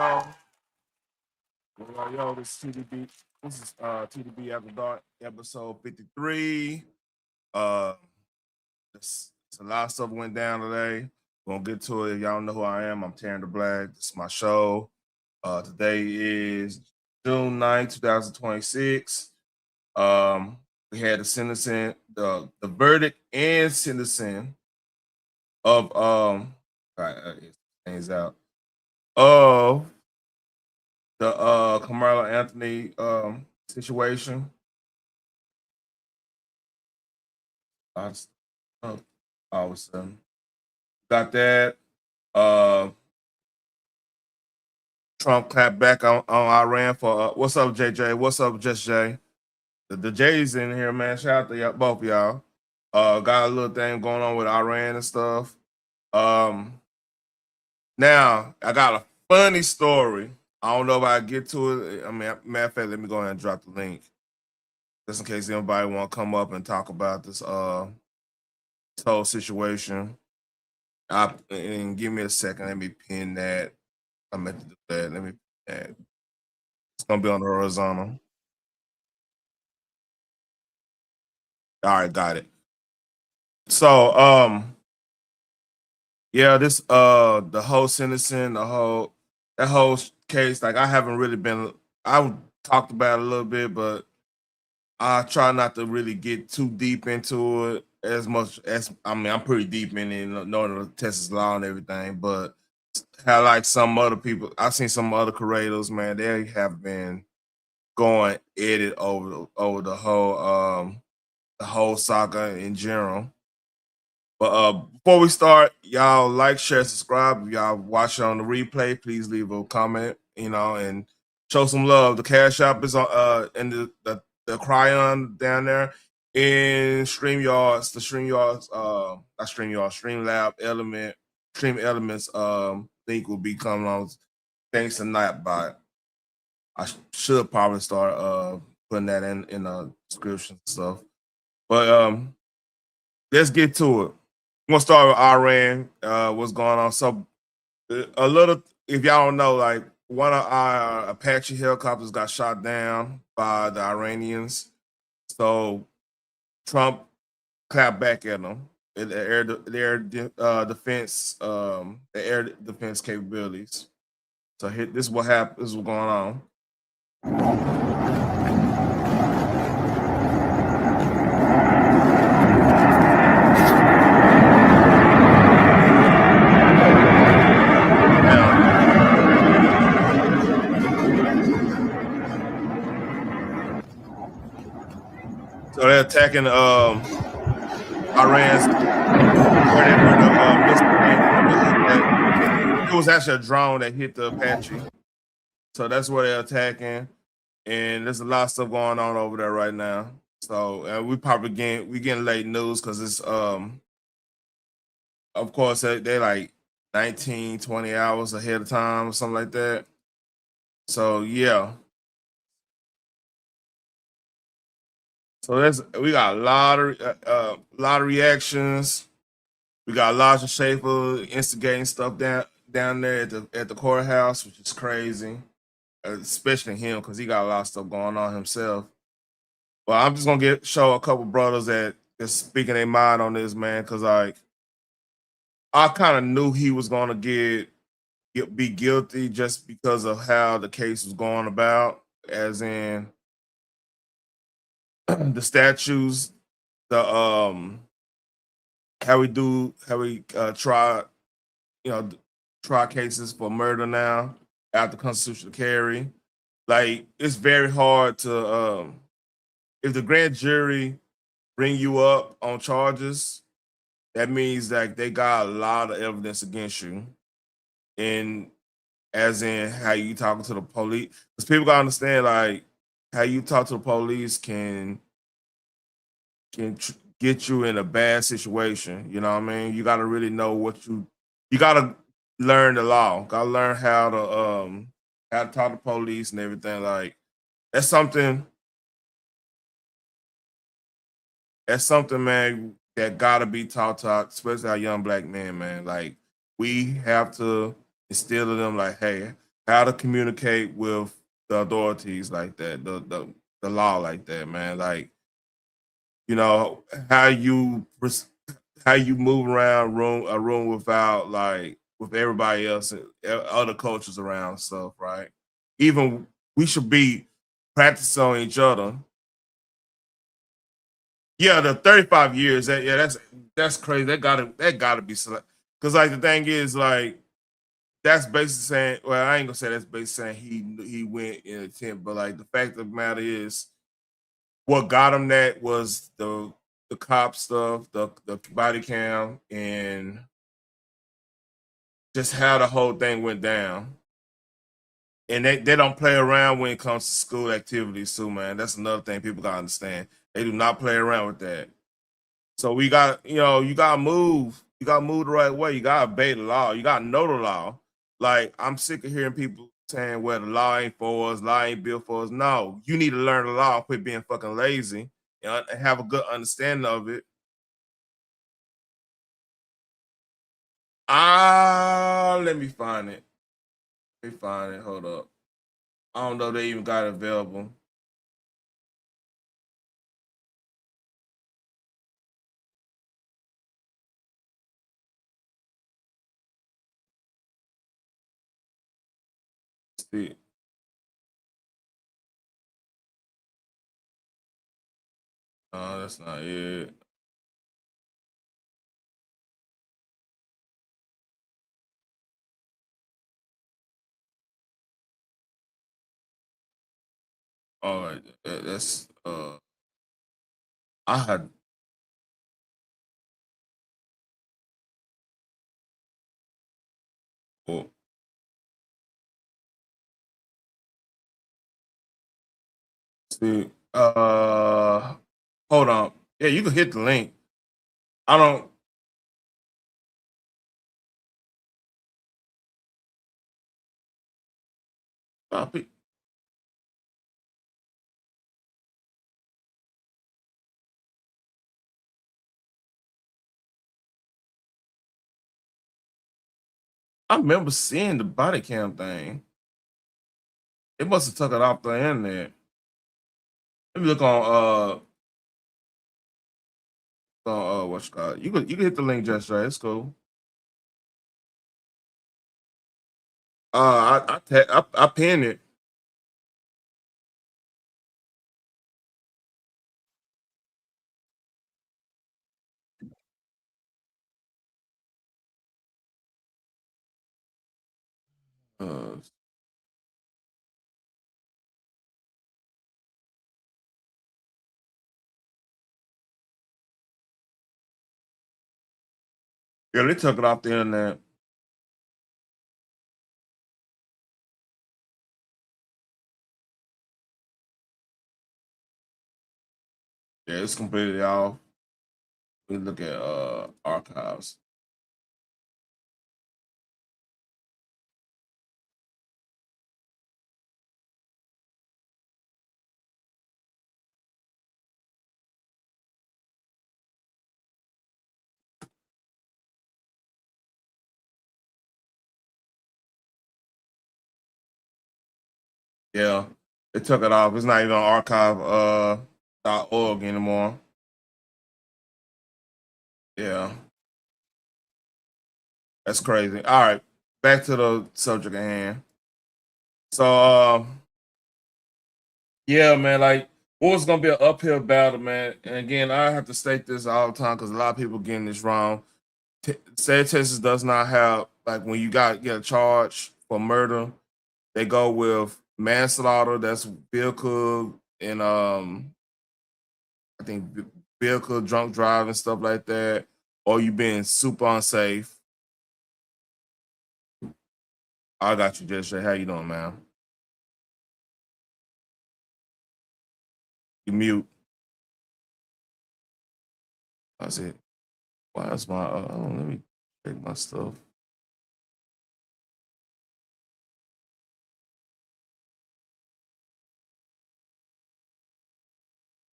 Yo, this is TTB. This is TTB After Dark, episode 53. Uh, it's a lot of stuff went down today. We're gonna get to it. Y'all know who I am. I'm Taryn the Black. This is my show. Today is June 9th, 2026. We had the sentencing, the verdict and sentencing of things out of the Karmelo Anthony situation. I just, all of a sudden got that. Uh, Trump clapped back on Iran for what's up, JJ? What's up, Just Jay? The J's in here, man. Shout out to both of y'all. Got a little thing going on with Iran and stuff. Um, Now I got a funny story. I don't know if I get to it. I mean, matter of fact, let me go ahead and drop the link just in case anybody want to come up and talk about this whole situation. And give me a second. Let me pin that. I meant to do that. Let me pin that. It's gonna be on the horizontal. All right, got it. So yeah, this the whole sentencing, that whole case, like I haven't really been I talked about it a little bit, but I try not to really get too deep into it as much as I mean I'm pretty deep in it, knowing the Texas law and everything, but how like some other people I've seen some other creators, man, they have been going at it over the whole saga in general. But before we start, y'all like, share, subscribe. If y'all watch it on the replay, please leave a comment, and show some love. The Cash App is on in the Cryon down there in StreamYards, the StreamYards, not StreamYards, Streamlab Element, Stream Elements link will be coming on thanks to Nightbot. I should probably start putting that in the description and stuff. But let's get to it. I'm gonna start with Iran. What's going on? So a little, if y'all don't know, like one of our Apache helicopters got shot down by the Iranians. So Trump clapped back at them. The air defense capabilities. So this is what happened. This is what's going on. So they're attacking Iran's it was actually a drone that hit the Apache. So that's where they're attacking. And there's a lot of stuff going on over there right now. So we probably getting late news because it's of course they like 19, 20 hours ahead of time or something like that. So yeah. So we got a lot of reactions. We got Elijah Schaefer instigating stuff down there at the courthouse, which is crazy, especially him because he got a lot of stuff going on himself. Well, I'm just gonna show a couple brothers that is speaking their mind on this, man, because like I kind of knew he was gonna be guilty just because of how the case was going about, as in the statues, the how we try try cases for murder now after constitutional carry. Like it's very hard to if the grand jury bring you up on charges, that means that they got a lot of evidence against you. And as in how you talking to the police, because people gotta understand like how you talk to the police get you in a bad situation. You know what I mean? You got to really know you got to learn the law. Got to learn how to talk to police and everything. Like that's something. That's something, man, that gotta be taught to, especially our young black men, man. Like we have to instill in them, like, hey, how to communicate with the authorities like that, the law like that, man. Like, you know, how you how you move around a room without like with everybody else and other cultures around stuff, right? Even we should be practicing on each other. Yeah, the 35 years. That's crazy. That gotta be because like the thing is like that's basically saying. Well, I ain't gonna say that's basically saying he went in a tent, but like the fact of the matter is, what got him that was the cop stuff, the body cam, and just how the whole thing went down. And they don't play around when it comes to school activities too, man. That's another thing people gotta understand. They do not play around with that. So we got, you gotta move. You gotta move the right way. You gotta obey the law. You gotta know the law. Like I'm sick of hearing people saying, "Well, the law ain't for us. Law ain't built for us." No, you need to learn the law. Quit being fucking lazy and have a good understanding of it. Let me find it. Let me find it. Hold up. I don't know if they even got it available. See, no, that's not it. All right, that's I had oh, see. Hold on. Yeah, you can hit the link. I don't. Copy. I remember seeing the body cam thing. It must have took it off the internet. Let me look on what you call it. You can hit the link just right. It's cool. I pinned it. Uh, yeah, they took it off the internet. Yeah, it's completely off. We look at archives. Yeah, they took it off. It's not even on archive .org anymore. Yeah, that's crazy. All right, back to the subject at hand. So, yeah, man, like what was gonna be an uphill battle, man. And again, I have to state this all the time because a lot of people getting this wrong. State of Texas does not have like when you get a charge for murder, they go with manslaughter. That's vehicle and I think vehicle drunk driving stuff like that, or you being super unsafe. I got you, Jesse. How you doing, man? You mute. I said, why is my? Let me check my stuff.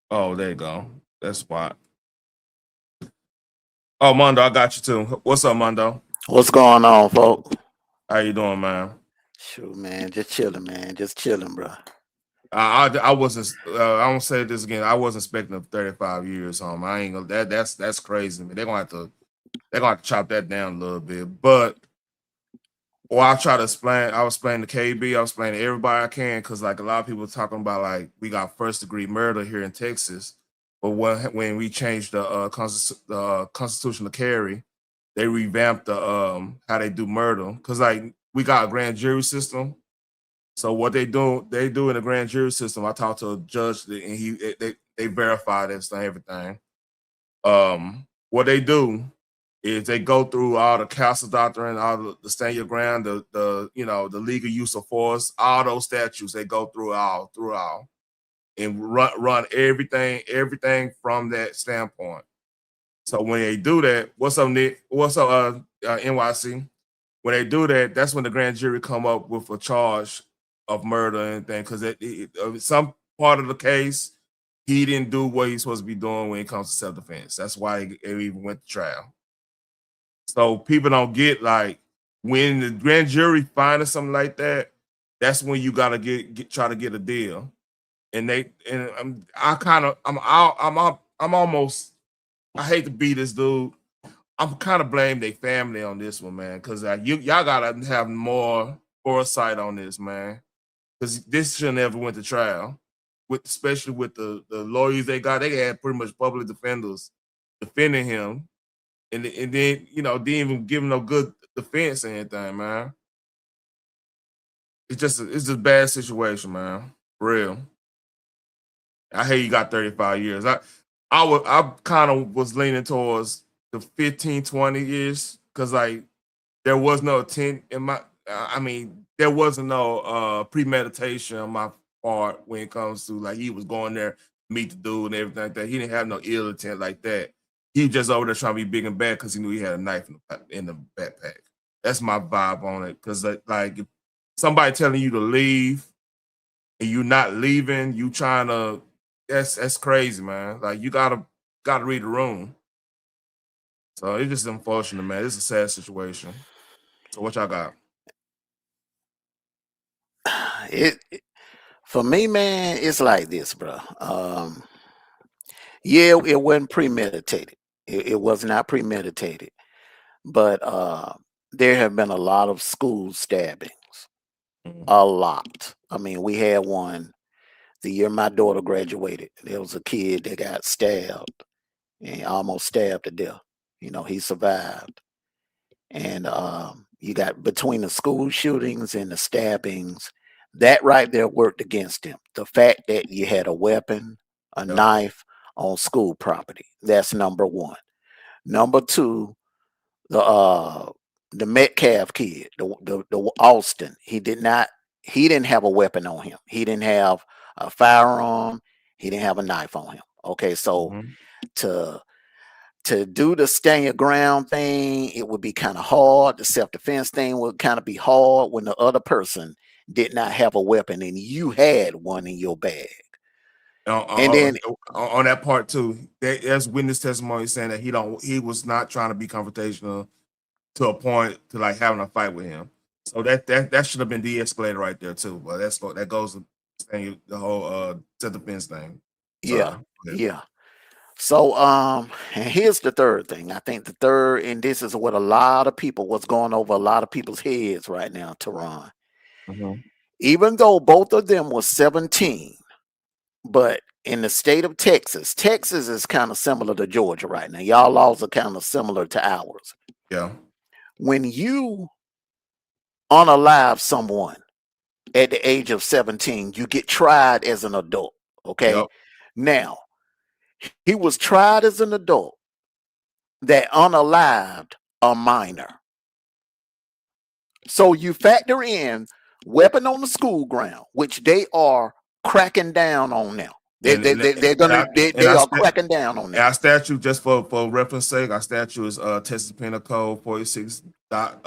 Oh, there you go. That's why. Oh, Mondo, I got you too. What's up, Mondo? What's going on, folks? How you doing, man? Sure, man. Just chilling, man. Just chilling, bro. I wasn't. I won't say this again. I wasn't expecting 35 years home. I ain't gonna. That's crazy. Man, they're gonna have to chop that down a little bit. But or I'll try to explain. I'll explain to KB. I'll explain to everybody I can because like a lot of people talking about like we got first degree murder here in Texas, but when we changed the constitution to carry, they revamped the how they do murder because like we got a grand jury system. So what they do in the grand jury system. I talked to a judge and they verify this and everything. What they do is they go through all the castle doctrine, all the stand your ground, the the legal use of force, all those statutes. They go through all, and run everything from that standpoint. So when they do that, what's up, Nick? What's up, NYC? When they do that, that's when the grand jury come up with a charge of murder and anything because some part of the case he didn't do what he's supposed to be doing when it comes to self defense. That's why it even went to trial. So people don't get like when the grand jury finds something like that. That's when you gotta try to get a deal. And I kind of I'm almost I hate to be this dude. I'm kind of blame their family on this one, man, because y'all gotta have more foresight on this, man, because this should never went to trial. Especially with the lawyers they got, they had pretty much public defenders defending him, and then didn't even give him no good defense or anything, man. It's just a bad situation, man. For real. I hate you got 35 years. I kind of was leaning towards the 15, 20 years because like there was no intent in my. I mean, there wasn't no premeditation on my part when it comes to like he was going there to meet the dude and everything like that. He didn't have no ill intent like that. He was just over there trying to be big and bad because he knew he had a knife in the backpack. That's my vibe on it. Because like if somebody telling you to leave and you not leaving, you trying to. That's crazy, man. Like you gotta read the room. So it's just unfortunate, man. It's a sad situation. So what y'all got? It for me, man, it's like this, bro. Yeah, it wasn't premeditated. It was not premeditated, but there have been a lot of school stabbings. A lot. I mean, we had one the year my daughter graduated. There was a kid that got stabbed and almost stabbed to death. He survived. And you got between the school shootings and the stabbings, that right there worked against him. The fact that you had a weapon, a Yep. knife on school property. That's number one. Number two, the Metcalf kid, the Austin, he didn't have a weapon on him. He didn't have a firearm. He didn't have a knife on him. Okay, so Mm-hmm. to to do the stand your ground thing, it would be kind of hard. The self defense thing would kind of be hard when the other person did not have a weapon and you had one in your bag. And then, On that part too, there's witness testimony saying that he was not trying to be confrontational to a point to like having a fight with him. So that should have been de-escalated right there too. But that goes to saying the whole self defense thing. yeah, Sorry. yeah. So, and here's the third thing. I think the third, and this is what a lot of people, what's going over a lot of people's heads right now, Tehran. Mm-hmm. Even though both of them were 17, but in the state of Texas, Texas is kind of similar to Georgia right now. Y'all laws are kind of similar to ours. Yeah. When you unalive someone at the age of 17, you get tried as an adult. Okay. Yep. Now, he was tried as an adult that unalived a minor. So you factor in weapon on the school ground, which they are cracking down on now. And and, and I and They I are sta- cracking down on and now. our statute just for reference sake, our statute is Texas Penal Code 46 dot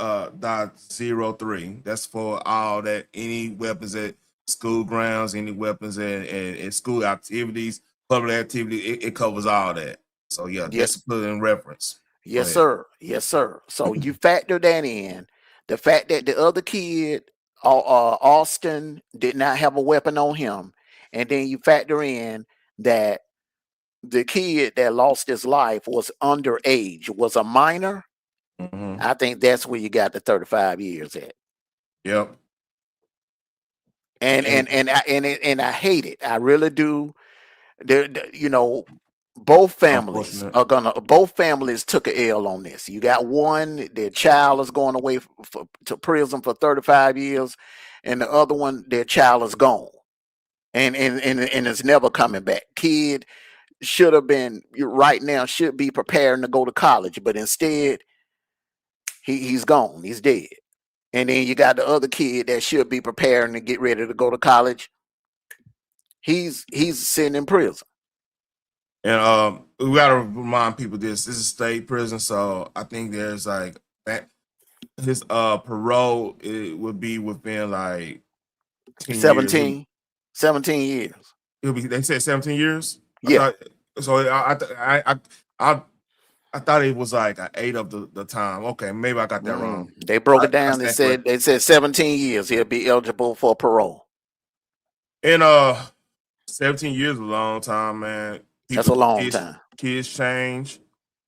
03. That's for all that any weapons at school grounds, any weapons at school activities, public activity, it covers all that. So yeah, Yeah, just to put it in reference. Go yes, ahead. sir. Yes, sir. So you factor that in. The fact that the other kid Austin did not have a weapon on him, and then you factor in that the kid that lost his life was underage, was a minor. Mm-hmm. I think that's where you got the 35 years at. Yep. And I hate it. I really do. You know, both families Unfortunate. are gonna. Both families took a L on this. You got one, their child is going away to prison for 35 years, and the other one, their child is gone, and it's never coming back. Kid should have been right now, should be preparing to go to college, but instead he's gone. He's dead. And then you got the other kid that should be preparing to get ready to go to college. He's sitting in prison. And we gotta remind people this is state prison, so I think there's like that his parole it would be within like 10 years. 17 years. It'll be they said 17 years. I Yeah. thought so. I thought it was like an 8 of the time. Okay, maybe I got that wrong. They broke I it down. stand They said 17 years he'll be eligible for parole. And 17 years is a long time, man. That's a long time. Kids change.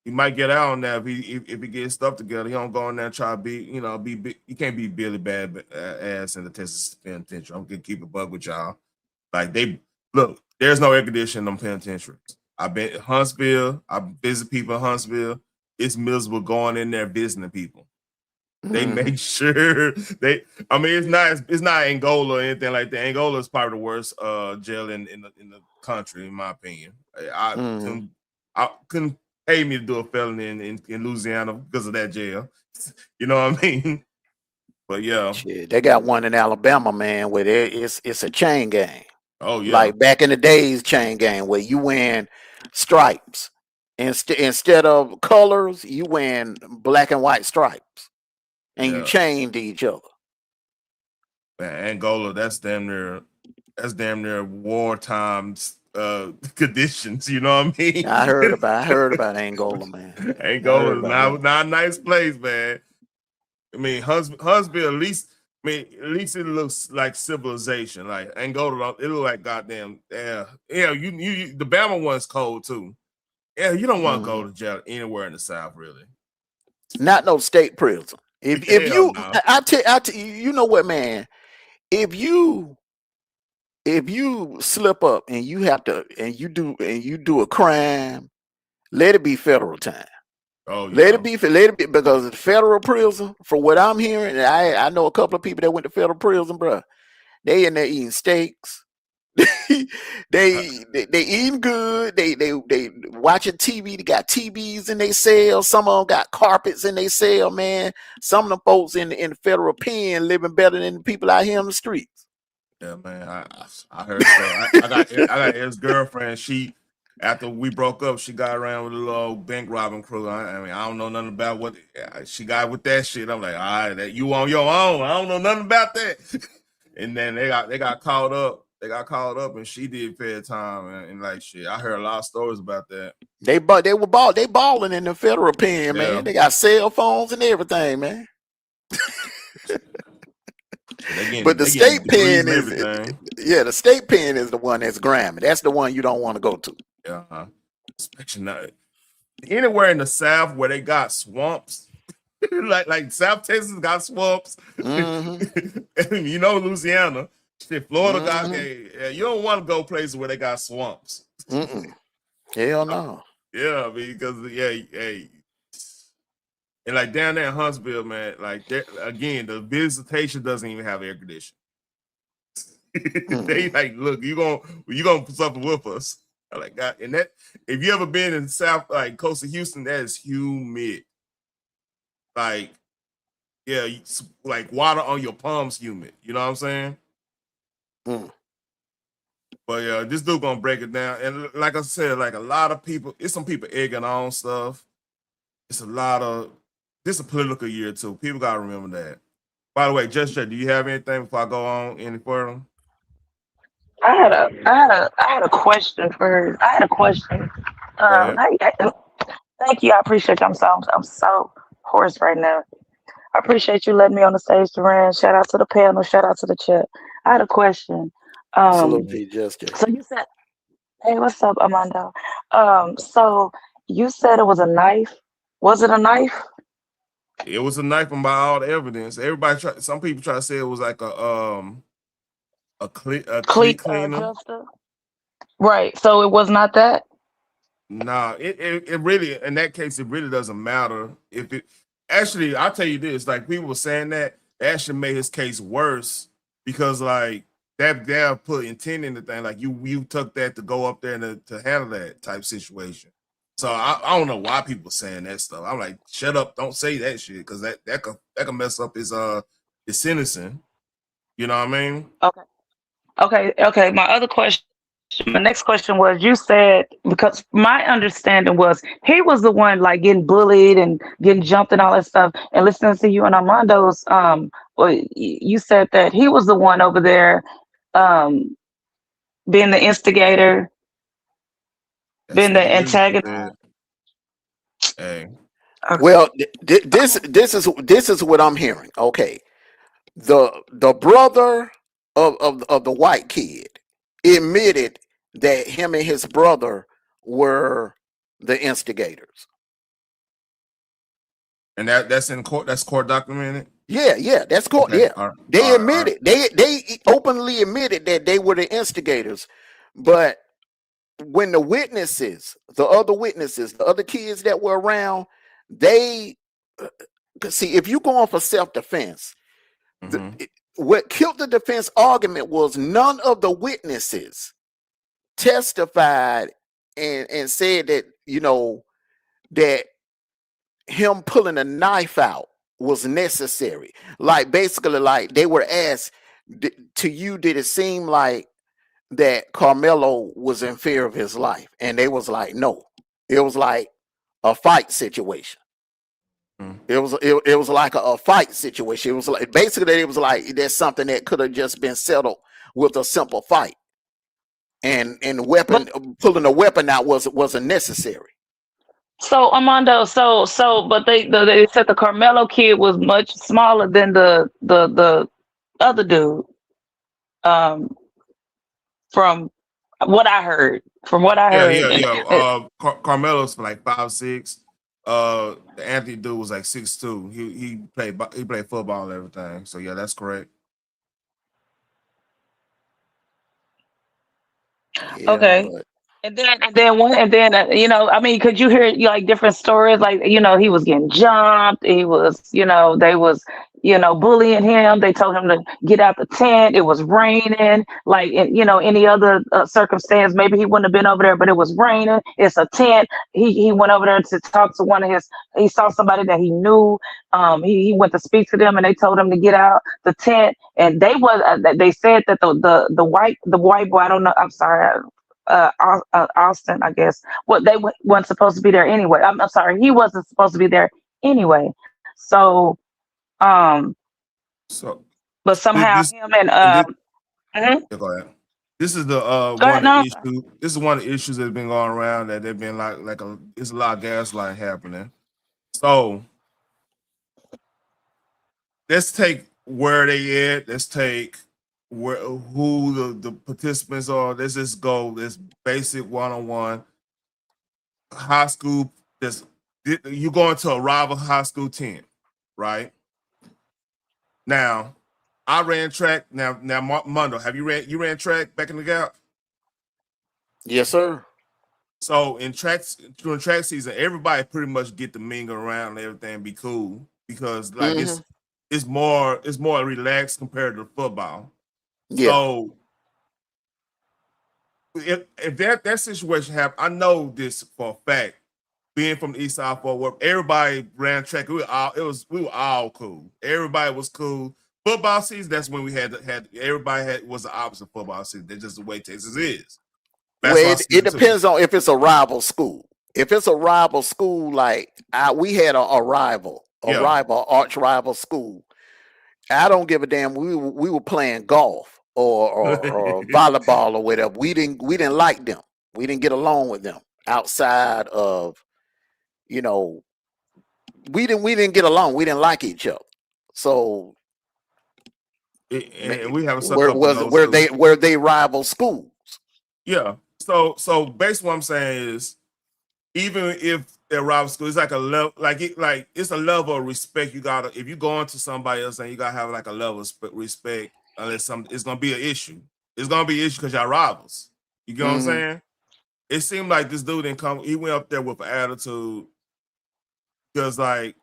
He might get out on that if he gets stuff together. He don't go in there and try to be, you can't be Billy Bad ass in the Texas penitentiary. I'm gonna keep it bug with y'all. Like there's no air conditioning in them penitentiaries. I've been at Huntsville. I visit people in Huntsville. It's miserable going in there visiting people. They make sure it's not Angola or anything like that. Angola is probably the worst jail in the country, in my opinion. I couldn't pay me to do a felony in Louisiana because of that jail. You know what I mean? But yeah. Shit, they got one in Alabama, man, where it's a chain gang. Oh yeah. Like back in the days, chain gang, where you wearing stripes. Instead of colors, you wearing black and white stripes. And you chained to each other. Man, Angola, that's damn near wartime conditions. You know what I mean? I heard about Angola, man. Angola is not a nice place, man. I mean, Huntsville, at least it looks like civilization. Like Angola, it look like goddamn, yeah. You the Bama one's cold too. Yeah, you don't want to go to jail anywhere in the South, really. Not no state prison. If you, no. I tell you know what, man. If you slip up and you have to and you do a crime, let it be federal time. Oh, yeah. Let it be because the federal prison. For what I'm hearing, and I know a couple of people that went to federal prison, bro. They in there eating steaks. they eating good. They watching TV. They got TVs in their cell. Some of them got carpets in their cell, man. Some of them folks in the federal pen living better than the people out here on the streets. Yeah, man. I heard so. I got his girlfriend. She after we broke up, she got around with a little bank robbing crew. I mean, I don't know nothing about what she got with that shit. I'm like, all right, that you on your own. I don't know nothing about that. And then they got caught up. They got called up and she did fair time and like shit. I heard a lot of stories about that. They balling in the federal pen, man. They got cell phones and everything, man. But the state pen is the state pen is the one that's grimy. That's the one you don't want to go to. Yeah, especially anywhere in the South where they got swamps. like South Texas got swamps. You know Louisiana. Shit, Florida got you don't want to go places where they got swamps. Hell no. Yeah, because and like down there in Huntsville, man, like again, the visitation doesn't even have air conditioning. They like, look, you gonna suffer with us. I'm like, God, and that if you ever been in South like coast of Houston, that is humid. Like, yeah, like water on your palms humid. You know what I'm saying? But yeah, this dude gonna break it down. And like I said, like a lot of people, it's some people egging on stuff. It's this is a political year too. People gotta remember that. By the way, Just do you have anything before I go on any further? I had a question for. I had a question. Thank you. I appreciate you. I'm so hoarse right now. I appreciate you letting me on the stage, Duran. Shout out to the panel. Shout out to the chat. I had a question. Salute Um, to you, Just Jay. so you said, "Hey, what's up, Amanda?" So you said it was a knife. Was it a knife? It was a knife and by all the evidence. Some people try to say it was like a cleat cleaner. Adjuster. Right. So it was not that. Nah, it really, in that case, it really doesn't matter if it actually. I'll tell you this: like people were saying that it actually made his case worse because like that they put intent in the thing. Like you took that to go up there and to handle that type situation. So I don't know why people saying that stuff. I'm like, shut up, don't say that shit because that could mess up his sentencing. You know what I mean? Okay. Okay. My next question was you said because my understanding was he was the one like getting bullied and getting jumped and all that stuff. And listening to you and Armando's, you said that he was the one over there, um, being the instigator, That's being the exactly what antagonist. you said. Hey, Okay. Well, this is what I'm hearing. Okay, the brother of the white kid admitted that him and his brother were the instigators. and that's in court. That's court documented. Yeah, that's cool. Okay, Yeah, all right, they all right, all right. admitted they openly admitted that they were the instigators, but when the other witnesses, the other kids that were around, they see if you going for self-defense, Mm-hmm. what killed the defense argument was none of the witnesses testified and said that that him pulling a knife out was necessary. Like basically, like they were asked, to you, did it seem like that Carmelo was in fear of his life? And they was like, no. It was like a fight situation. Mm-hmm. It was like a fight situation. It was like basically it was like there's something that could have just been settled with a simple fight. And But weapon pulling a weapon out wasn't necessary. so Armando, but they said the Carmelo kid was much smaller than the other dude. Um, from what I heard, Yeah, yeah, and yeah. Carmelo's like 5'6". The Anthony dude was like 6'2". He played football and everything. So yeah, that's correct. Yeah, okay. but I mean, could you hear like different stories? Like, he was getting jumped. He was, they was, bullying him. They told him to get out the tent. It was raining. Like, any other circumstance, maybe he wouldn't have been over there, but it was raining. It's a tent. He went over there to talk to he saw somebody that he knew. He went to speak to them and they told him to get out the tent. And they said that the white boy, I don't know. I'm sorry. Austin, I guess. Well, they weren't supposed to be there anyway. I'm sorry, he wasn't supposed to be there anyway. So, um, So but this, somehow this him and and this mhm. yeah, go ahead. This is the Go ahead, one of no, the I'm sorry. issue. This is one of the issues that's been going around that they've been it's a lot of gaslighting happening. So let's take where they at. Let's take who the participants are. Let's just go this basic one-on-one high school. This you going to a rival high school team, right? Now, I ran track. Now, Mondo, have you ran track back in the Gap? yes, sir. So during track season, everybody pretty much get to mingle around and everything, and be cool because like Hmm. it's more relaxed compared to football. Yeah. So if that situation happened, I know this for a fact. Being from the East Side Fort Worth, everybody ran track. We were all cool. Everybody was cool. Football season, that's when we had everybody was the opposite football season. That's just the way Texas is. Well, Basketball it season too. depends on if it's a rival school. If it's a rival school, like we had Yeah. arch rival school. I don't give a damn. We were playing golf or volleyball or whatever. We didn't like them. We didn't get along with them outside of you know we didn't get along. We didn't like each other. So and we have a couple of those were they rival schools? Yeah. So basically what I'm saying is, even if they're rival school, it's like a level, like it's a level of respect you gotta. If you go into somebody else, and you gotta have like a level of respect, unless it's gonna be an issue. It's gonna be an issue because y'all rivals. You get what I'm saying? It seemed like this dude didn't come. He went up there with an attitude because, like,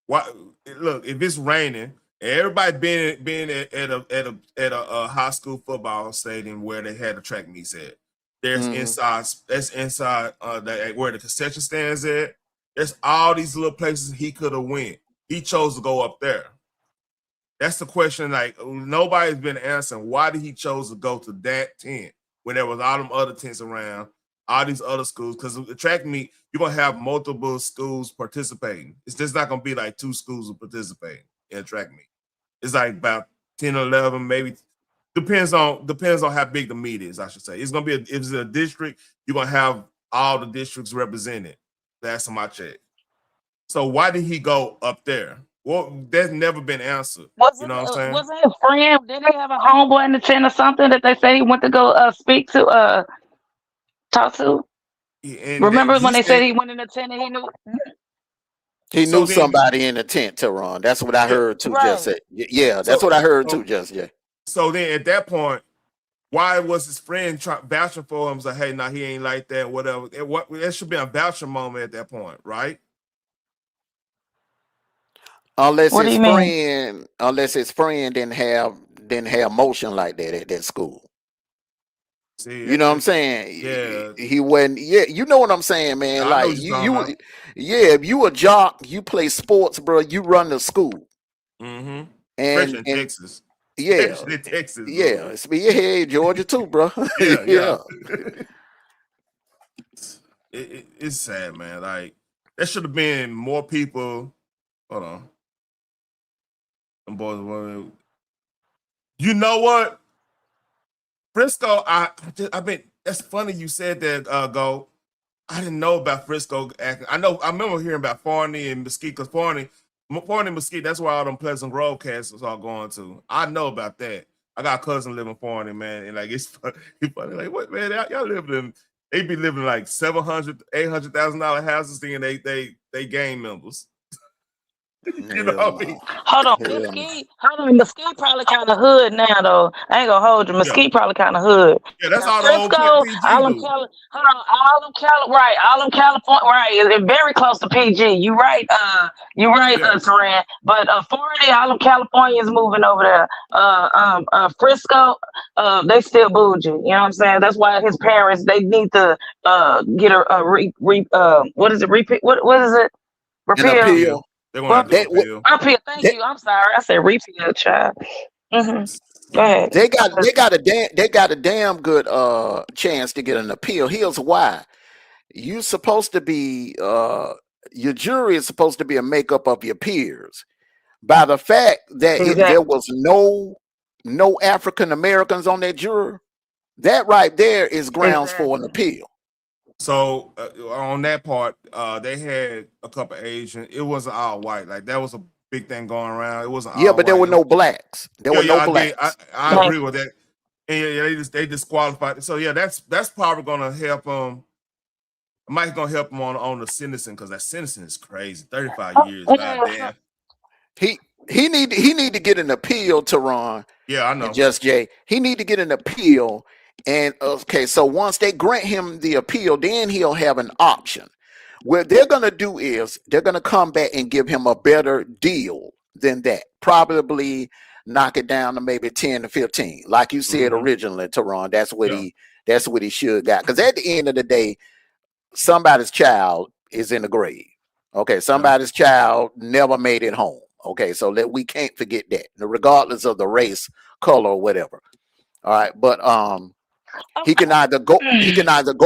what? Look, if it's raining, and everybody being at a high school football stadium where they had the track meets at. There's inside. That's inside where the concession stands at. There's all these little places he could have went. He chose to go up there. That's the question. Like, nobody's been answering. Why did he chose to go to that tent when there was all them other tents around, all these other schools? Because the track meet, you're gonna have multiple schools participating. It's just not gonna be like 2 schools participating in a track meet. It's like about 10 or 11, maybe. Depends on how big the meet is, I should say. It's gonna be if it's a district, you're gonna have all the districts represented. That's my check. So why did he go up there? Well, that's never been answered. You know what I'm saying? Wasn't his friend? Did they have a homeboy in the tent or something that they say he went to go speak to, talk to? And Remember when they said said he went in the tent and he knew? He knew somebody in the tent, Teron. That's what I heard too. Just said, yeah, that's what I heard too. Just So then at that point, why was his friend vouching for him? Like, hey, nah, he ain't like that. Whatever. There should be a vouching moment at that point, right? Unless his friend didn't have motion like that at that school. See, you know what I'm saying? Yeah, he wasn't. Yeah, you know what I'm saying, man. I like if you a jock, you play sports, bro. You run the school. Mm-hmm. And in Texas. Yeah, especially in Texas. Yeah, yeah, Georgia too, bro. yeah. It's sad, man. Like, there should have been more people. Hold on. Them boys, you know what? Frisco, I mean, that's funny you said that, Go. I didn't know about Frisco acting. I remember hearing about Forney and Mesquite, because Forney and Mesquite, that's where all them Pleasant Grove castles are going to. I know about that. I got a cousin living in Forney, man, and like it's funny. Like, what, man? Y'all living in? They be living in like $700,000, $800,000 houses, and they gang members. You know what I mean? Hold on, Mesquite probably kind of hood now, though. I ain't gonna hold you. Mesquite probably kind of hood. Yeah, that's now, all Frisco, the old PG all them California, right? It's very close to PG. You right, Teran. But 40, all them Californians moving over there. Frisco, they still bougie. You know what I'm saying? That's why his parents, they need to get what is it? Repeat? What is it? An appeal. They want to appeal. Appeal. Thank you. I'm sorry. I said repeal, child. Go ahead. They got a damn good chance to get an appeal. Here's why. You supposed to be your jury is supposed to be a makeup of your peers. By the fact that there was no African Americans on that jury, that right there is grounds for an appeal. So on that part, they had a couple of Asian. It wasn't all white. Like, that was a big thing going around. It wasn't all but white. there were no blacks. There were no blacks. I agree with that. And they disqualified. So yeah, that's probably gonna help them. Mike's gonna help him on the sentencing, because that sentencing is crazy. 35 years. Goddamn. He need to get an appeal, Teron. Yeah, I know. Just Jay. He need to get an appeal. And okay, so once they grant him the appeal, then he'll have an option. What they're gonna do is they're gonna come back and give him a better deal than that. Probably knock it down to maybe 10 to 15, like you said originally, Teron. That's what he should got. Because at the end of the day, somebody's child is in the grave. Okay, somebody's child never made it home. Okay, so we can't forget that, regardless of the race, color, or whatever. All right, but he can either go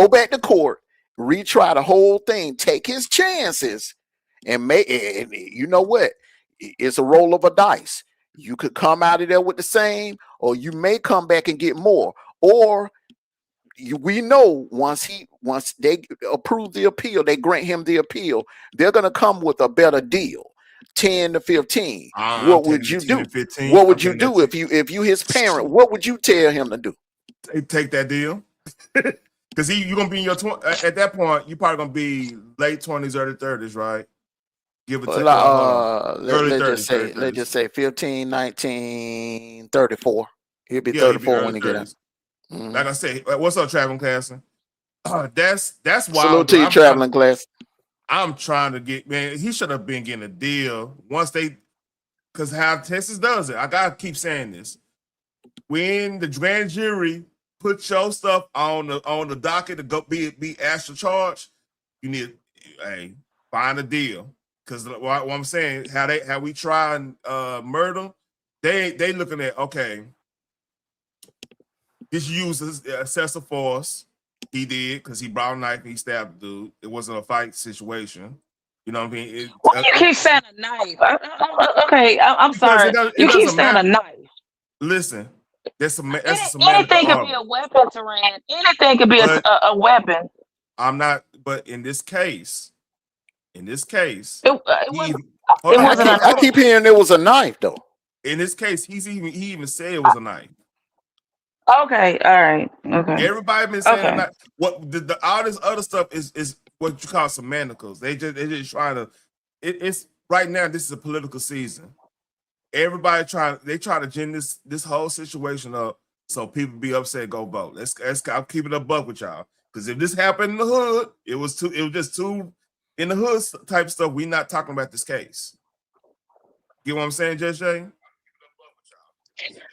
back to court, retry the whole thing, take his chances, and you know what? It's a roll of a dice. You could come out of there with the same, or you may come back and get more. Or we know once they approve the appeal, they grant him the appeal, they're gonna come with a better deal. 10 to 15. I'm What would taking you the 10 do? and 15. What I'm would you taking that do if you his parent? What would you tell him to do? take that deal. Because you're gonna be in your at that point, you're probably gonna be late 20s, early 30s, right? Give it to hold on. Early 30s, early Let's 30s. just say 15, 19, 34. He'll be Yeah, he'd be 34 early when he get out. 30s. Like I say, what's up, traveling class? That's why Salute to you, traveling class. I'm trying to get, man. He should have been getting a deal once they, because how Texas does it. I gotta keep saying this. When the grand jury put your stuff on the docket to go be asked to charge, you need find a deal. Because what I'm saying, how we try and murder, they looking at, okay, this uses excessive force. He did because he brought a knife and he stabbed the dude. It wasn't a fight situation. You know what I mean? Why you keep saying a knife? Okay, I'm sorry. You keep doesn't saying a matter. knife. Listen, that's a semantical Anything could be argument. a weapon, Teran. Anything could be a weapon. I'm not, but in this case, It wasn't a I keep hearing it was a knife though. In this case, he even said it was a knife. Okay, all right, okay. Everybody been saying a knife. What all this other stuff is what you call semanticals. They just trying to. It's right now. This is a political season. Everybody try to gin this whole situation up so people be upset. Go vote. I'll keep it a buck with y'all. Because if this happened in the hood, it was just too in the hood type stuff. We not talking about this case. Get what I'm saying, Judge Jay?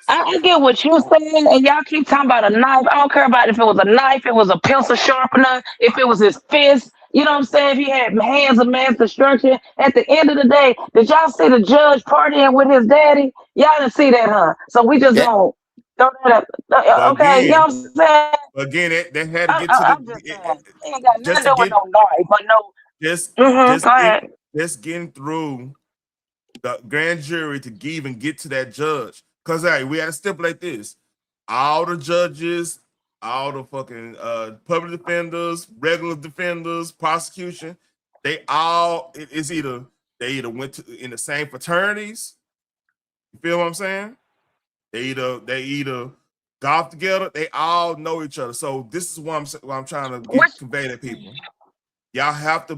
I get what you're saying, and y'all keep talking about a knife. I don't care about if it was a knife, it was a pencil sharpener, if it was his fist. You know what I'm saying? If he had hands of mass destruction. At the end of the day, did y'all see the judge partying with his daddy? Y'all didn't see that, huh? So we just gonna throw that up. Okay, you know what I'm saying? Again, they had to get to I'm just saying, it ain't got nothing to do with no knife, but no. Just getting through the grand jury to even get to that judge. Because we had to stipulate this. All the judges, all the fucking public defenders, regular defenders, prosecution, they either went to in the same fraternities. You feel what I'm saying? They either golf together. They all know each other. So this is what I'm trying to convey to people. We have to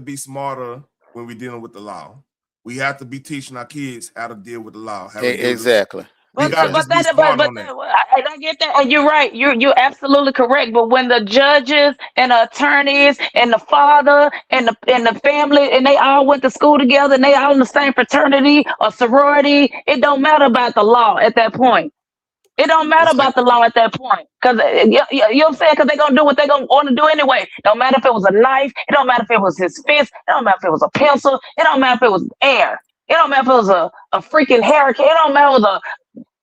be smarter when we're dealing with the law. We have to be teaching our kids how to deal with the law. Exactly. I get that, and you're right. You're absolutely correct. But when the judges and the attorneys and the father and the family and they all went to school together and they all in the same fraternity or sorority, it don't matter about the law at that point. It don't matter about the law at that point, because you know what I'm saying? Because they're gonna do what they're gonna want to do anyway. Don't matter if it was a knife. It don't matter if it was his fist. It don't matter if it was a pencil. It don't matter if it was air. It don't matter if it was a freaking hurricane. It don't matter if it was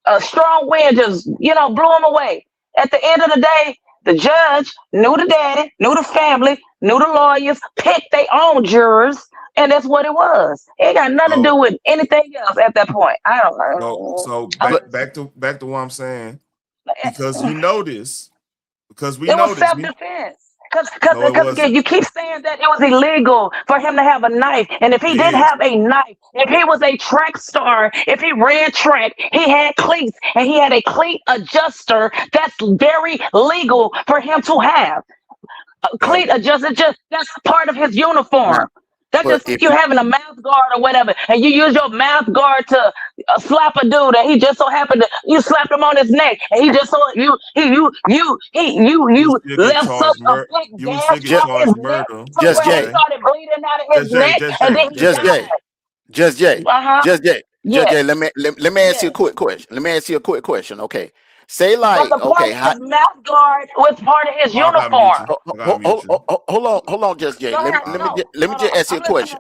a strong wind just blew him away. At the end of the day, the judge knew the daddy, knew the family, knew the lawyers, picked their own jurors, and that's what it was. It got nothing to do with anything else at that point. I don't know. So back to what I'm saying, because you know this, because we know this. It was self-defense. Because you keep saying that it was illegal for him to have a knife. And if he didn't have a knife, if he was a track star, if he ran track, he had cleats and he had a cleat adjuster, that's very legal for him to have. A cleat adjuster, that's part of his uniform. That's just like you having a mouth guard or whatever, and you use your mouth guard to slap a dude, and he just so happened to you slapped him on his neck, and he just so you left such a big gash on his neck, Just Jay started bleeding out of his neck, and then he died. Just Jay, let me ask you a quick question. Let me ask you a quick question. Okay. Say like, his mouth guard was part of his uniform. Hold on, Just Jay. Let me just ask you a question.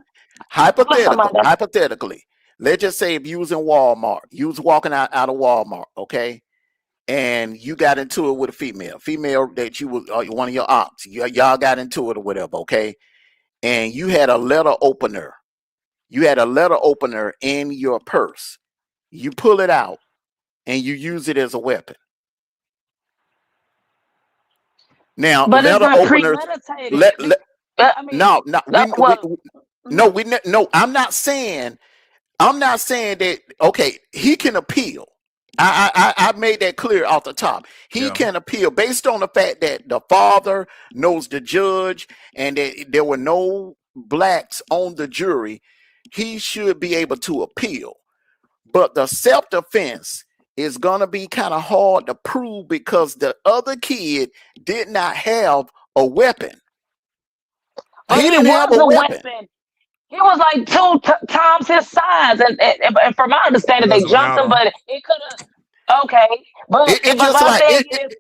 Hypothetically, let's just say if you was in Walmart, you was walking out of Walmart, okay, and you got into it with a female that you was one of your ops. Y'all got into it or whatever, okay, and you had a letter opener. You had a letter opener in your purse. You pull it out and you use it as a weapon. Now, but letter it's not openers. premeditated. No, no. I'm not saying that. Okay, he can appeal. I made that clear off the top. He Yeah. can appeal based on the fact that the father knows the judge and that there were no blacks on the jury. He should be able to appeal. But the self-defense is gonna be kind of hard to prove because the other kid did not have a weapon. But He he didn't have was a a weapon. weapon. He was like times his size, and from my It understanding, they doesn't jumped him, matter. but it could have. Okay, It but just my like thing it, is,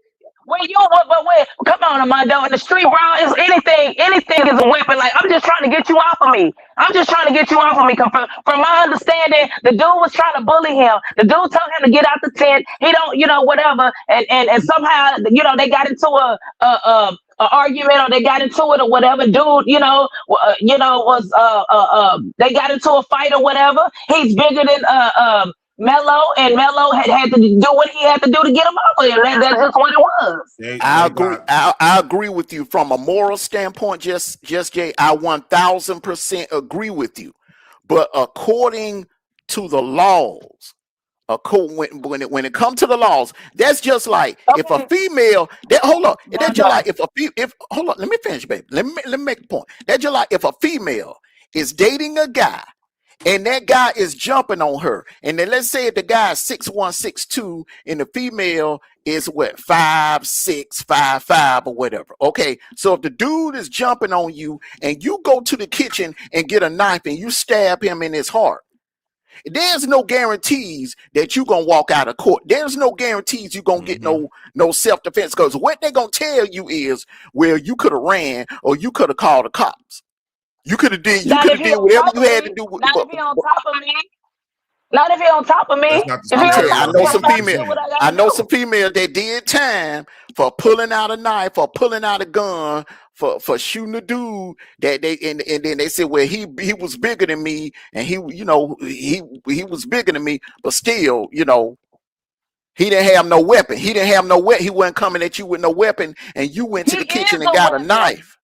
when you but when come on, Armando, in the street, bro, is anything is a weapon. Like I'm just trying to get you off of me. I'm just trying to get you off of me. 'Cause from my understanding, the dude was trying to bully him. The dude told him to get out the tent. He don't, whatever. And somehow, they got into a argument or they got into it or whatever. Dude, was they got into a fight or whatever. He's bigger than Mello, and Mello had to do what he had to do to get him off of him. That's just what it was. I They agree. got I agree with you from a moral standpoint. Just Jay, I 1000% agree with you. But according to the laws, when it comes to the laws, that's just like if a Okay, female. Hold on. That's just Mondo. like if hold on. Let me finish, baby. Let me make a point. That's just like if a female is dating a guy and that guy is jumping on her. And then let's say if the guy is 6'1", 6'2", and the female is what 5'6", 5'5", or whatever. Okay, so if the dude is jumping on you and you go to the kitchen and get a knife and you stab him in his heart, there's no guarantees that you're gonna walk out of court. There's no guarantees you're gonna get mhm. no self-defense, because what they're gonna tell you is, well, you could have ran or you could have called the cops. You could have Not if he on whatever top you of had to me. do. Not if he on top of me. Not if he on top of That's me. not the If he I'm on telling you, scenario top of me, I'm about to do what I I gotta know some do. females that did time for pulling out a knife or pulling out a gun for shooting a dude that and then they said, well, he was bigger than me and he was bigger than me, but still, he didn't have no weapon. He didn't have no weapon. He wasn't coming at you with no weapon, and you went He to the is kitchen and the got a weapon. knife.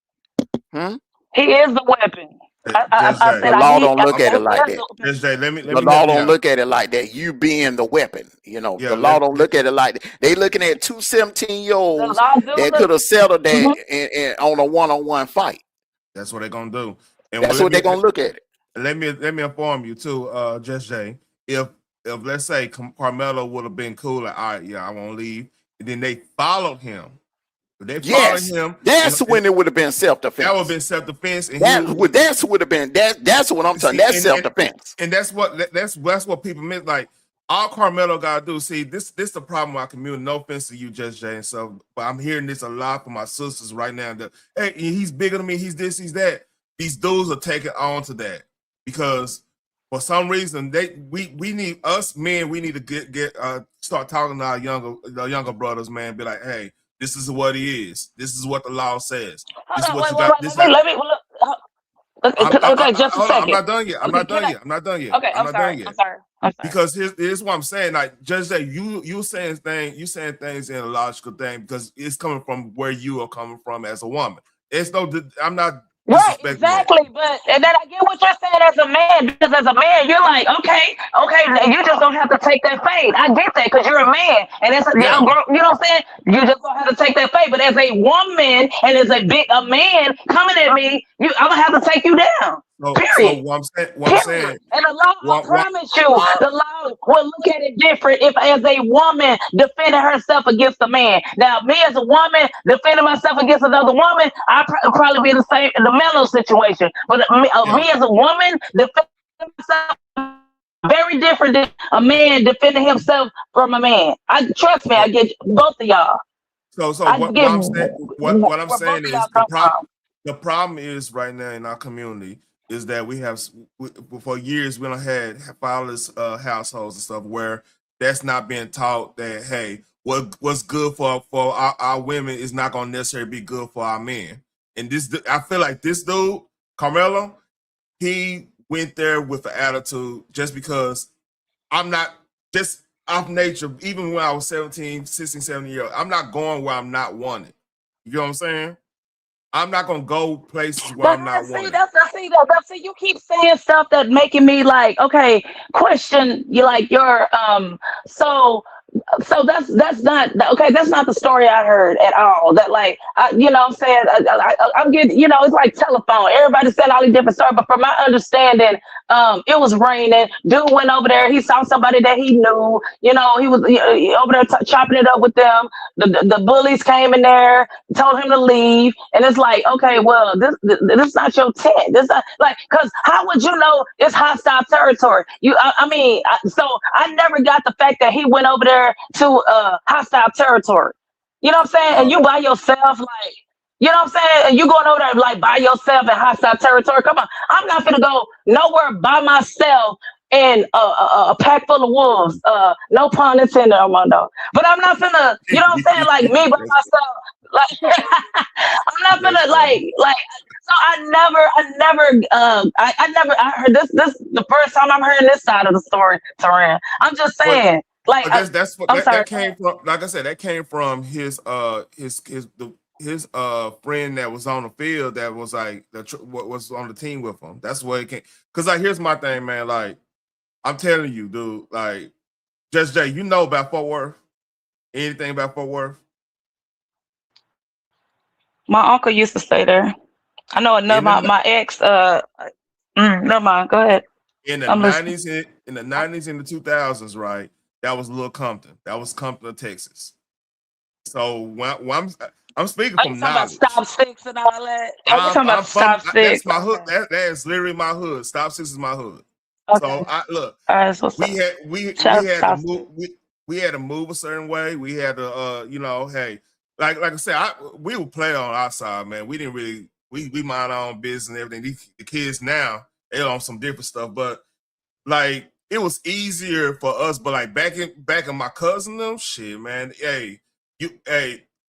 Hmm? He is the weapon. Just I Jay. said The I law need. don't look at He it like is that. the weapon. Just Jay. Let The me law help you don't out. look at it like that. You being the weapon. Yeah, The law don't look at it like that. They looking at two 17-year-olds The law do that look. could have settled that Mhm. on a one-on-one fight. that's what they're gonna do. And That's what they're gonna look at it. let me inform you too, Just Jay. If let's say Carmelo would have been cool, like, all right, yeah, I won't leave, and then they followed him. If they followed Yes, him, that's when it would have been that would have self-defense. been self-defense, and That would have been that's what I'm talking. see, That's self-defense. and that's what people meant. Like all Carmelo gotta do. See, this the problem with our community. No offense to you, Just Jay, and so, but I'm hearing this a lot from my sisters right now. That hey, he's bigger than me. He's this. He's that. These dudes are taking on to that because for some reason we need us men. We need to get start talking to our younger brothers, man. Be like, hey, this is what he is. This is what the law says. This is Hold on, what wait, you wait, got. wait. This Let me look. Okay, just a hold on. I'm second. not done yet. I'm Okay, not can done I? yet. I'm not done yet. Okay, I'm I'm not sorry. done I'm yet. sorry. I'm sorry. Because here's what I'm saying. Like Judge Day, you saying things in a logical thing because it's coming from where you are coming from as a woman. It's no. I'm not Right, disrespecting that. exactly. But and then I get what you're saying as a man, because as a man, you're like, okay, now you just don't have to take that fade. I get that because you're a man, and it's Yeah. young girl. You know what I'm saying? You just don't have to take that fade. But as a woman and as a man coming at me, I'm gonna have to take you down. So Period. what I'm saying, Period. And the law, I what promise you, the law will look at it different if, as a woman, defending herself against a man. Now, me as a woman defending myself against another woman, probably be in the Mellow situation. But yeah. me as a woman defending myself, very different than a man defending himself from a man. I trust me, I So get both of y'all. so I what get I'm saying what I'm where both saying of y'all is come from. the problem is right now in our community is that for years we don't had fatherless households and stuff where that's not being taught that hey what's good for our women is not going to necessarily be good for our men. And I feel like this dude Carmelo, he went there with an attitude just because I'm not just off nature. Even when I was 17, 16, 17 years old, I'm not going where I'm not wanted. You know what I'm saying? I'm not gonna go places where I'm not See, wanted. see, you keep saying stuff that making me like, okay, question you like your so so that's not okay. That's not the story I heard at all. That like, you know, what I'm saying I'm getting, you know, it's like telephone. Everybody said all these different stories, but from my understanding, it was raining. Dude went over there. He saw somebody that he knew. You know, he was over there chopping it up with them. The bullies came in there, told him to leave, and it's like, okay, well, this is not your tent. This not like, cause how would you know it's hostile territory? I mean, so I never got the fact that he went over there to hostile territory. You know what I'm saying? And Uh, you by yourself, like, you know what I'm saying? And you going over there like by yourself in hostile territory. Come on, I'm not gonna go nowhere by myself in a pack full of wolves. No pun intended, Armando. But I'm not gonna, you know what I'm saying? Like me by that's, myself. Like I'm not that's gonna funny. like. So I never, I heard this the first time I'm hearing this side of the story, Taran. I'm just But saying, like, that's what I'm sorry. that came from. Like I said, that came from his friend that was on the field that was like what was on the team with him. That's where it came. Cause like here's my thing, man. Like I'm telling you, dude. Like Just Jay, you know about Fort Worth? Anything about Fort Worth? My uncle used to stay there. I know another In the my ex. Never mind. Go ahead. in the I'm listening. nineties, in the 90s and the 2000s, right? That was Little Compton. That was Compton, Texas. So when I'm speaking Are you from talking about knowledge. stop six and all that? Are you talking about I'm from stop that's six? my hood. Okay. That is literally my hood. Stop Six is my hood. So Okay. I look, All right. So we stop. had we Shout out to had to stop move six. we had to move a certain way. We had to hey, like I said, we would play on our side, man. We didn't really we mind our own business and everything. The kids now, they on some different stuff, but like it was easier for us, but like back in my cousin them, shit, man. Hey,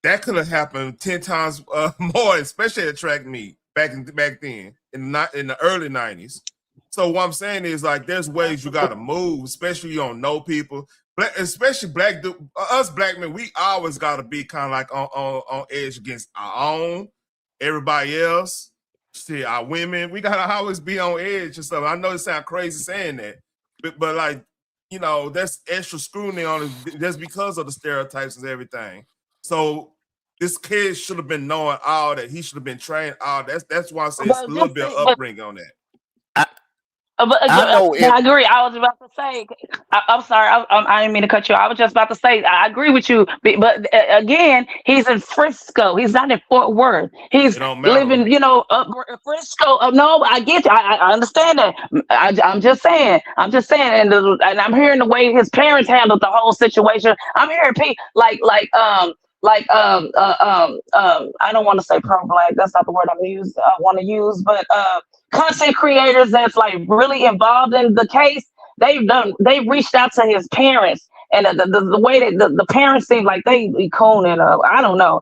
that could have happened 10 times more, especially at track meet back then in the early 90s. So what I'm saying is like there's ways you gotta move, especially you don't know people. Especially us black men, we always gotta be kind of like on edge against our own, everybody else. See, our women, we gotta always be on edge and stuff. I know it sounds crazy saying that, but like, that's extra scrutiny on it just because of the stereotypes and everything. So this kid should have been knowing all that. He should have been trained all that. That's why I say it's a But little just bit of say, but upbringing on that. I, But, I know but it. I agree. I was about to say, I'm sorry, I didn't mean to cut you. I was just about to say, I agree with you. But again, he's in Frisco. He's not in Fort Worth. It He's don't matter. living, up in Frisco. No, I get you. I understand that. I'm just saying. I'm just saying. And I'm hearing the way his parents handled the whole situation. I'm hearing people I don't want to say pro black. That's not the word I want to use, but content creators that's like really involved in the case, they've reached out to his parents, and the way that the parents seem like they be cooning. I don't know.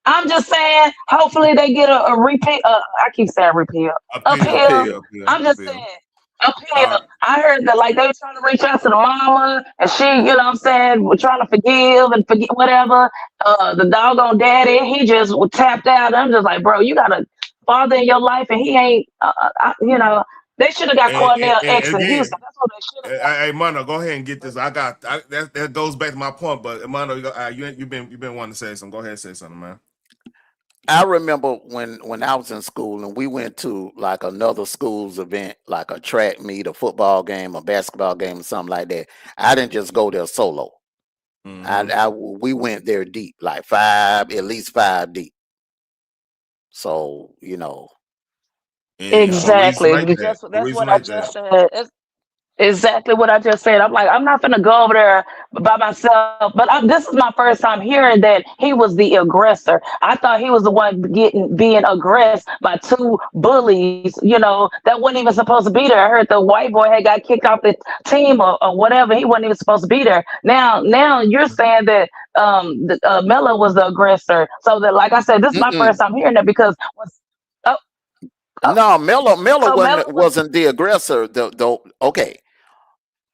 I'm just saying, hopefully they get a repeat. I keep saying repeal, Appeal, appeal. Appeal. appeal, appeal, I'm just appeal. saying, appeal. Uh, I heard that like they were trying to reach out to the mama, and she, what I'm saying, was trying to forgive and forget whatever. The doggone daddy, he just was tapped out. I'm just like, bro, you got a father in your life, and he ain't. They should have got Cornell and X in again, Houston. That's what they should have got. hey, Mono, go ahead and get this. That goes back to my point. But Mono, you've been wanting to say something. Go ahead and say something, man. I remember when I was in school and we went to like another school's event, like a track meet, a football game, a basketball game, or something like that. I didn't just go there solo. Mm-hmm. We went there deep, like five, at least five deep. So And for reasons Exactly. like that, for That's reasons what I like that. just said. Exactly what I just said. I'm like, I'm not gonna go over there by myself. But this is my first time hearing that he was the aggressor. I thought he was the one being aggressed by two bullies. That wasn't even supposed to be there. I heard the white boy had got kicked off the team or whatever. He wasn't even supposed to be there. Now you're saying that Melo was the aggressor. So that, like I said, this is my mm-mm. first time hearing that because oh, oh, No, Miller so Melo was. wasn't the aggressor. Okay,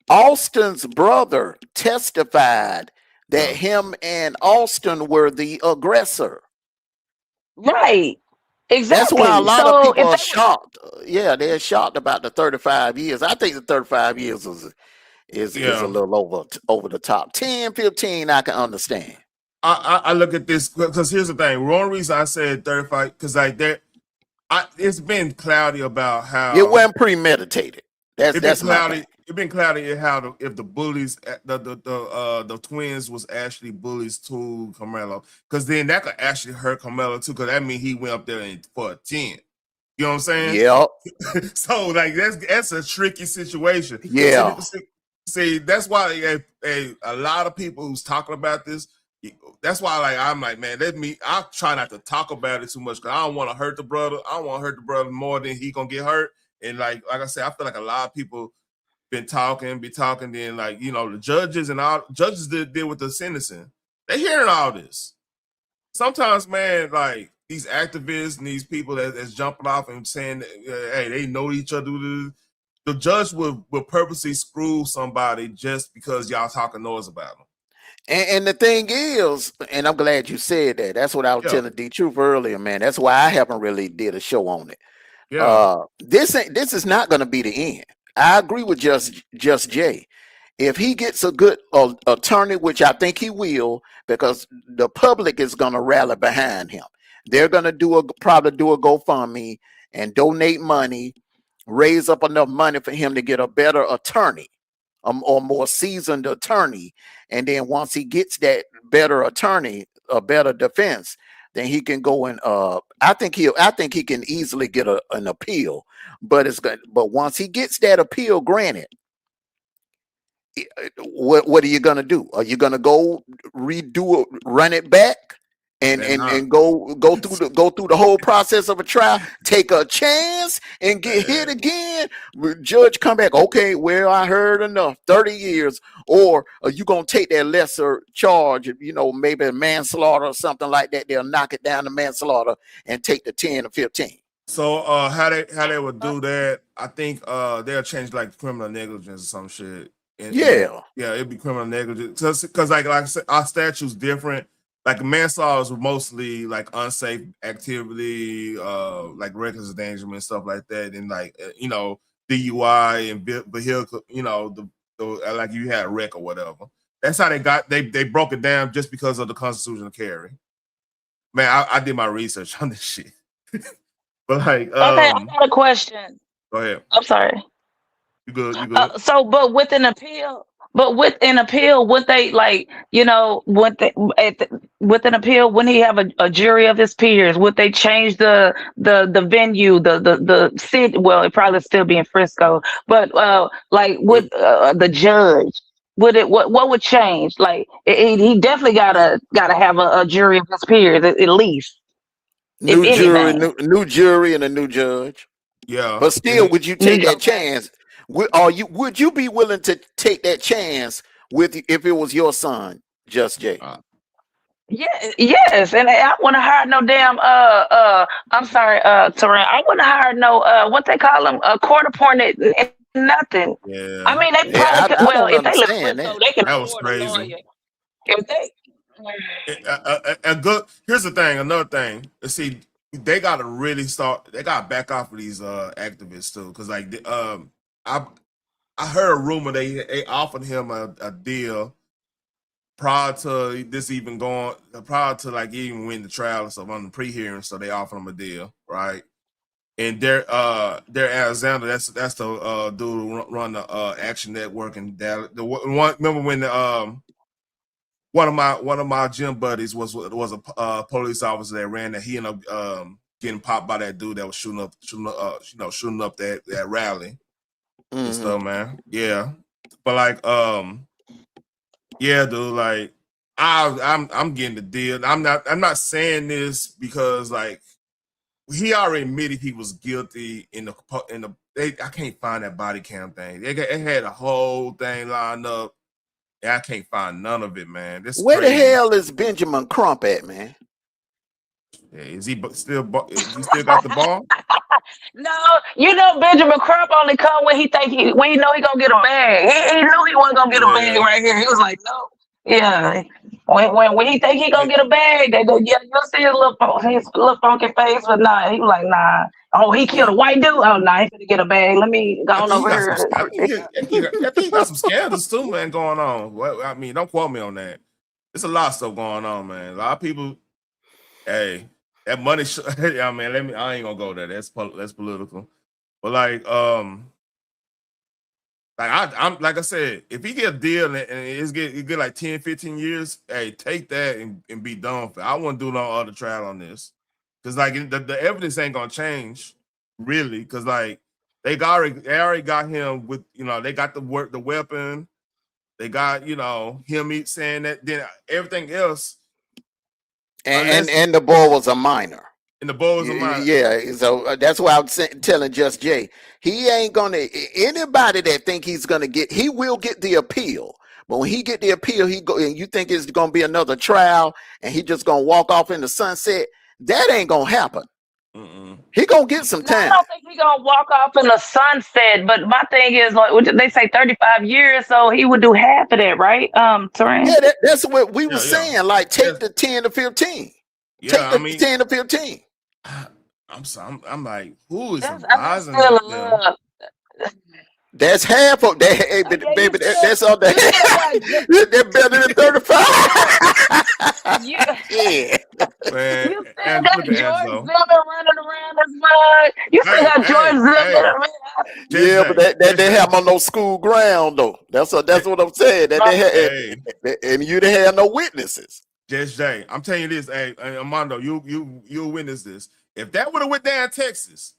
Austin's brother testified that Yeah. him and Austin were the aggressor. Right. That's why a Exactly. lot of So people if are they would, shocked. Yeah, they're shocked about the 35 years. I think the 35 years is a Yeah. little over the top. 10, 15, I can understand. I look at this because here's the thing. One reason I said 35 because like it's been cloudy about It how wasn't premeditated. it been That's my thing. cloudy. It been cloudy how if the bullies the twins was actually bullies to Carmelo because then that could actually hurt Carmelo too because that means he went up there for a 10. You know what I'm saying? Yep. So like that's a tricky situation. Yeah. See, that's why a lot of people who's talking about this. That's why I'm like, man, I try not to talk about it too much because I don't want to hurt the brother. I don't want to hurt the brother more than he gonna get hurt. And like I said, I feel like a lot of people be talking, then the judges and all judges deal with the sentencing. They hearing all this. Sometimes, man, like these activists and these people that's jumping off and saying, hey, they know each other. The judge will purposely screw somebody just because y'all talking noise about them. And the thing is, and I'm glad you said that. That's what I was Yeah. telling D Truth earlier, man. That's why I haven't really did a show on it. Yeah. This is not going to be the end. I agree with just Jay. If he gets a good attorney, which I think he will, because the public is going to rally behind him. They're going to probably do a GoFundMe and donate money, raise up enough money for him to get a better attorney, or more seasoned attorney. And then once he gets that better attorney, a better defense, then he can go and I think he can easily get an appeal. But but once he gets that appeal granted, what are you gonna do? Are you gonna go run it back and go through the whole process of a trial, take a chance and get hit again? Judge come back, okay, well, I heard enough, 30 years, or are you gonna take that lesser charge, maybe manslaughter or something like that? They'll knock it down to manslaughter and take the 10 or 15. So how they would do that? I think they'll change like criminal negligence or some shit. Yeah, it'd be criminal negligence because like I said, our statute's different. Like manslaughter is mostly like unsafe activity, like reckless endangerment, stuff like that, and like DUI and vehicle, like you had a wreck or whatever. That's how they broke it down just because of the constitutional carry. Man, I did my research on this shit. But like, okay, I got a question. Go ahead. I'm sorry. You good? So, but with an appeal, would they with an appeal, wouldn't he have a jury of his peers? Would they change the venue, the city? Well, it probably still be in Frisco, but would the judge? What would change? Like he definitely gotta have a jury of his peers at least. New jury and a new judge. Yeah. But still, would you take that chance? Would you be willing to take that chance if it was your son, Just Jay? Yes, and I want to hire no damn I'm sorry, Terran. I want to hire no what they call them, court appointed nothing. Yeah. I mean they probably if they live in Frisco, they can that was afford crazy. a lawyer. If they here's the thing, another thing. See, they gotta really they gotta back off of these activists too. Cause like I heard a rumor they offered him a deal prior to this even going, prior to like even win the trial and stuff on the pre-hearing, so they offered him a deal, right? And they're Alexander, that's the dude who run the Action Network and the one. Remember when one of my gym buddies was a police officer that ran that he ended up getting popped by that dude that was shooting up that rally and stuff, man. Yeah, but like yeah, dude, like I'm getting the deal. I'm not saying this because like he already admitted he was guilty in the I can't find that body cam thing. They had a whole thing lined up. And I can't find none of it, man. Where the hell is Benjamin Crump at, man? Yeah, is he still got the ball? No, Benjamin Crump only come when he know he gonna get a bag. He knew he wasn't gonna get a bag right here. He was like, no, yeah. When he think he gonna get a bag, they go, yeah, you'll see his little funky face, but nah, he was like, nah. Oh, he killed a white dude. Oh, nah, he gonna get a bag. Let me go I on think he over got some. here. I think he got some scandals too, man, going on. Well, I mean, don't quote me on that. There's a lot of stuff going on, man. A lot of people. Hey, that money. Yeah, man. I ain't gonna go there. That's political. But I'm like I said, if he get a deal and it's get like 10, 15 years, hey, take that and be done with it. I wouldn't do no other trial on this. Because like the evidence ain't gonna change, really, because like they already got him with, they got the weapon, they got, him saying that, then everything else, and the boy was a minor. and the boy was a minor. Yeah, so that's why I'm telling Just Jay, he ain't gonna, anybody that think he's gonna get, he will get the appeal. But when he get the appeal, and you think it's gonna be another trial, and he just gonna walk off in the sunset, that ain't gonna happen. He gonna get some No, I time. don't think he gonna walk off in the sunset. But my thing is, like, they say 35 years, so he would do half of that, right? Teran? Yeah, that's what we were saying. Like, take the 10 to 15. Yeah, Take the 10 to 15. I'm like, who is advising still them? That's half of that, hey, baby. That's all that. They're better than 35. Yeah. Man, You still got George Angelo. Zimmer running around this mud. You still got George Zimmer. Yeah, but that they have on no school ground though. That's what I'm saying. That they had, and you didn't have no witnesses. Just Jay, I'm telling you this, hey, Armando, you'll witness this. If that would have went down Texas,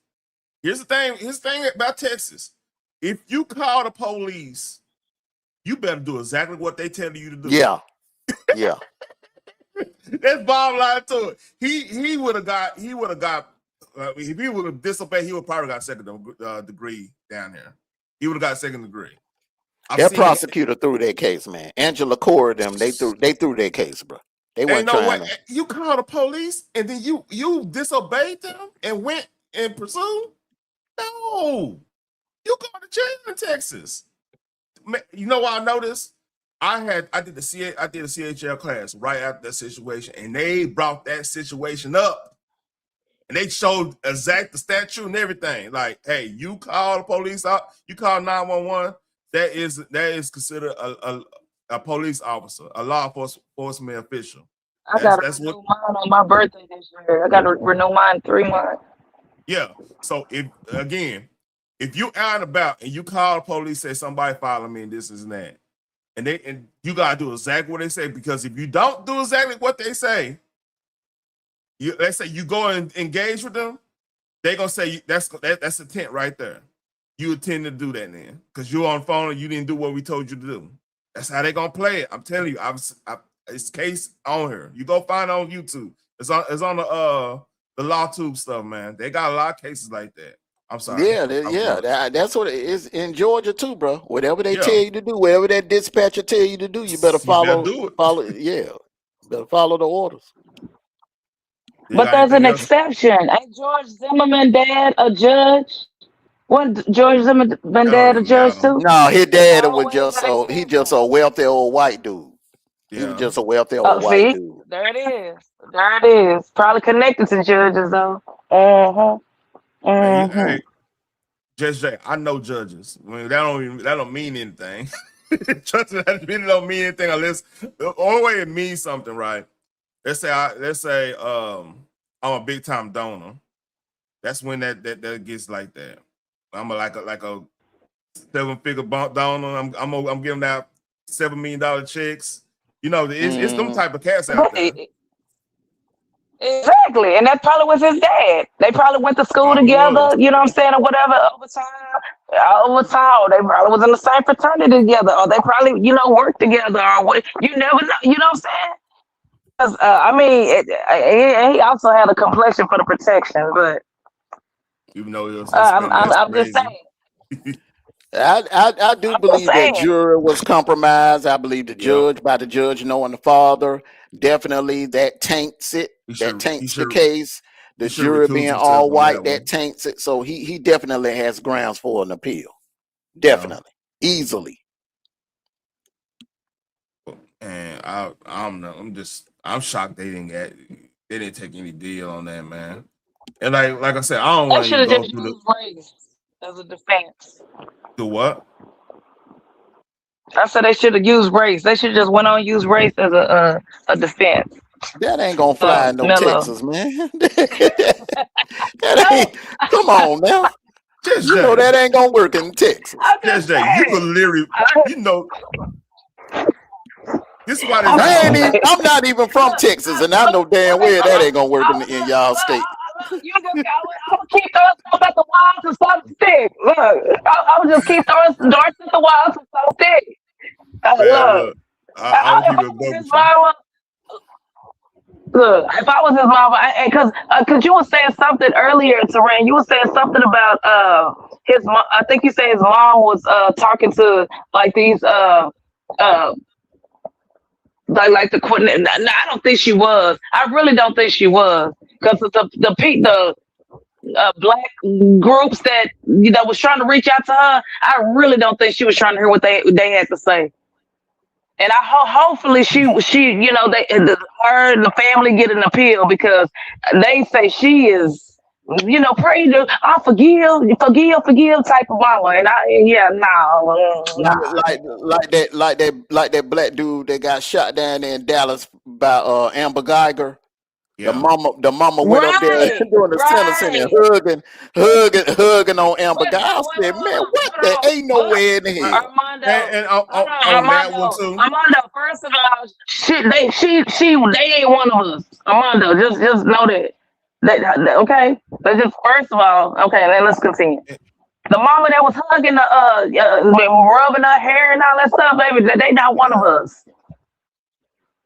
here's the thing about Texas. If you call the police, you better do exactly what they tell you to do. Yeah. That's bottom line to it. He would have got if he would have disobeyed, he would probably got second degree down there. He would have got second degree. That prosecutor threw their case, man. Angela Core, them they threw their case, bro. They weren't trying to. You called the police and then you disobeyed them and went and pursued. No, you go to jail in Texas. You know why I know this? I did a CHL class right after that situation, and they brought that situation up, and they showed the statute and everything. Like, hey, you call the police out, you call 911. That is considered a police officer, a law enforcement official. I got to renew mine on my birthday this year. I got to renew mine 3 months. Yeah. So if you out and about and you call the police, say somebody follow me and this is that. And you gotta do exactly what they say, because if you don't do exactly what they say, let's say you go and engage with them, they're gonna say that's intent right there. You intend to do that then, because you're on the phone and you didn't do what we told you to do. That's how they're gonna play it. I'm telling you, it's case on here. You go find it on YouTube. It's on the law tube stuff, man. They got a lot of cases like that. I'm sorry. Yeah. That's what it is in Georgia too, bro. Whatever they tell you to do, whatever that dispatcher tell you to do, you better follow. Better follow the orders. But there's an exception. Ain't George Zimmerman dad a judge? Wasn't George Zimmerman dad a judge too? No, his dad was just a wealthy old white dude. He was just a wealthy old white dude. There it is. Probably connected to judges though. Hey, Judge Jay, I know judges. I mean, that don't mean anything. Trust me, that really don't mean anything unless the only way it means something, right? Let's say I'm a big time donor. That's when that gets like that. I'm like a 7-figure donor. I'm giving out $7 million checks. It's them type of cats out there. Exactly, and that probably was his dad. They probably went to school together, you know what I'm saying, or whatever. Over time, they probably was in the same fraternity together, or they probably, worked together, or what. You never know, you know what I'm saying? I mean, he also had a complexion for the protection, but even though it was I'm just saying. I do believe that jury was compromised. I believe the judge knowing the father, definitely that taints it. Taints the case. The jury being all white, that taints it. So he definitely has grounds for an appeal. Definitely. Easily. And I don't know. I'm shocked they didn't take any deal on that, man. And like I said, I don't They want to should even have go just through used race as a defense. the what. I said they should have used race. They should just went on and use race as a defense. That ain't gonna fly in no Miller. Texas, man. That ain't. Come on now. Just You know Jay, that ain't gonna work in Texas. I'm just just Jay, you could saying. literally, you know, this is why this I'm ain't I just ain't gonna even. work. saying. I'm not even from Look, Texas, and I know damn well that ain't gonna work in y'all state. You just, I would keep throwing stuff at the walls and something stick. Look, I would just keep throwing darts at the walls and something stick. Man, Look, look, I'm gonna if keep I it was above his with you. mama, look, if I was his mama, because you were saying something earlier, Terrain, you were saying something about his mom. I think you said his mom was talking to like these uh like the Quentin. No, I don't think she was. I really don't think she was because the black groups that was trying to reach out to her. I really don't think she was trying to hear what they had to say. And hopefully she her and the family get an appeal because they say she is pray to I forgive type of mama. And nah. Like that black dude that got shot down there in Dallas by Amber Geiger. Yeah, The mama went up there Right, doing the sentencing and right. hugging on Amber Wait, Geiger. I wait, said, man, what? hold There on. ain't no But way in the I, hell. Armando, and hold on, on that one Armando, too. Armando. First of all, they ain't one of us. Armando, just know that. Okay. But just first of all, okay. Then let's continue. The mama that was hugging rubbing her hair and all that stuff, baby, they not one of Yeah, us.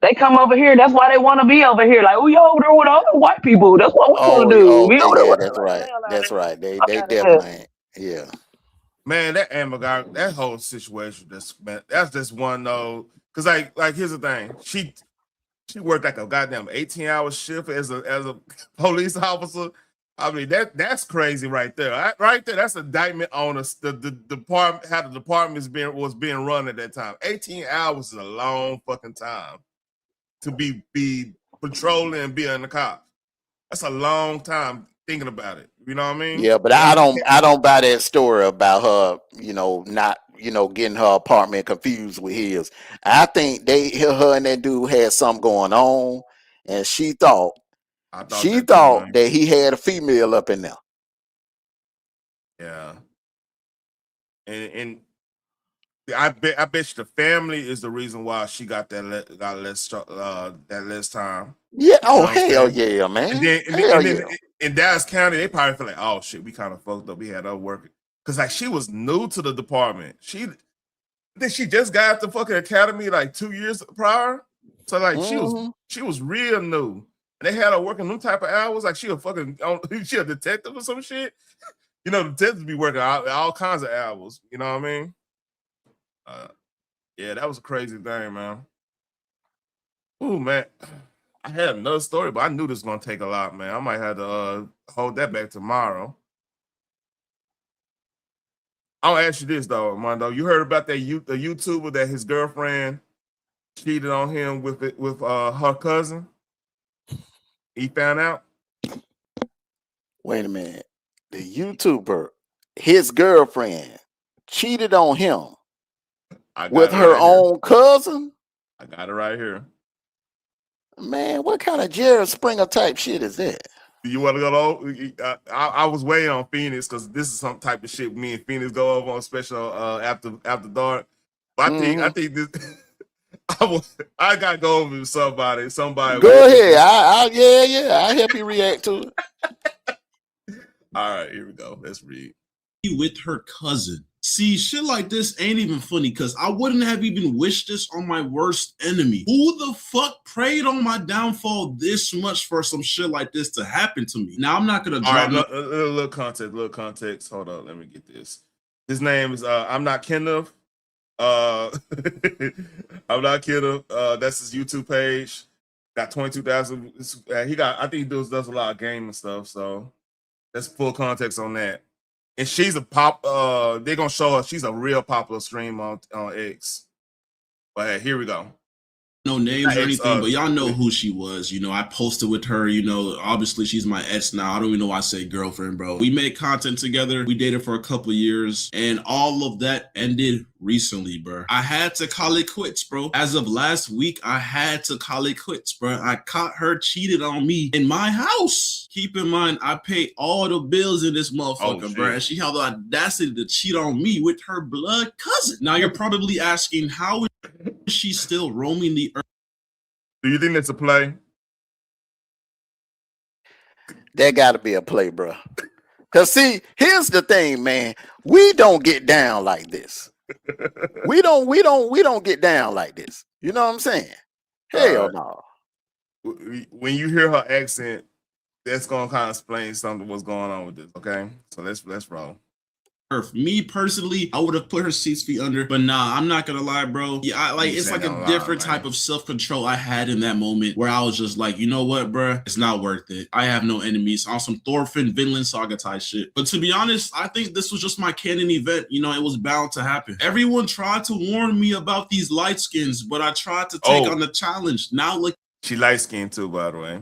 They come over here. That's why they want to be over here. Like, we over there with all the white people. That's what we want to do. Be Okay, over there yeah, with them. that's Like, right. hell out of That's here. right. They Fuck they out of here. definitely ain't. Yeah. man, that Amber Geiger, that whole situation, that's just one though. Cause like here's the thing, she worked like a goddamn 18-hour shift as a police officer. I mean that's crazy right there. Right there, that's indictment on us. The department, how the department was being run at that time. 18 hours is a long fucking time to be patrolling and being a cop. That's a long time thinking about it. You know what I mean? Yeah, but And I don't buy that story about her, not, getting her apartment confused with his. I think her and that dude had something going on, and I thought she that too, thought man. that he had a female up in there. Yeah, and I bet you the family is the reason why she got that less time. Yeah, You oh know what I'm hell saying? yeah, And man. then Hell yeah. in Dallas County, they probably feel like, oh shit, we kind of fucked up. We had her working because like she was new to the department. She just got out the fucking academy like 2 years prior. So like Hmm. she was real new. And they had her working them type of hours, like she a fucking she a detective or some shit. You know, detectives be working all kinds of hours. You know what I mean? Uh, yeah, that was a crazy thing, man. Ooh, man. I had another story, but I knew this was gonna take a lot, man. I might have to hold that back tomorrow. I'll ask you this though, Armando. You heard about the YouTuber that his girlfriend cheated on him with her cousin? He found out. Wait a minute. The YouTuber, his girlfriend, cheated on him I with got it her right here. own cousin. I got it right here. Man, what kind of Jerry Springer type shit is that? Do you want to go to? I was waiting on Phoenix because this is some type of shit me and Phoenix go over on special after dark. But I Hmm. think this. I got to go over with somebody. Somebody Go with ahead. Yeah. I help you react to it. all right, here we go. Let's read. With her cousin. See, shit like this ain't even funny because I wouldn't have even wished this on my worst enemy. Who the fuck prayed on my downfall this much for some shit like this to happen to me? Now, I'm not gonna All right, drop little context. Hold on, let me get this. His name is I'm not Kenneth. Uh, I'm not Kenneth. That's his YouTube page. Got 22,000. He got. I think he does a lot of gaming stuff. So that's full context on that. And she's a pop. They're gonna show her. She's a real popular stream on X. But hey, here we go. no names or anything, but y'all know ex, who she was. You know, I posted with her, you know, obviously she's my ex now. I don't even know why I say girlfriend, bro. We made content together. We dated for a couple of years, and all of that ended recently, bro. I had to call it quits, bro. As of last week, I had to call it quits, bro. I caught her cheated on me in my house. Keep in mind, I pay all the bills in this motherfucker, bro. And she had the audacity to cheat on me with her blood cousin. Now you're probably asking, how is she still roaming the earth? Do you think that's a play? There got to be a play, bro. Cause see, here's the thing, man. We don't get down like this. We don't get down like this. You know what I'm saying? Hell no. When you hear her accent, that's gonna kind of explain something what's going on with this. Okay, so let's roll. Me personally, I would have put her 6 feet under, but nah, I'm not gonna lie, bro. Yeah, it's like a different type of self-control I had in that moment where I was just like, you know what, bro, it's not worth it. I have no enemies on some Thorfinn Vinland Saga type shit. But to be honest, I think this was just my canon event. You know, it was bound to happen. Everyone tried to warn me about these light skins, but I tried to take on the challenge. Now look, she light skinned too, by the way.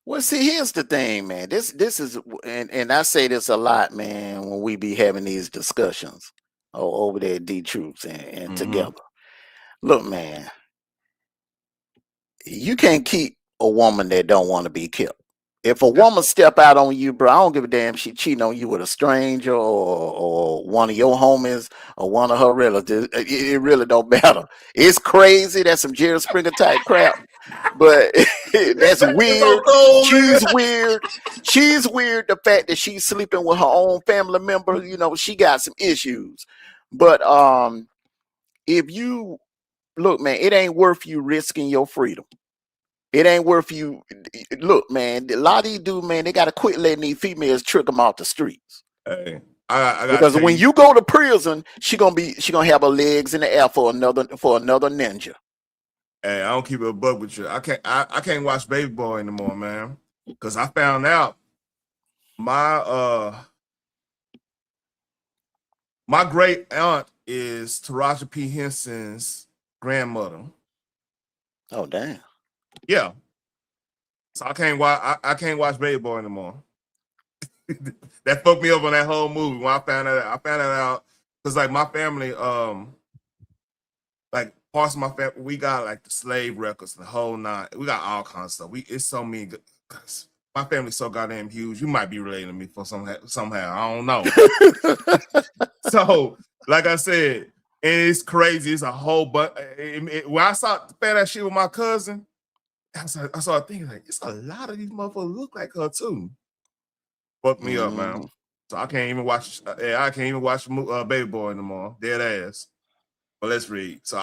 Well, see, here's the thing, man. This is, and I say this a lot, man, when we be having these discussions over there at D Troops and together. Look, man, you can't keep a woman that don't want to be kept. If a woman step out on you, bro, I don't give a damn if she cheating on you with a stranger or one of your homies or one of her relatives. It really don't matter. It's crazy. That's some Jerry Springer type crap. But that's weird. So cold, she's weird. She's weird. The fact that she's sleeping with her own family member, you know, she got some issues. But if you look, man, it ain't worth you risking your freedom. It ain't worth you. Look, man, a lot of these dudes, man, they gotta quit letting these females trick them off the streets. Hey, I because when you go to prison, she gonna have her legs in the air for another ninja. Hey, I don't keep it a buck with you. I can't watch Baby Boy anymore, man. Because I found out my great aunt is Taraji P. Henson's grandmother. Oh damn. Yeah. So I can't watch Baby Boy anymore. That fucked me up on that whole movie when I found that out. Because like my family, like parts of my family, we got like the slave records, the whole nine. We got all kinds of stuff. It's so many good. My family's so goddamn huge. You might be relating to me for somehow. I don't know. So, like I said, it's crazy. It's a whole but when I found that shit with my cousin, I started thinking like, it's a lot of these motherfuckers look like her too. Fuck me up, man. So I can't even watch. I can't even watch Baby Boy anymore. Dead ass. But let's read. So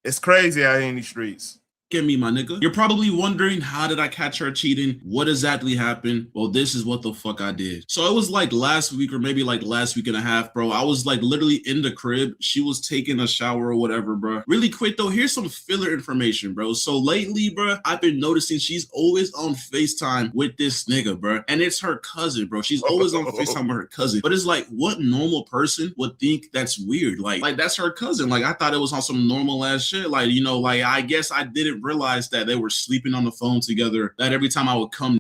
it's crazy out here in these streets. Get me, my nigga. You're probably wondering, how did I catch her cheating? What exactly happened? Well, this is what the fuck I did. So it was like last week or maybe like last week and a half, bro. I was like literally in the crib. She was taking a shower or whatever, bro. Really quick though, here's some filler information, bro. So lately, bro, I've been noticing she's always on FaceTime with this nigga, bro. And it's her cousin, bro. She's always on FaceTime with her cousin. But it's like, what normal person would think that's weird? Like that's her cousin. Like I thought it was on some normal ass shit. Like, you know, like I guess I didn't realize that they were sleeping on the phone together, that every time I would come.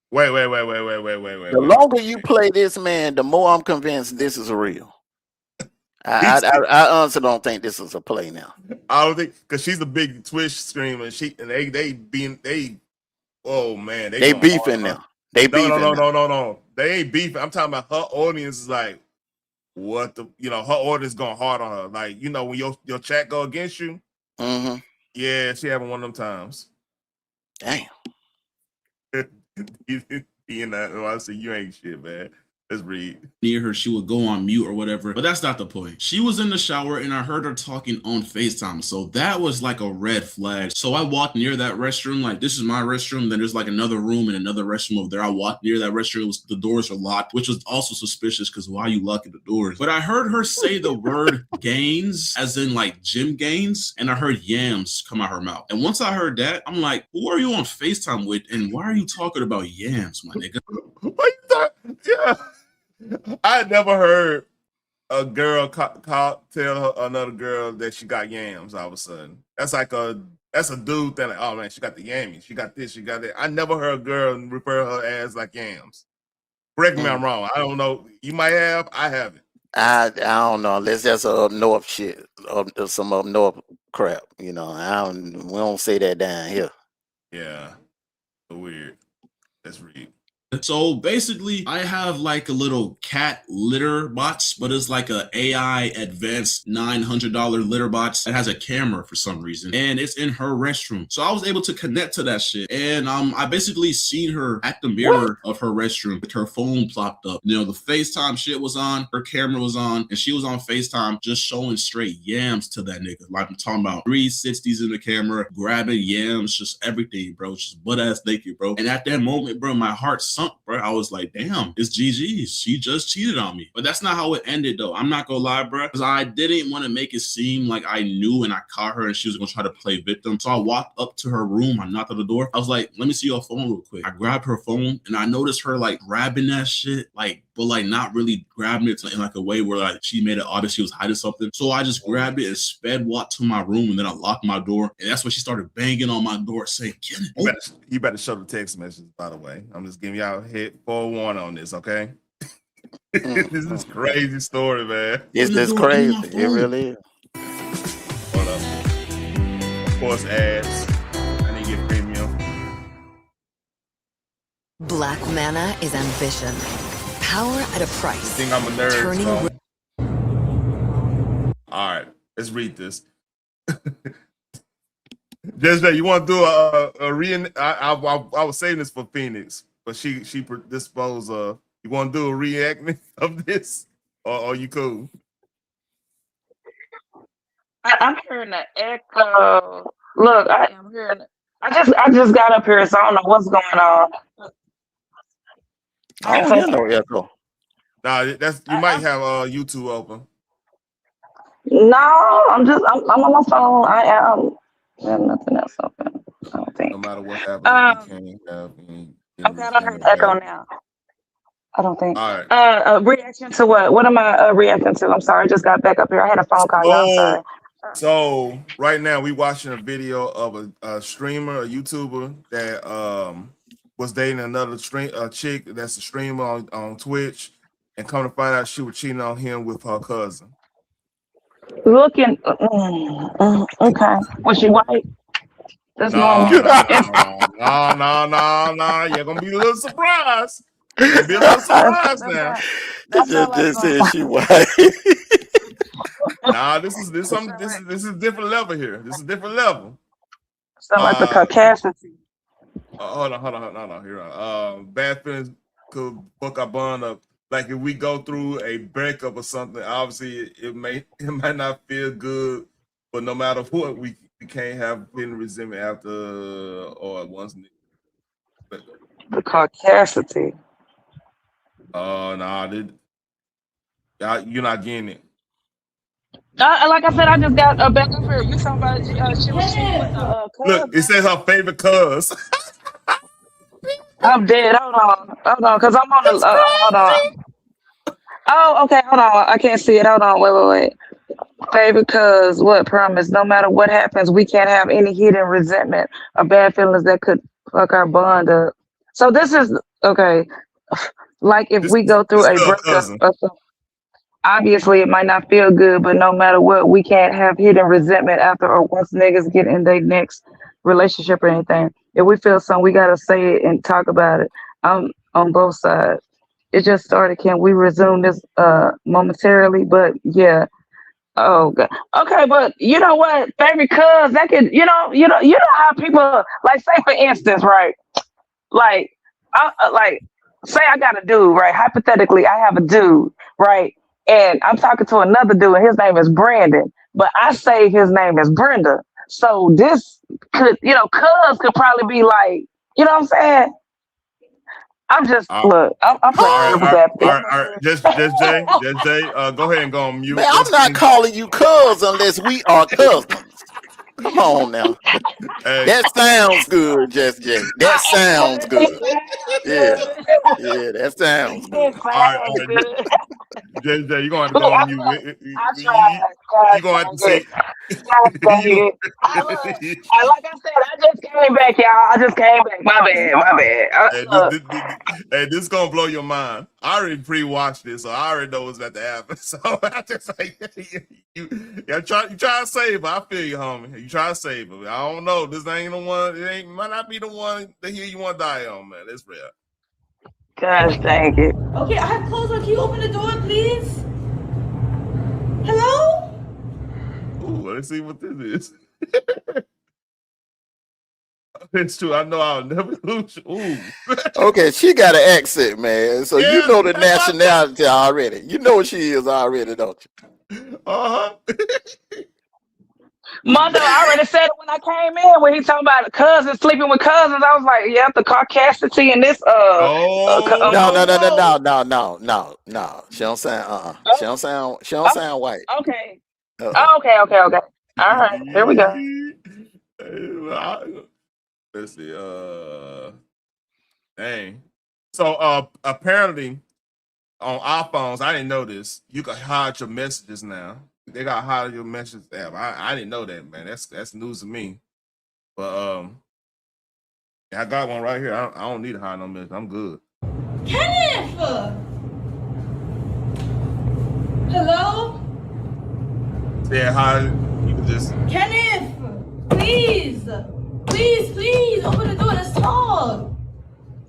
Wait. The longer you play this, man, the more I'm convinced this is real. I honestly don't think this is a play now. I don't think, because she's a big Twitch streamer and oh man, they beefing now. They beefing. No. They ain't beefing. I'm talking about her audience is like, what the, you know, her audience going hard on her. Like, you know, when your chat go against you. Yeah, she having one of them times. Damn. You know, I say you ain't shit, man. Let's read. Near her, she would go on mute or whatever, but that's not the point. She was in the shower and I heard her talking on FaceTime, so that was like a red flag. So I walked near that restroom, like this is my restroom, then there's like another room and another restroom over there. I walked near that restroom, the doors are locked, which was also suspicious because why are you locking the doors? But I heard her say the word gains, as in like gym gains, and I heard yams come out her mouth. And once I heard that, I'm like, who are you on FaceTime with and why are you talking about yams, my nigga? What you thought? Yeah. I had never heard a girl tell another girl that she got yams all of a sudden. That's a dude thing. Like, oh man, she got the yammies. She got this. She got that. I never heard a girl refer her as like yams. Correct me if I'm wrong. I don't know. You might have. I haven't. I don't know. Unless that's a up north shit, some up north crap. You know, we don't say that down here. Yeah, so weird. Let's read. So basically, I have like a little cat litter box, but it's like a AI advanced $900 litter box that has a camera for some reason, and it's in her restroom. So I was able to connect to that shit, and I basically seen her at the mirror of her restroom with her phone plopped up. You know, the FaceTime shit was on, her camera was on, and she was on FaceTime just showing straight yams to that nigga. Like I'm talking about 360s in the camera, grabbing yams, just everything, bro. Just butt ass naked, bro. And at that moment, bro, my heart sunk, bro. I was like, damn, it's GG's. She just cheated on me. But that's not how it ended, though. I'm not gonna lie, bro, because I didn't want to make it seem like I knew and I caught her and she was gonna try to play victim. So I walked up to her room. I knocked on the door. I was like, let me see your phone real quick. I grabbed her phone and I noticed her like grabbing that shit, like, but like not really grabbing it in like a way where like she made it obvious she was hiding something. So I just grabbed it and sped walked to my room, and then I locked my door. And that's when she started banging on my door saying, get it. You better show the text messages, by the way. I'm just giving y'all a hit forewarning on this, okay? This is a crazy story, man. It's just crazy. It really is. Hold up. Of course, ads. I need to get premium. Black mana is ambition. Power at a price. I think I'm a nerd. Turning All right, let's read this. Jessica, you want to do I was saving this for Phoenix, but she disposed of. You want to do a reenactment of this, or you cool? I'm hearing the echo. Look, I am hearing it. I just got up here, so I don't know what's going on. I don't hear no echo. Nah, you might have YouTube open. No, I'm on my phone. I have nothing else open. I don't think. No matter what happens, you can't have any. Okay, I don't hear the echo now. I don't think. All right. Reaction to what? What am I reacting to? I'm sorry, I just got back up here. I had a phone call. I'm sorry. So right now we watching a video of a streamer, a YouTuber that was dating another chick that's a streamer on Twitch, and come to find out she was cheating on him with her cousin. Looking, okay. Was she white? That's normal. No. You're gonna be a little surprised. You're gonna be a little surprised now. Just said she white. Nah, this is a different level here. This is a different level. Sound like the Caucasian. Hold on. Here, bad feelings could book our bond up. Like if we go through a breakup or something, obviously it might not feel good, but no matter what, we can't have hidden resentment after or once. The Caucasian. Oh no, you're not getting it. Like I said, I just got back up here. You talking about she was cheating with the cousin? Look, it says her favorite cuz. I'm dead. Hold on, because I'm on the. Hold on. Oh, okay. Hold on. I can't see it. Hold on. Wait. Favorite cuz, what? Promise. No matter what happens, we can't have any hidden resentment or bad feelings that could fuck our bond up. So this is okay. Like if we go through a breakup, obviously it might not feel good, but no matter what, we can't have hidden resentment after or once niggas get in their next relationship or anything. If we feel something, we gotta say it and talk about it. I'm on both sides. It just started. Can we resume this momentarily? But yeah. Oh God. Okay, but you know what? Favorite cuz that could you know how people like say for instance, right? Like say I got a dude, right? Hypothetically, I have a dude, right? And I'm talking to another dude, and his name is Brandon, but I say his name is Brenda. So this could, cuz could probably be like, you know what I'm saying? I'm just look. I'm all right. Just Jay. Go ahead and go on mute. Man, I'm not calling you cuz unless we are cousins. Come on now. Hey. That sounds good, Just Jay. That sounds good. Yeah, that sounds good. All right. JJ, you gonna have to go on mute. I tried. You gonna have to say. God dang it. Like I said, I just came back, y'all. I just came back. My bad. Hey, this is gonna blow your mind. I already pre-watched this, so I already know what's about to happen. So I just like you try to save her. I feel you, homie. You try to save her. I don't know. This ain't the one. Might not be the one that hill you want to die on, man. It's real. Gosh dang it. Okay, I have clothes on. Can you open the door, please? Hello? Ooh, let's see what this is. It's true. I know I'll never lose. Ooh. Okay, she got an accent, man. So Yeah, you know the that's my nationality already. You know what she is already, don't you? Uh-huh. Mondo, I already said it when I came in when he talking about cousins sleeping with cousins. I was like, yeah, the caucasity in this Oh, No. She don't sound She don't sound white. Okay. Okay. All right, here we go. Let's see. Dang. So apparently on iPhones, I didn't know this. You can hide your messages now. They got hide your messages app. I didn't know that, man. That's news to me. But I got one right here. I don't need to hide no message. I'm good. Kenneth! Hello? Yeah, hide. You can just. Kenneth! Please, open the door. Let's talk.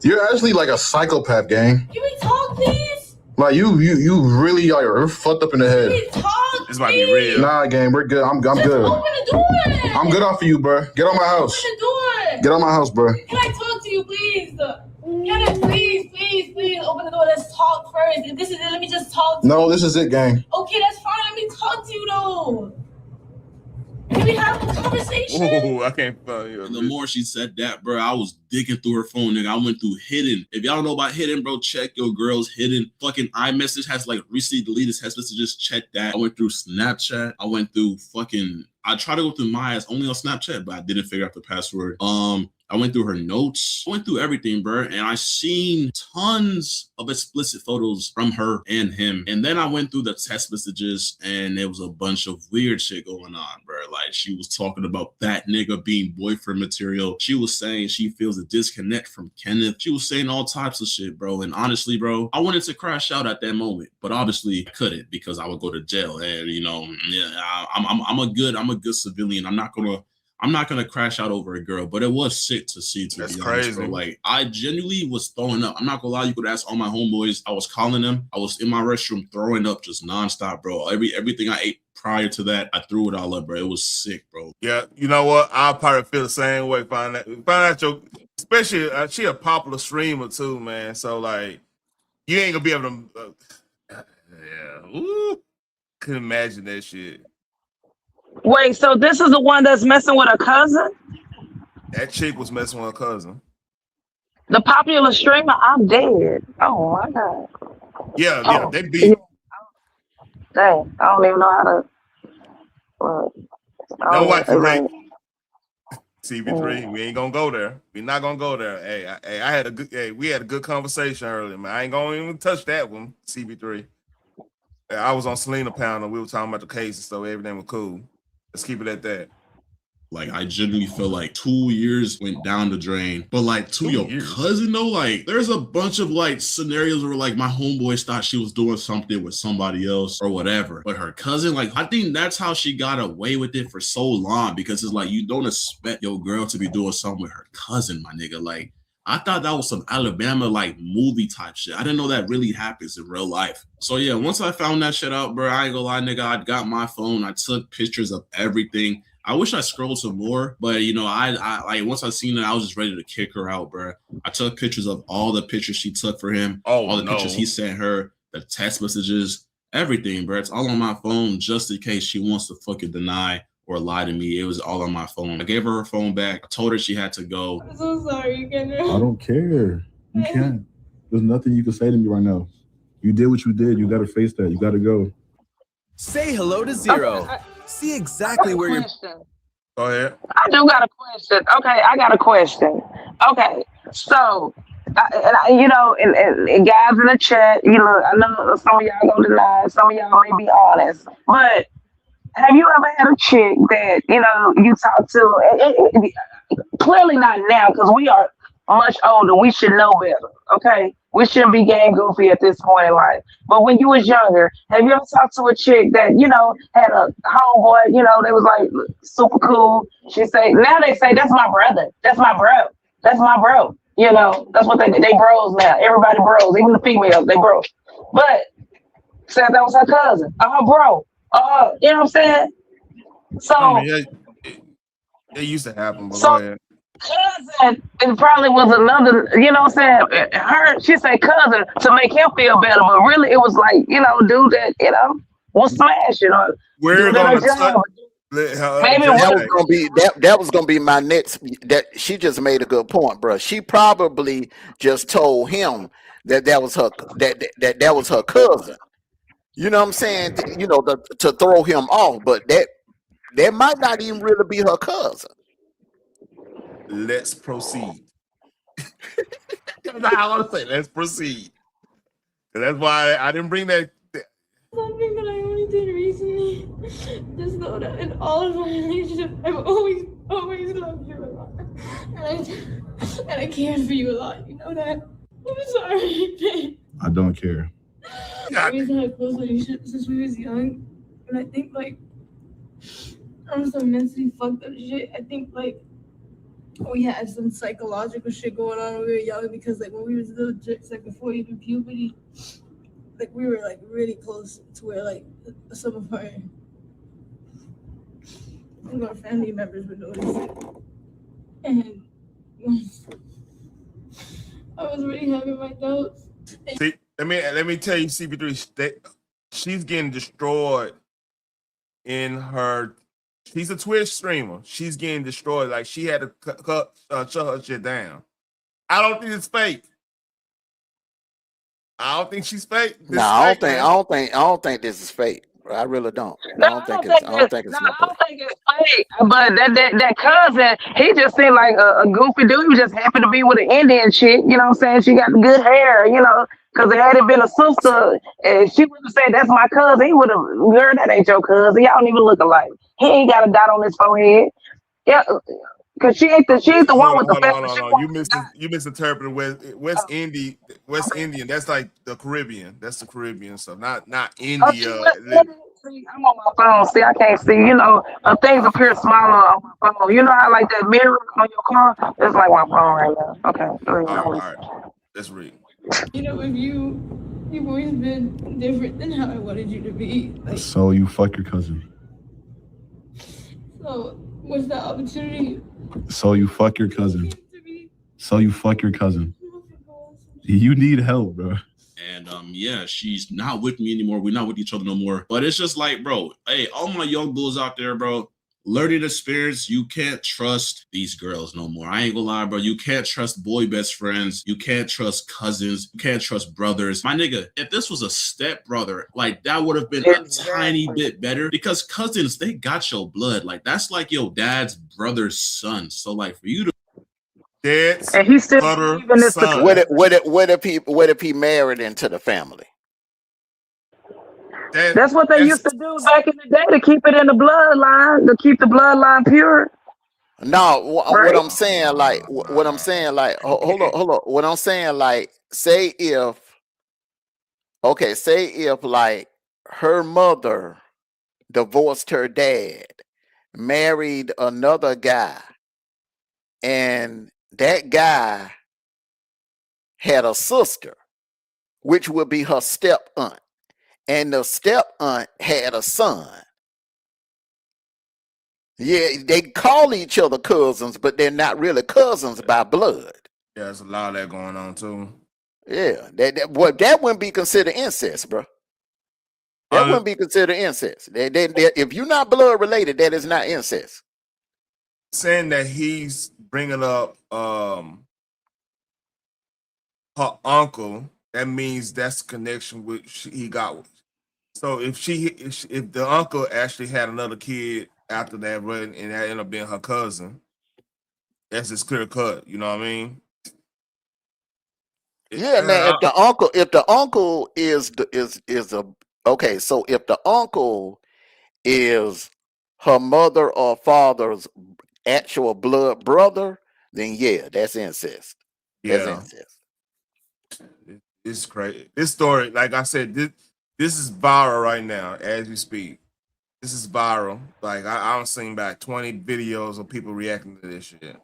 You're actually like a psychopath, gang. Can we talk, please? Like you really are fucked up in the head. Can we talk? This might be real. Nah, gang, we're good. I'm Just good. open the door. I'm good off of you, bro. Get on my house. Open the door. Get on my house, bro. Can I talk to you, please? Kenneth, please, open the door. Let's talk first. If this is it, let me just talk to you. No, this is it, gang. Okay, that's fine. Let me talk to you, though. Can we have a conversation? Ooh, I can't find you. And the more she said that, bro, I was digging through her phone, nigga. I went through hidden. If y'all don't know about hidden, bro, check your girl's hidden. Fucking iMessage has like recently deleted text messages. Check that. I went through Snapchat. I went through I tried to go through Maya's only on Snapchat, but I didn't figure out the password. I went through her notes. I went through everything, bro. And I seen tons of explicit photos from her and him. And then I went through the text messages and there was a bunch of weird shit going on, bro. Like she was talking about that nigga being boyfriend material. She was saying she feels a disconnect from Kenneth. She was saying all types of shit, bro. And honestly, bro, I wanted to crash out at that moment, but obviously I couldn't because I would go to jail. And you know, yeah, I'm a good civilian. I'm not gonna crash out over a girl, but it was sick to see. That's be honest, crazy. bro. Like I genuinely was throwing up. I'm not gonna lie. You could ask all my homeboys. I was calling them. I was in my restroom throwing up just nonstop, bro. Everything I ate prior to that, I threw it all up, bro. It was sick, bro. Yeah, you know what? I'll probably feel the same way. Find out your, especially she a popular streamer too, man. So like, you ain't gonna be able to. Yeah, ooh, couldn't imagine that shit. Wait, so this is the one that's messing with a cousin? That chick was messing with her cousin. The popular streamer? I'm dead. Oh my god. Yeah, they beat. Dang, I don't even know how to. No wife rate. CB3, we ain't gonna go there. We're not gonna go there. Hey, we had a good conversation earlier, man. I ain't gonna even touch that one, CB3. I was on Selena Pound and we were talking about the case and stuff. Everything was cool. Let's keep it at that. Like I genuinely feel like 2 years went down the drain. But like to 2 your years. cousin though, like there's a bunch of like scenarios where like my homeboys thought she was doing something with somebody else or whatever. But her cousin, like I think that's how she got away with it for so long, because it's like you don't expect your girl to be doing something with her cousin, my nigga. Like I thought that was some Alabama like movie type shit. I didn't know that really happens in real life. So yeah, once I found that shit out, bro, I ain't gonna lie, nigga, I got my phone. I took pictures of everything. I wish I scrolled some more, but you know, I like once I seen it, I was just ready to kick her out, bro. I took pictures of all the pictures she took for him, all the pictures he sent her, the text messages, everything, bro. It's all on my phone just in case she wants to fucking deny or lie to me. It was all on my phone. I gave her phone back. I told her she had to go. I'm so sorry, Kenneth. I don't care. You can't. There's nothing you can say to me right now. You did what you did. You got to face that. You got to go. Say hello to Zero. See exactly where you're. Go ahead. I do got a question. Okay, I got a question. Okay, so you know, and guys in the chat, you know, I know some of y'all gonna deny, some of y'all may be honest, but have you ever had a chick that you know you talk to? Clearly not now because we are much older. We should know better. Okay, we shouldn't be gang goofy at this point in life. But when you was younger, have you ever talked to a chick that you know had a homeboy? You know, they was like super cool. She say now they say that's my brother. That's my bro. That's my bro. You know, that's what they bros now. Everybody bros, even the females, they bros. But said that was her cousin, her bro. You know what I'm saying? I mean, So it used to happen, but go so ahead. cousin, it probably was another, you know what I'm saying? She said cousin to make him feel better, but really it was like, you know, dude that, you know, was smashing or We're dude at her gonna touch. job. Maybe it Just That would was like gonna be that was gonna be my next. That she just made a good point, bro. She probably just told him that was her that was her cousin. You know what I'm saying? You know, to throw him off, but that might not even really be her cousin. let's proceed. That's how I want to say. Let's proceed. That's why I didn't bring that. Something that I only did recently. Just know that in all of my relationships, I've always loved you a lot. And I cared for you a lot. You know that? I'm sorry, babe. I don't care. God, We've had a close relationship since we was young. And I think like on some mentally fucked up shit, I think like we had some psychological shit going on when we were young because like when we was little jerks, like before even puberty, like we were like really close to where like some of our family members would notice it. And I was really having my doubts. see, let me tell you, CP3, she's getting destroyed in her. She's a Twitch streamer. She's getting destroyed. Like she had to shut her shit down. I don't think it's fake. I don't think she's fake. No, This is fake, man. I don't think this is fake. Bro. I really don't. No, I don't think it's no I play. don't think it's fake. But that cousin, he just seemed like a goofy dude. He was just happy to be with an Indian chick. You know what I'm saying? She got good hair. You know, because had it been a sister, and she would have said that's my cousin. He would have, girl, that ain't your cousin. Y'all don't even look alike. He ain't got a dot on his forehead. Yeah, because she ain't the one with the family. She Hold on. You misinterpreted West Indian. That's like the Caribbean. That's the Caribbean stuff, not Oh, she India. was- see, I'm on my phone. See, I can't see. You know, things appear smaller on my phone. You know how like that mirror on your car? It's like my phone right now. Okay. All right. Let's read. You know, if you've always been different than how I wanted you to be. Like, So you fuck your cousin. so what's the opportunity? So you fuck your cousin. So you fuck your cousin. You need help, bro. And yeah, she's not with me anymore. We're not with each other no more. But it's just like, bro, hey, all my young bulls out there, bro, learning experience, you can't trust these girls no more. I ain't gonna lie, bro. You can't trust boy best friends. You can't trust cousins. You can't trust brothers. My nigga, if this was a stepbrother, like that would have been a tiny bit better because cousins, they got your blood. Like that's like your dad's brother's son. So like for you to and he's still believing this. What if he married into the family? That's what they used to do back in the day to keep it in the bloodline, to keep the bloodline pure. No, what I'm saying, like, what I'm saying, like, hold on. What I'm saying, like, say if like her mother divorced her dad, married another guy, and that guy had a sister, which would be her step aunt, and the step aunt had a son. Yeah, they call each other cousins, but they're not really cousins by blood. Yeah, there's a lot of that going on too. Yeah, that wouldn't be considered incest, bro. That wouldn't be considered incest. If you're not blood related, that is not incest. Saying that he's bringing up her uncle, that means that's the connection which he got with. So if the uncle actually had another kid after that, and that ended up being her cousin, that's just clear cut. You know what I mean? Yeah, now if the uncle is a okay, so if the uncle is her mother or father's actual blood brother, then yeah, that's incest. That's yeah, incest. it's crazy. This story, like I said, this is viral right now as we speak. This is viral. Like I've seen about 20 videos of people reacting to this shit.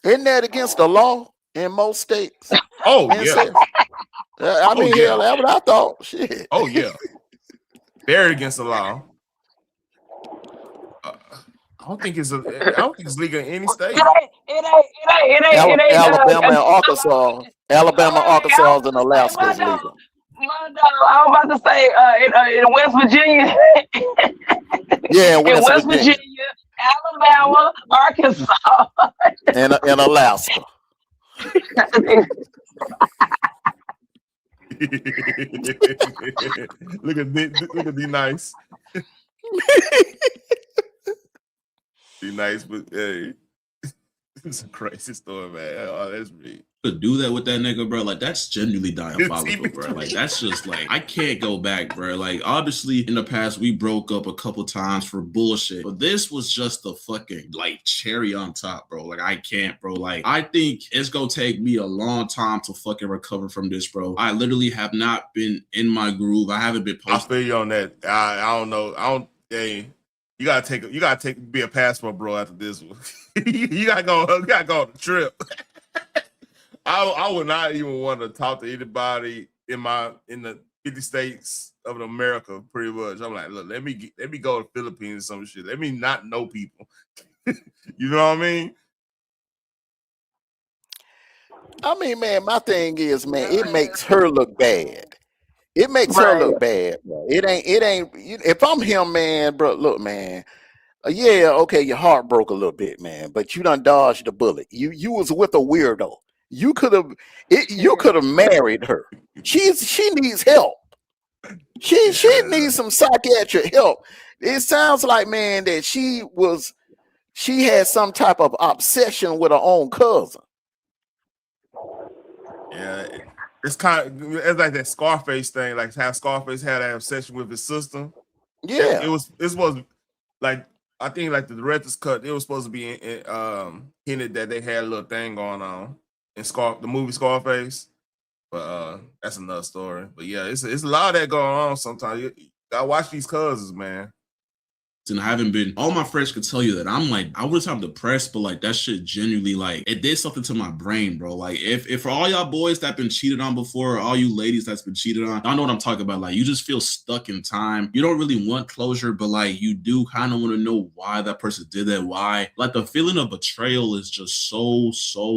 Isn't that against the law in most states? Oh yeah. Incest. I Oh mean, yeah. hell, that's what I thought. Shit. Oh yeah. Very against the law. I don't think it's legal in any state. It ain't. Alabama and Arkansas. Alabama, Arkansas, and Alaska is legal. Mondo, I was about to say in West Virginia, Yeah, in in West West Virginia Virginia, Alabama, Arkansas. and Alaska. Look at be nice. Be nice, but hey, it's a crazy story, man. Oh, that's me. To do that with that nigga, bro, like that's genuinely diabolical, bro. Like that's just like I can't go back, bro. Like obviously in the past we broke up a couple times for bullshit, but this was just the fucking like cherry on top, bro. Like I can't, bro. Like I think it's gonna take me a long time to fucking recover from this, bro. I literally have not been in my groove. I haven't been posted. I feel you on that. I don't know. Hey, you gotta be a passport, bro. After this one, you gotta go on the trip. I would not even want to talk to anybody in the 50 states of America. Pretty much, I'm like, look, let me go to Philippines or some shit. Let me not know people. You know what I mean? I mean, man, my thing is, man, it makes her look bad. It makes her Right. look bad, bro. It ain't. If I'm him, man, bro, look, man. Yeah, okay, your heart broke a little bit, man, but you done dodged the bullet. You was with a weirdo. You could have married her. She needs help. She needs some psychiatric help. It sounds like, man, that she had some type of obsession with her own cousin. Yeah, it's like that Scarface thing, like how Scarface had that obsession with his sister. Yeah, it was like I think like the director's cut. It was supposed to be hinted that they had a little thing going on in the movie Scarface, but that's another story. But yeah, it's a lot of that going on. Sometimes you gotta watch these cousins, man. And I haven't been, all my friends could tell you that I'm like, I was I'm depressed, but like that shit genuinely like it did something to my brain, bro. Like if for all y'all boys that been cheated on before, or all you ladies that's been cheated on, I know what I'm talking about. Like you just feel stuck in time. You don't really want closure, but like you do kind of want to know why that person did that. Why? Like the feeling of betrayal is just so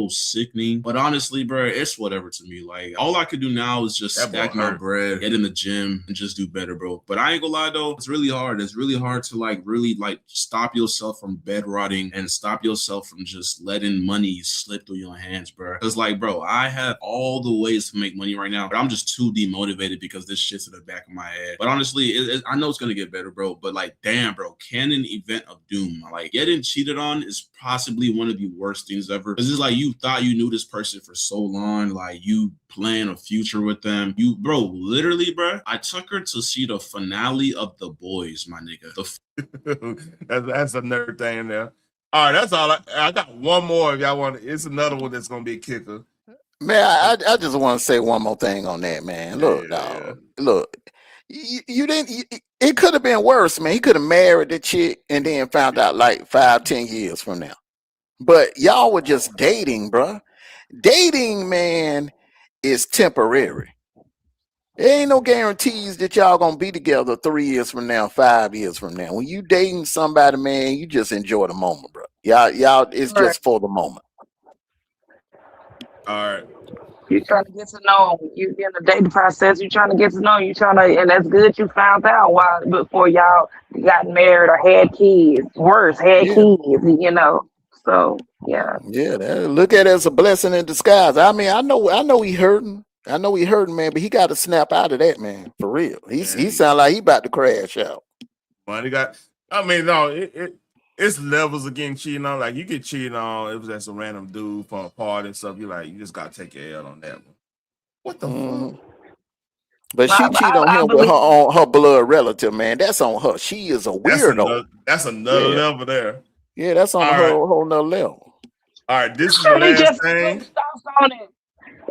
sickening. But honestly, bro, it's whatever to me. Like all I could do now is just stack my bread, get in the gym, and just do better, bro. But I ain't gonna lie though, it's really hard. It's really hard to like really like stop yourself from bed rotting and stop yourself from just letting money slip through your hands, bro. Because like, bro, I have all the ways to make money right now, but I'm just too demotivated because this shit's in the back of my head. But honestly, I know it's gonna get better, bro. But like, damn, bro, canon event of doom. Like getting cheated on is possibly one of the worst things ever. Because it's like you thought you knew this person for so long, like you plan a future with them. You, bro, literally, bro, I took her to see the finale of The Boys, my nigga. That's another thing in there. All right, that's all. I got one more if y'all want. It's another one that's gonna be a kicker. Man, I just want to say one more thing on that, man. Look, dog. Look, you didn't. It could have been worse, man. He could have married the chick and then found out like 5-10 years from now. But y'all were just dating, bro. Dating, man, is temporary. There ain't no guarantees that y'all gonna be together 3 years from now, 5 years from now. When you dating somebody, man, you just enjoy the moment, bro. Y'all, it's just for the moment. All right. You trying to get to know him. You in the dating process. You trying to get to know him. And that's good. You found out while before y'all got married or had kids. Worse, had kids. You know. So yeah. Yeah, look at it as a blessing in disguise. I mean, I know he hurting. I know he hurting, man, but he got to snap out of that, man, for real. He sound like he about to crash out. Money got. I mean, no, it's levels of getting cheated on. Like you get cheated on, it was just a random dude from a party and stuff. You just gotta take your L on that one. What the fuck? But she cheated on him with her blood relative, man. That's on her. She is a weirdo. That's another level there. Yeah, that's on a whole nother level. All right, this is the last thing.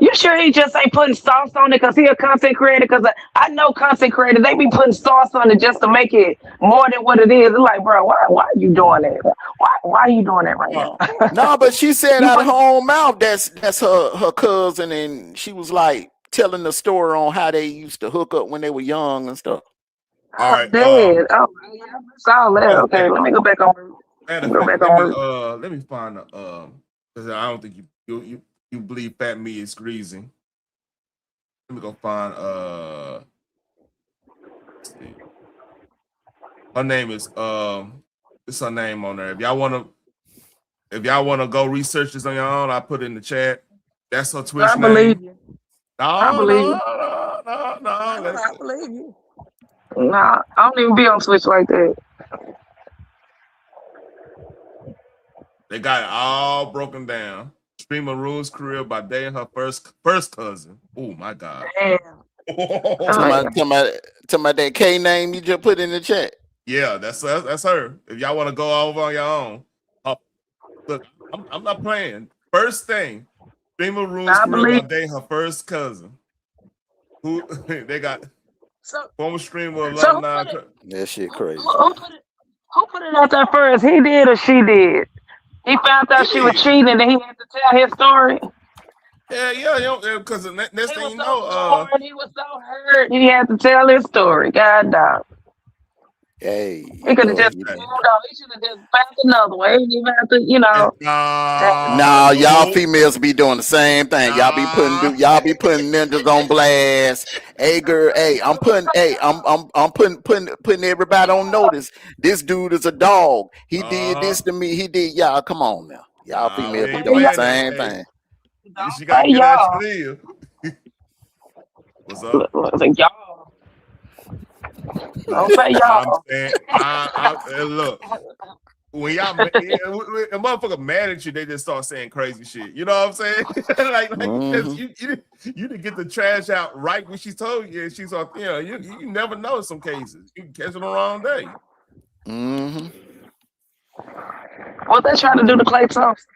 You sure he just ain't putting sauce on it because he a content creator? Because I know content creators, they be putting sauce on it just to make it more than what it is. It's like, bro, why are you doing that? Why are you doing that right now? No, but she said out of her own mouth that's her cousin, and she was like telling the story on how they used to hook up when they were young and stuff. All right. Dead. That's all that. Okay, let me go back on. Let me find because I don't think you believe fat meat is greasy. Let me go find let's see. Her name is it's her name on there. If y'all wanna go research this on your own, I put it in the chat. That's her Twitch name. I believe you. No, I believe you. I believe you. Nah, I don't even be on Twitch like that. They got it all broken down. Streamer rules career by dating her first cousin. Oh my God. Damn. Talking about that K name you just put in the chat. Yeah, that's her. If y'all want to go over on your own, look, I'm not playing. First thing, streamer rules career by dating her first cousin. Who they got? Former streamer alumni. That shit crazy. Who put it out there first? He did or she did? He found out she was cheating and then he had to tell his story. Yeah, because the next thing you know, he was so hurt he had to tell his story. God dog. Hey, he could have just moved on. He should have just found another way. He didn't even have to, Nah, y'all females be doing the same thing. Y'all be putting ninjas on blast. Hey girl, I'm putting everybody on notice. This dude is a dog. He did this to me. He did y'all. Come on now. Y'all females be doing the same thing. You gotta get out your live. What's up? Y'all. Don't say y'all. I'm saying, look, when y'all a motherfucker mad at you, they just start saying crazy shit. You know what I'm saying? like you didn't get the trash out right when she told you. And she's like, you never know in some cases. You can catch it on the wrong day. What they trying to do to Clay Thompson?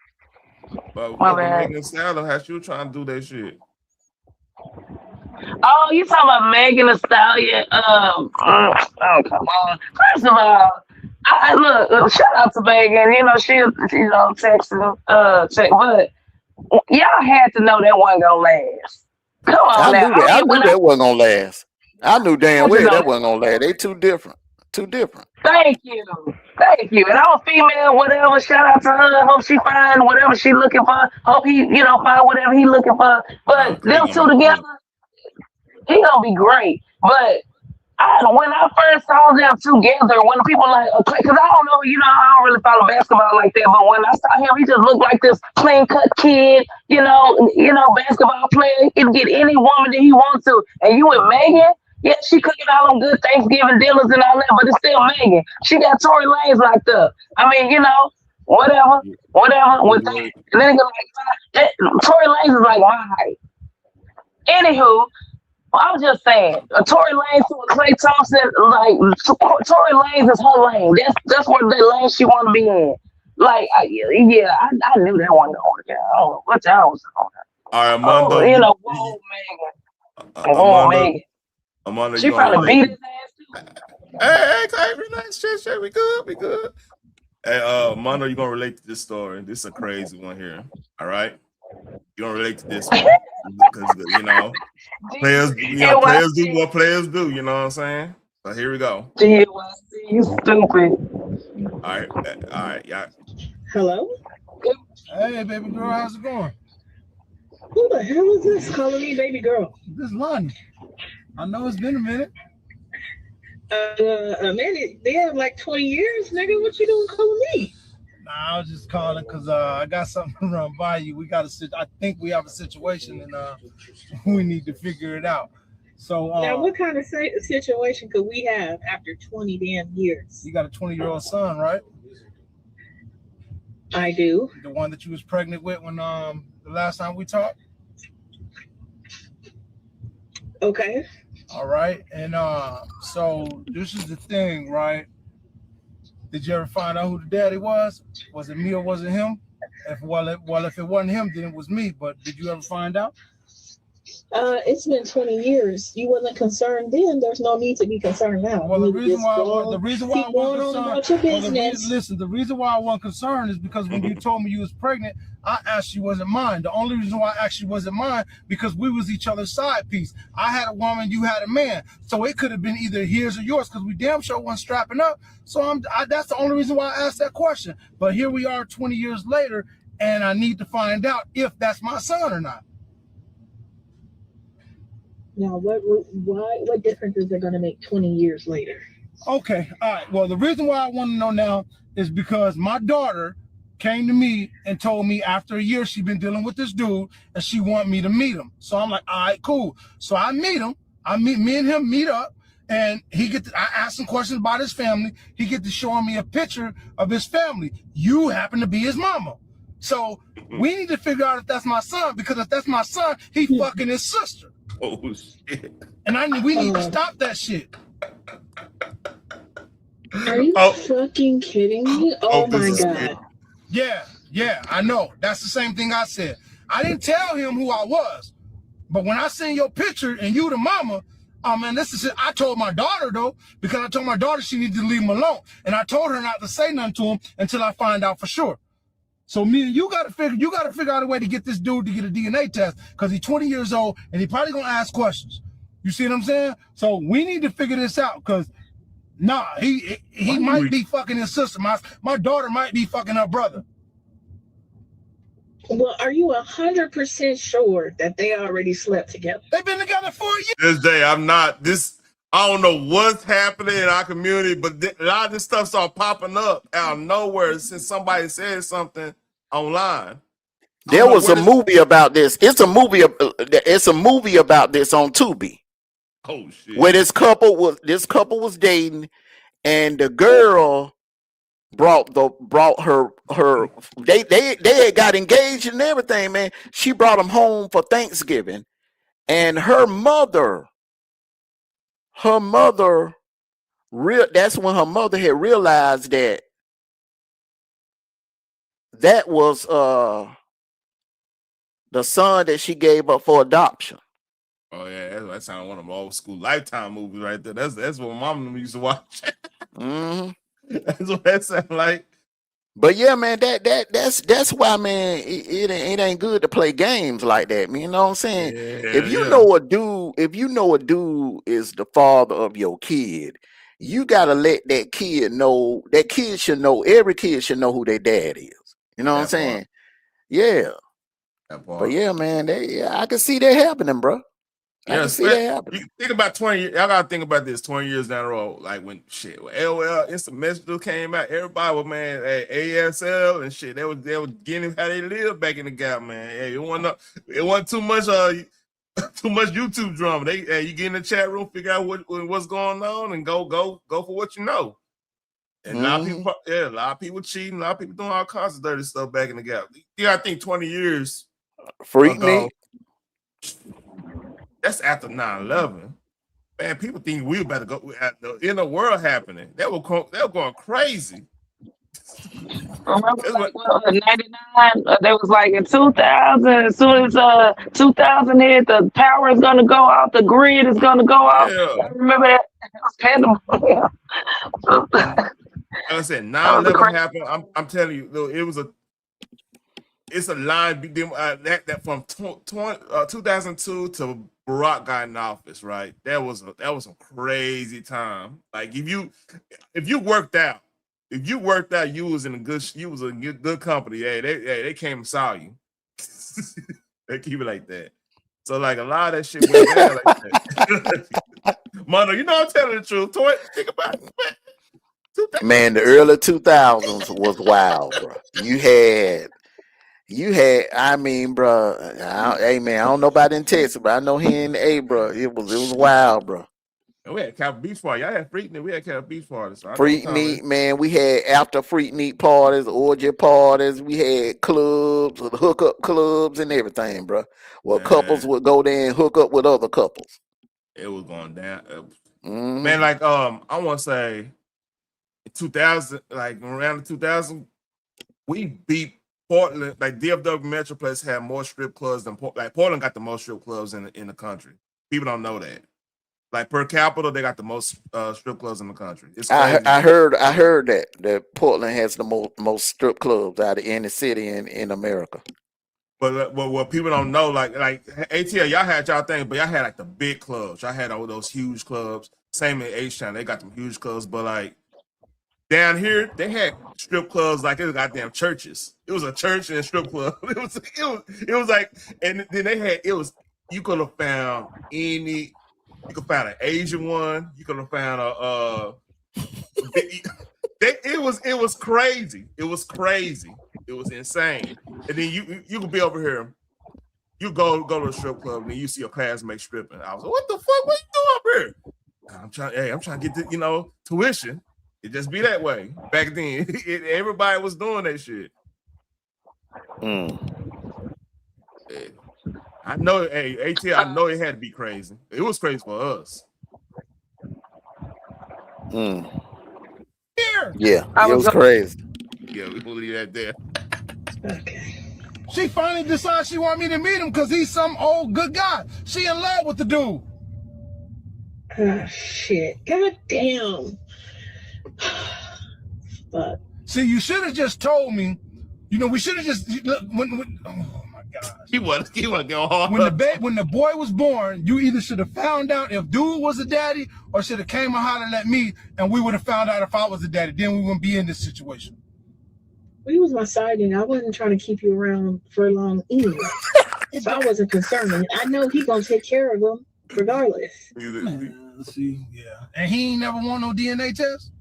But Megan Salad, how she was trying to do that shit. Oh, you talking about Megan Thee Stallion? Oh, come on. First of all, I look. Shout out to Megan. She texting, but y'all had to know that wasn't gonna last. Come on, I knew that wasn't gonna last. I knew damn well that wasn't gonna last. They too different. Thank you. And I'm a female, whatever. Shout out to her. Hope she find whatever she looking for. Hope he, find whatever he looking for. But them two together, he gonna be great. But when I first saw them together, when people like, because I don't know, I don't really follow basketball like that. But when I saw him, he just looked like this clean cut kid. Basketball player. He can get any woman that he wants to. And you with Megan. Yeah, she cooking all them good Thanksgiving dinners and all that, but it's still Megan. She got Tory Lanez locked up. I mean, whatever. With that. And then Tory Lanez is like my height. Anywho, I was just saying, Tory Lanez to Clay Thompson, Tory Lanez is her lane. That's where the lane she want to be in. I knew that wasn't gonna work out. I don't know what y'all was talking about. All right, Armando. Whoa, Megan. Armando, she probably beat his ass too. Hey, relax, shit, we good. Hey, Armando, you gonna relate to this story? This is a crazy one here. All right, you gonna relate to this one because players do what players do. You know what I'm saying? So here we go. You stupid. All right, yeah. Hello. Hey, baby girl, how's it going? Who the hell is this calling me baby girl? This is Lonnie. I know it's been a minute. Man, they have like 20 years, nigga. What you doing calling me? Nah, I was just calling because I got something to run by you. I think we have a situation and we need to figure it out. So now, what kind of situation could we have after 20 damn years? You got a 20-year-old son, right? I do. The one that you was pregnant with when the last time we talked? Okay. All right. And so this is the thing, right? Did you ever find out who the daddy was? Was it me or was it him? If if it wasn't him, then it was me. But did you ever find out? It's been 20 years. You wasn't concerned then. There's no need to be concerned now. Well, the reason why I wasn't concerned. The reason why I wasn't concerned is because when you told me you was pregnant, I asked you wasn't mine. The only reason why I asked you wasn't mine because we was each other's side piece. I had a woman, you had a man, so it could have been either his or yours because we damn sure wasn't strapping up. So that's the only reason why I asked that question. But here we are, 20 years later, and I need to find out if that's my son or not. Now, what difference is it going to make 20 years later? Okay, all right. Well, the reason why I want to know now is because my daughter came to me and told me after a year she's been dealing with this dude and she want me to meet him. So I'm like, all right, cool. So I meet him. Me and him meet up, and I ask him questions about his family. He get to showing me a picture of his family. You happen to be his mama. So we need to figure out if that's my son, because if that's my son, he fucking his sister. Oh shit! And we need to stop that shit. Are you fucking kidding me? Oh my god! Yeah, I know. That's the same thing I said. I didn't tell him who I was, but when I seen your picture and you the mama, man, this is it. I told my daughter though, because I told my daughter she needed to leave him alone, and I told her not to say nothing to him until I find out for sure. So me and you gotta figure out a way to get this dude to get a DNA test, because he's 20 years old and he probably gonna ask questions. You see what I'm saying? So we need to figure this out, because he might be fucking his sister. My daughter might be fucking her brother. Well, are you 100% sure that they already slept together? They've been together for a year. This day, I don't know what's happening in our community, but a lot of this stuff started popping up out of nowhere since somebody said something online. There was a movie about this. It's a movie about this on Tubi. Oh shit! Where this couple was dating, and the girl brought her they had got engaged and everything, man. She brought them home for Thanksgiving, and her mother that's when her mother had realized that was the son that she gave up for adoption. Oh yeah, that sounds one of them old school Lifetime movies right there. That's what mom used to watch. Mm-hmm. That's what that sounds like. But yeah, man, that's why, man, it ain't good to play games like that, man. You know what I'm saying? Yeah, if you know a dude is the father of your kid, you gotta let that kid know. That kid should know. Every kid should know who their dad is. You know what I'm saying? Part. Yeah. That part. But yeah, man, I can see that happening, bro. I can see that happening. You think about 20 years. Y'all gotta think about this 20 years down the road. Like when LOL Instant Messenger came out, everybody was, man, ASL and shit. They were getting how they live back in the gap, man. Hey, it wasn't too much YouTube drama. You get in the chat room, figure out what's going on, and go for what you know. And a lot of people cheating, a lot of people doing all kinds of dirty stuff back in the gap. You gotta think 20 years ago. That's after 9/11. Man, people think we about to go in the world happening. They were going crazy. Remember, in 99, they was like in 2000, as soon as 2000 hit, the power is going to go out, the grid is going to go out. Yeah. I remember that. It was pandemonium. Like I said, 9/11 happened. I'm telling you, it's a line that from 2002 to Barack got in office, right? That was a crazy time. Like if you worked out, you was in a good company. Hey, they came and saw you. They keep it like that. So like a lot of that shit went down like that. Mono, you know I'm telling the truth. Think about it, man. Man, the early 2000s was wild, bro. You had, I mean, bro. Hey, man, I don't know about in Texas, but I know here in the A, bro, it was wild, bro. We had Capitol Beach party. Y'all had Freaknik. We had Capitol Beach parties. So Freaknik, man. We had after Freaknik parties, orgy parties. We had clubs, hookup clubs, and everything, bro. Well, couples would go there and hook up with other couples. it was going down. Mhm. Man, like I want to say, in 2000, like around 2000, we beat Portland. Like DFW Metroplex had more strip clubs than like Portland got the most strip clubs in the country. People don't know that. Like per capita, they got the most strip clubs in the country. It's crazy. I heard that Portland has the most strip clubs out of any city in America. But what people don't know, like ATL, y'all had y'all thing, but y'all had like the big clubs. Y'all had all those huge clubs. Same in H-Town, they got them huge clubs. But like down here, they had strip clubs like it was goddamn churches. It was a church and a strip club. It was like, and then they had you could have found any. You could find an Asian one. You could have found it was crazy. It was crazy. It was insane. And then you could be over here. You go to a strip club and then you see your classmate stripping. I was like, what the fuck? What you doing up here? I'm trying to get the tuition. It just be that way. Back then, everybody was doing that shit. I know, ATL, I know it had to be crazy. It was crazy for us. Here. Yeah, it was crazy. Yeah, we believe that there. Okay. She finally decides she want me to meet him because he's some old good guy. She in love with the dude. Oh, shit. God damn. Fuck. See, you should have just told me. You know, we should have just when oh my God. He wasn't going hard. When the boy was born, you either should have found out if dude was a daddy or should have came and hollered at me, and we would have found out if I was a daddy. Then we wouldn't be in this situation. Well, he was my sighting. I wasn't trying to keep you around for long anyway. So I wasn't concerned. I know he gonna take care of them regardless. Man, see, yeah. And he ain't never want no DNA test?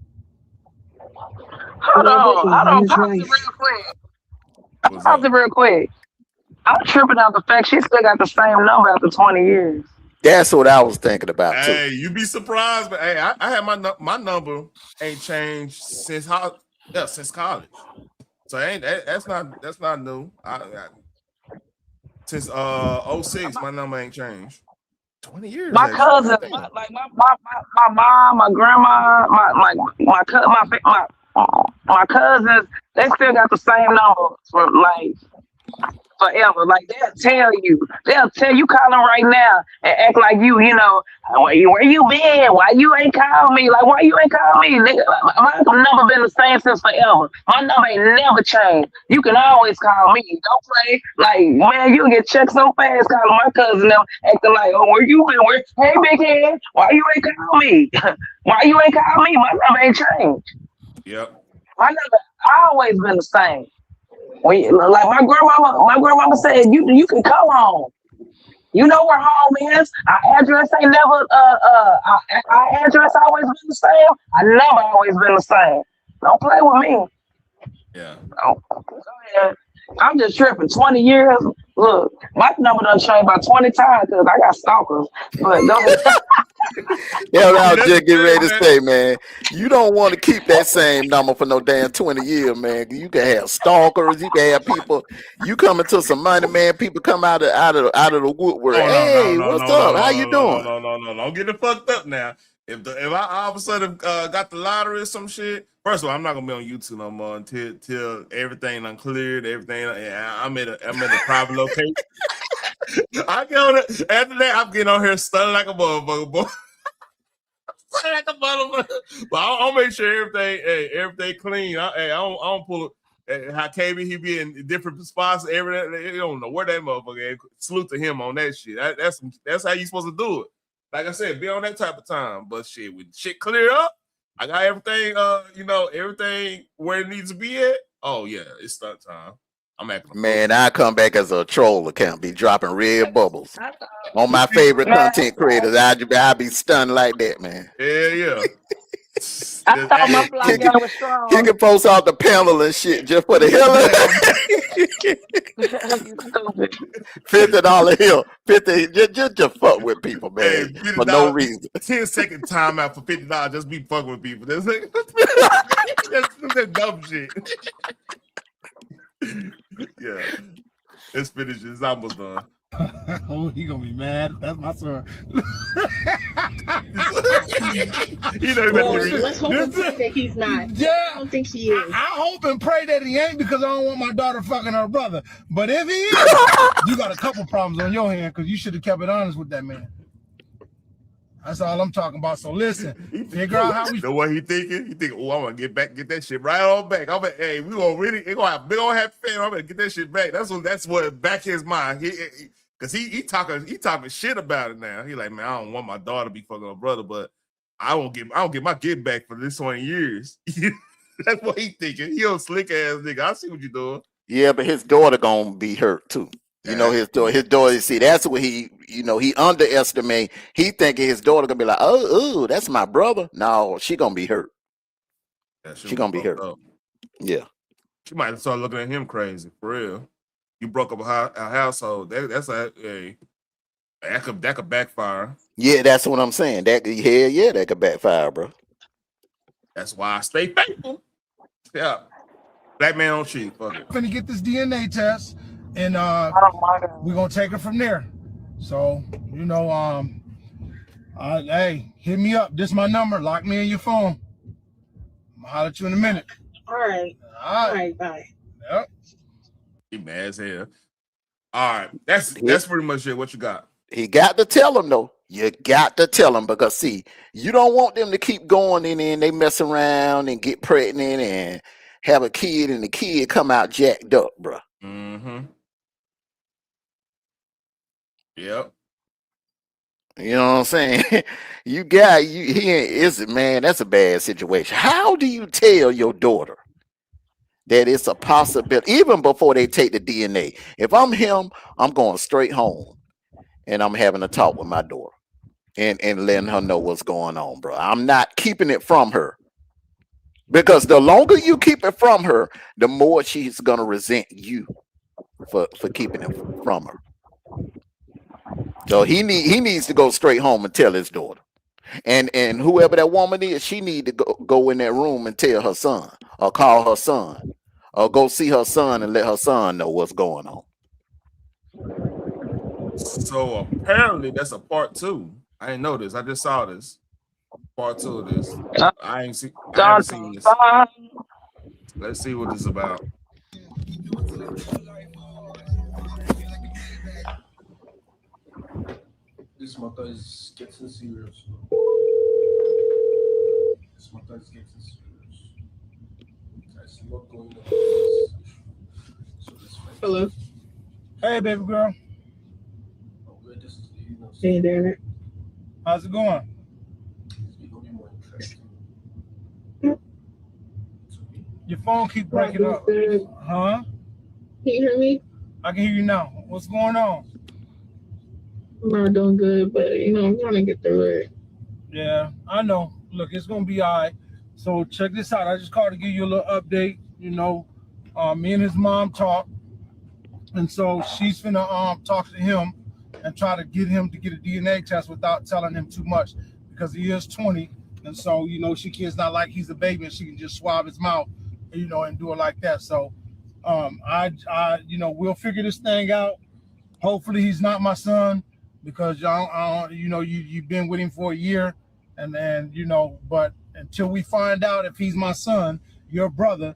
Hold on. Pause it real quick. I'm tripping out the fact she still got the same number after 20 years. That's what I was thinking about too. Hey, you be surprised, but hey, I had my number ain't changed since college. So that's not new. Since 06, my number ain't changed. 20 years. My cousins, my mom, my grandma, my cousins, they still got the same number for like forever. Like they'll tell you call them right now and act like you know, where you been? Why you ain't call me? Like why you ain't call me? Nigga, my number been the same since forever. My number ain't never changed. You can always call me. Don't play like man, you get checked so fast calling my cousin them acting like, oh, where you been? Hey big head, why you ain't call me? Why you ain't call me? My number ain't changed. Yep. My number always been the same. Like my grandmama said, you can come home. You know where home is. Our address ain't never our address always been the same. I never always been the same. Don't play with me. Yeah. Go ahead. I'm just tripping. 20 years. Look, my number done changed about 20 times because I got stalkers. But go ahead. Yeah, I was just getting ready to say, man, you don't want to keep that same number for no damn 20 years, man. You can have stalkers, you can have people. You come into some money, man. People come out of the woodwork. Hey, what's up? How you doing? No. Don't get it fucked up now. If I all of a sudden got the lottery or some shit, first of all, I'm not gonna be on YouTube no more until everything uncleared. Everything. I'm in a private location. I get on it. After that, I'm getting on here stunning like a motherfucker, boy. Stunning like a motherfucker. But I'll make sure everything clean. I don't pull it. How KB he be in different spots. You don't know where that motherfucker is. Salute to him on that shit. That's how you supposed to do it. Like I said, be on that type of time. But shit, with shit clear up, I got everything. Everything where it needs to be at. Oh yeah, it's stunt time. I'm acting. Man, I come back as a troll account, be dropping red bubbles on my favorite content creators. I be stunned like that, man. Yeah. I thought my fly guy was strong. Kicking folks off the panel and shit just for the hell of it. $50 hill. 50 just fuck with people, man. Hey, for no reason. 10-second timeout for $50. Just be fucking with people. That's dumb shit. Yeah. It's finished. It's almost done. Oh, he gonna be mad. That's my son. Well, let's hope and pray that he's not. Yeah, I don't think he is. I hope and pray that he ain't, because I don't want my daughter fucking her brother. But if he is, you got a couple problems on your hand, because you should have kept it honest with that man. That's all I'm talking about. So listen, figure out how we. You know what he thinking? He thinking, oh, I'm gonna get that shit right on back. I'm like, hey, we gonna really, it gonna have big old happy family. I'm gonna get that shit back. That's what back his mind. Cause he talking shit about it now. He like, man, I don't want my daughter to be fucking her brother, but I don't get my get back for this 20 years. That's what he thinking. He a slick ass nigga. I see what you doing. Yeah, but his daughter gonna be hurt too. You know, his daughter, see, that's what he underestimate. He thinking his daughter gonna be like, oh, that's my brother. No, she gonna be hurt. Yeah, she gonna be hurt. Up. Yeah. She might start looking at him crazy, for real. You broke up a household. That could backfire. Yeah, that's what I'm saying. That could backfire, bro. That's why I stay faithful. Yeah. Black man on cheat. Fuck it. Finna get this DNA test, and we're gonna take it from there. So, you know, hey, hit me up. This is my number. Lock me in your phone. I'm gonna holler at you in a minute. All right. All right. Bye. Yep. He mad as hell. All right. That's pretty much it. What you got? He got to tell him though. You got to tell him, because see, you don't want them to keep going and then they mess around and get pregnant and have a kid, and the kid come out jacked up, bro. Mm-hmm. Yep. You know what I'm saying? Man, that's a bad situation. How do you tell your daughter that it's a possibility, even before they take the DNA? If I'm him, I'm going straight home and I'm having a talk with my daughter and letting her know what's going on, bro. I'm not keeping it from her, because the longer you keep it from her, the more she's gonna resent you for keeping it from her. So he needs to go straight home and tell his daughter, and whoever that woman is, she need to go in that room and tell her son, or call her son, or go see her son and let her son know what's going on. So apparently that's a part 2. I didn't know this. I just saw this. Part 2 of this. I haven't seen this. Let's see what this is about. This matter is getting serious. This matter is getting serious. I see what going on. Hello. Hey, baby girl. Hey, Derek. How's it going? It's becoming more interesting. Your phone keep breaking up. Huh? Can you hear me? I can hear you now. What's going on? I'm not doing good, but I'm trying to get through it. Yeah, I know. Look, it's gonna be all right. So check this out. I just called to give you a little update. Me and his mom talked, and so she's finna talk to him and try to get him to get a DNA test without telling him too much, because he is 20, and so it's not like he's a baby and she can just swab his mouth, and do it like that. So, we'll figure this thing out. Hopefully, he's not my son, because you've been with him for a year, but until we find out if he's my son, your brother,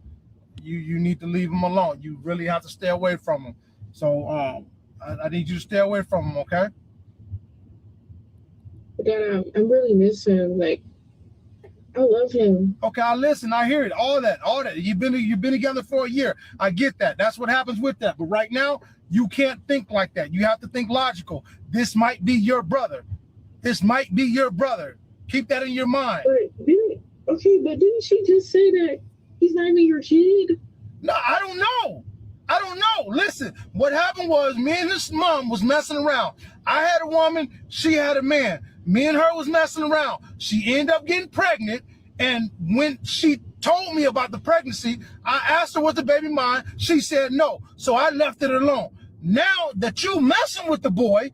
you need to leave him alone. You really have to stay away from him. So, I need you to stay away from him, okay? Dad, I'm really missing him. Like, I love him. Okay, I listen. I hear it. All that. You've been together for a year. I get that. That's what happens with that. But right now, you can't think like that. You have to think logical. This might be your brother. Keep that in your mind. But didn't she just say that he's not even your kid? No, I don't know. Listen, what happened was me and his mom was messing around. I had a woman, she had a man. Me and her was messing around. She ended up getting pregnant, and when she told me about the pregnancy, I asked her was the baby mine. She said no, so I left it alone. Now that you messing with the boy,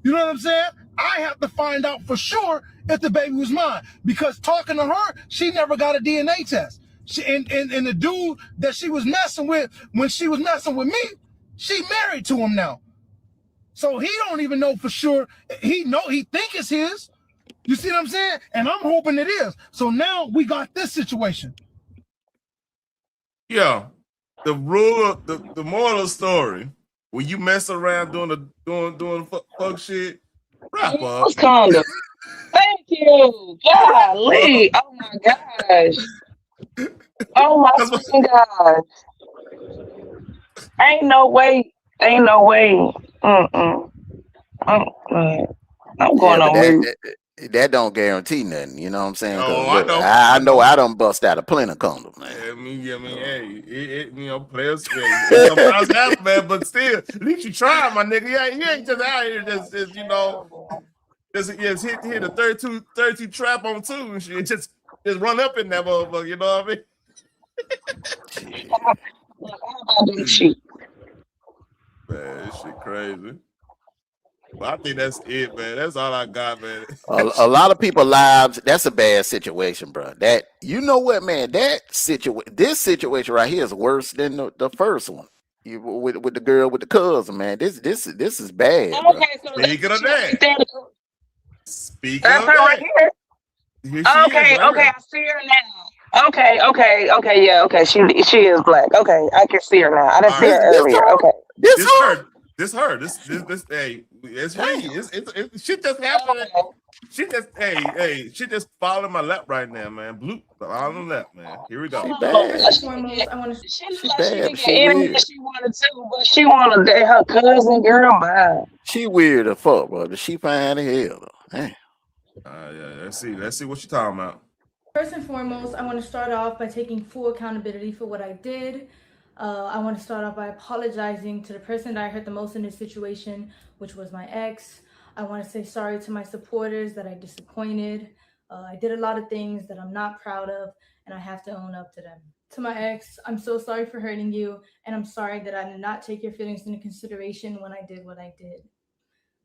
you know what I'm saying? I have to find out for sure if the baby was mine, because talking to her, she never got a DNA test. And the dude that she was messing with when she was messing with me, she married to him now. So he don't even know for sure. He think it's his, You see what I'm saying? And I'm hoping it is. So now we got this situation. Yeah. The moral of the story, when you mess around doing fuck shit, wrap up. Use condom. Thank you. Golly. Oh my gosh. Oh my fucking gosh. Ain't no way. Mm-mm. I'm going Yeah, but on mute. that don't guarantee nothing. You know what I'm saying? Oh, Because I know I done bust out a plenty of condoms, man. I mean, hey, players, it sometimes happen, man. But still, at least you tried, my nigga. You ain't just out here just hit a 32 trap on two and shit. Just run up in that motherfucker. You know what I mean? Man, this shit crazy. But I think that's it, man. That's all I got, man. A lot of people lives. That's a bad situation, bro. That you know what, man. This situation right here is worse than the first one. With the girl with the cousin, man. This is bad, bro. Okay, so Speaking of that. Speaking that's of her that. right here. Okay, I see her now. Okay, yeah, okay. She is black. Okay, I can see her now. I didn't see her earlier. Okay. This her. This hey, it's me. It's shit just happened. She just fall in my lap right now, man. Blue all in the lap, man. Here we go. She bad. She bad. she anything she wanted to, but she wanted to her cousin girl by. She weird as fuck, bro. But she fine as hell, though. Hey. Yeah, let's see what you're talking about. First and foremost, I want to start off by taking full accountability for what I did. I want to start off by apologizing to the person that I hurt the most in this situation, which was my ex. I want to say sorry to my supporters that I disappointed. I did a lot of things that I'm not proud of, and I have to own up to them. To my ex, I'm so sorry for hurting you, and I'm sorry that I did not take your feelings into consideration when I did what I did.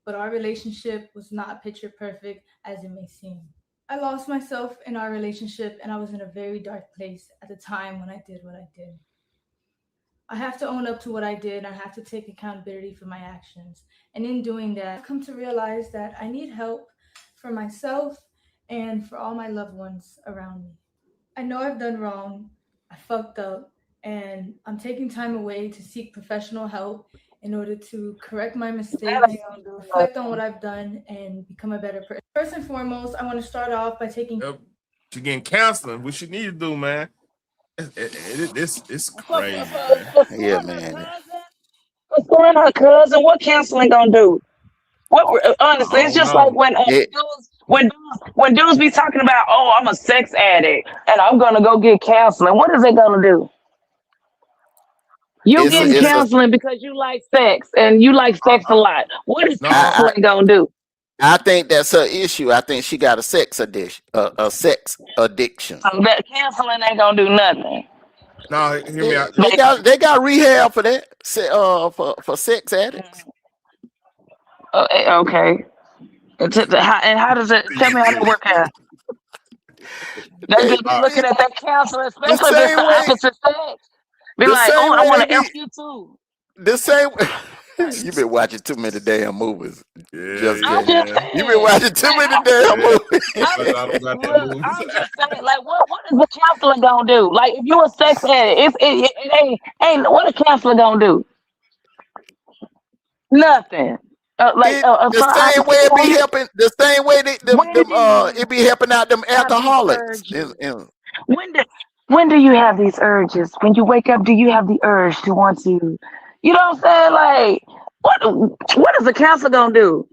But our relationship was not picture perfect as it may seem. I lost myself in our relationship, and I was in a very dark place at the time when I did what I did. I have to own up to what I did. I have to take accountability for my actions. And in doing that, I've come to realize that I need help for myself and for all my loved ones around me. I know I've done wrong. I fucked up, and I'm taking time away to seek professional help in order to correct my mistakes, reflect on what I've done, and become a better person. First and foremost, I want to start off by taking... She's getting counseling, what she need to do, man. It's crazy, man. Yeah, man. For her cousin, what counseling gonna do? What honestly, it's just like when dudes be talking about, oh, I'm a sex addict and I'm gonna go get counseling. What is it gonna do? You getting counseling because you like sex and you like sex a lot. What is counseling gonna do? I think that's her issue. I think she got a sex addiction. That counseling ain't gonna do nothing. No, hear me out. They got rehab for that. For sex addicts. Okay. And how does it? Tell me how that work out. They just be looking at that counselor, especially if it's the opposite sex. Be like, oh, I want to F you too. The same way. You've been watching too many damn movies. Yeah, you've been watching too many damn movies. I'm just saying, like, what is the counselor gonna do? Like, if you a sex addict, it ain't what a counselor gonna do? Nothing. The same way it be helping. The same way it be helping out them alcoholics. When do you have these urges? When you wake up, do you have the urge to want to? You know what I'm saying? Like, what is the counselor gonna do?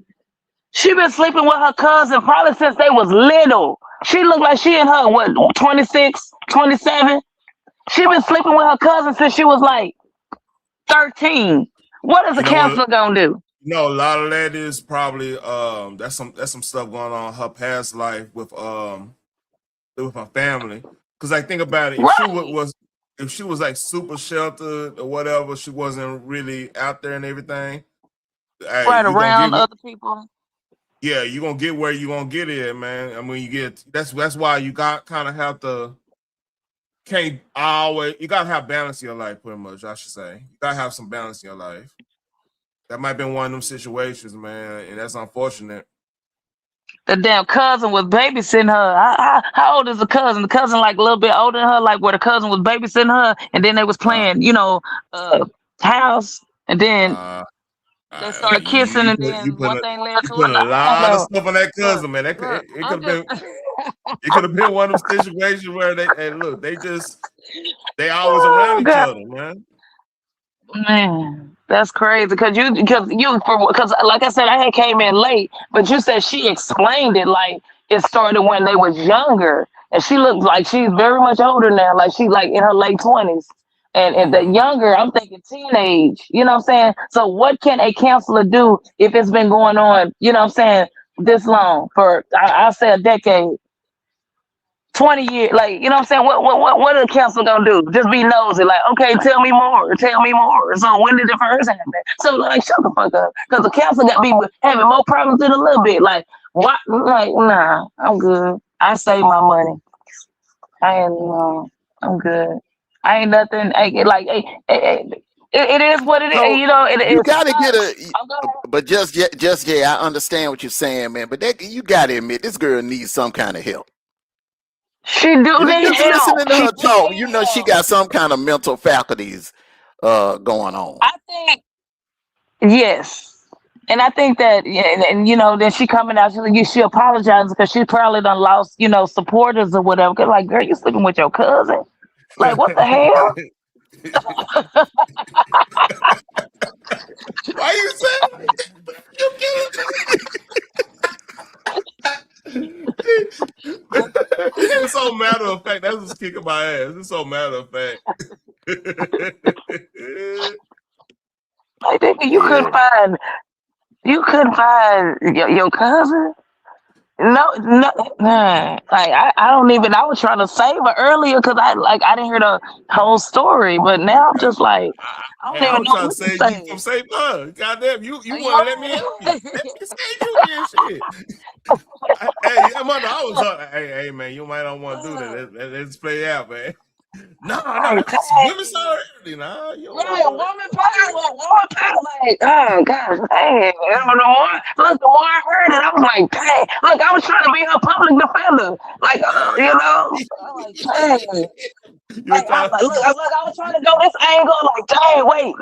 She been sleeping with her cousin probably since they was little. She looked like she in her, 26, 27? She been sleeping with her cousin since she was like 13. What is the counselor gonna do? A lot of that is probably that's some stuff going on in her past life with her family. Because I think about it, if she was like super sheltered or whatever, she wasn't really out there and everything. Right around other people. Yeah, you're gonna get where you're gonna get it, man. I mean, that's why you got kind of have to you gotta have balance in your life, pretty much, I should say. You gotta have some balance in your life. That might have been one of them situations, man, and that's unfortunate. The damn cousin was babysitting her. How old is the cousin? The cousin like a little bit older than her, like where the cousin was babysitting her, and then they was playing, house, and then they started kissing, and then one thing led you to put a another. I don't lot of know. stuff on that cousin, man. That Look, it I'm could have just. been it could have been one of them situations where they always around Oh each God, other, man. man, that's crazy. Because like I said, I had came in late, but you said she explained it like it started when they was younger, and she looks like she's very much older now, like she like in her late 20s. And the younger, I'm thinking teenage. You know what I'm saying? So what can a counselor do if it's been going on? You know what I'm saying? This long for I say a decade. 20 years, like, you know what I'm saying? What are the council gonna do? Just be nosy, like, okay, tell me more, tell me more. So when did it first happen? So like, shut the fuck up, because the council got people having more problems than a little bit. Like, what? Like, nah, I'm good. I save my money. I ain't, I'm good. I ain't nothing. It is what it is. So You know, you it gotta get sucks. a. I'm gonna But just yeah, I understand what you're saying, man. But you gotta admit, this girl needs some kind of help. She do need Just help. listening to She her do talk, need she help. got some kind of mental faculties going on. I think yes. And I think that, yeah, and then she coming out, she apologizes because she probably done lost, supporters or whatever. 'Cause like, girl, you sleeping with your cousin? Like, what the hell? Why you saying it's so matter of fact. That's what's kicking my ass. It's so matter of fact. Like, nigga, Yeah. you couldn't find your cousin? No, no, nah. Like I don't even. I was trying to save her earlier because I didn't hear the whole story, but now I'm just like I don't Hey, I even was know trying to what to save you say. from saving her. Goddamn, you want to let me help you? Yeah. Let me save you then, shit. Hey, mother, I was up. Hey, man, you might not want to do that. Let's play out, man. No, Like, that's women solidarity. Nah, you don't want right, to do that. woman power, like, oh gosh, dang. The more I heard it, I was like, dang. Look, I was trying to be her public defender, like, I'm like, dang. You were Like, trying to. I was trying to go this angle, like, dang, wait,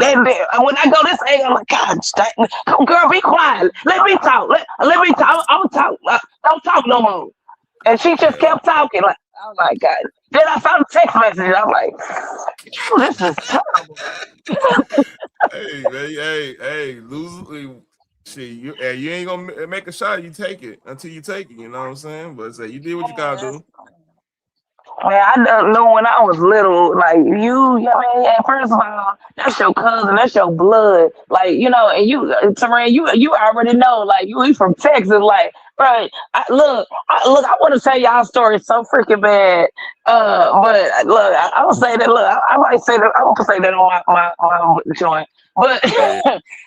and when I go this angle, I'm like, God, dang, girl, be quiet, let me talk, let me talk, I'm talk, don't talk no more. And she just kept talking, like, oh my God. Then I found a text message, I'm like, oh, this is terrible. Hey, lose. Shit, you ain't gonna make a shot. You take it until you take it. You know what I'm saying? But say you did what you gotta do. Man, I don't know when I was little, like and first of all, that's your cousin, that's your blood, like and Terrain, you already know, like you from Texas, like, right? I want to tell y'all story so freaking bad, but look, I would say that, I might say that, I won't say that on my joint, but Hey,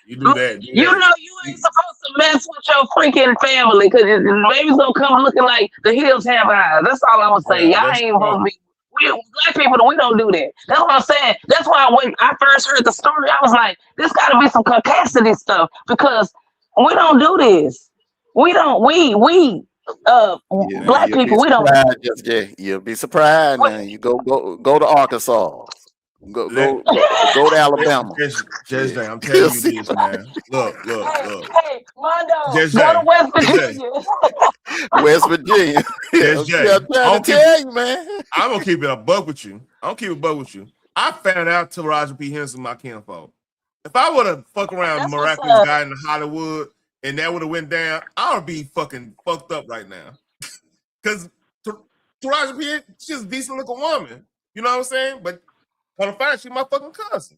you do that. Do you know that. you ain't supposed to mess with your freaking family because the baby's gonna come looking like the hills have eyes. That's all I'm gonna say. Yeah, Y'all that's ain't supposed to be. We black people, we don't do that. That's what I'm saying. That's why when I first heard the story, I was like, "This got to be some capacity stuff," because we don't do this. We don't. Black You'll be people, we don't. surprised. Just yeah, you'll be surprised. Now you go to Arkansas, let, go to Alabama. Judge Day, I'm telling You'll you see. this, man. Look. Hey, Mondo, Judge go Day. to West Judge Day. Virginia. West Virginia. Judge Day. I'm trying to tell you, man. I'm gonna keep it a buck with you. I found out Taraji P. Henson my kinfolk. If I would have fucked around That's what's miraculous up. guy in Hollywood and that would have went down, I would be fucking fucked up right now. Because Taraji P. she's a decent looking woman. You know what I'm saying? But on the fact she's my fucking cousin.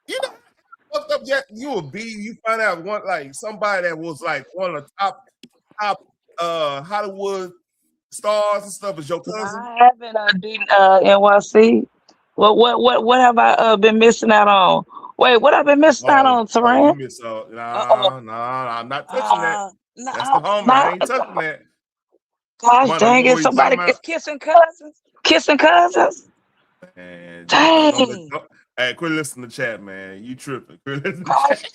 You know fucked up yet you would be, you find out somebody that was like one of the top Hollywood stars and stuff is your cousin. I haven't been NYC. What have I been missing out on? Wait, what I've been missing out on, You Teran? miss out. Uh-oh. Nah, I'm not touching that. That's the No, homie. I not. ain't touching that. Gosh Mother, you dang know it! what you talking Somebody about? is kissing cousins. Kissing cousins. And Dang. hey, quit listening to chat, man. You tripping. Quit listening to Gosh, chat.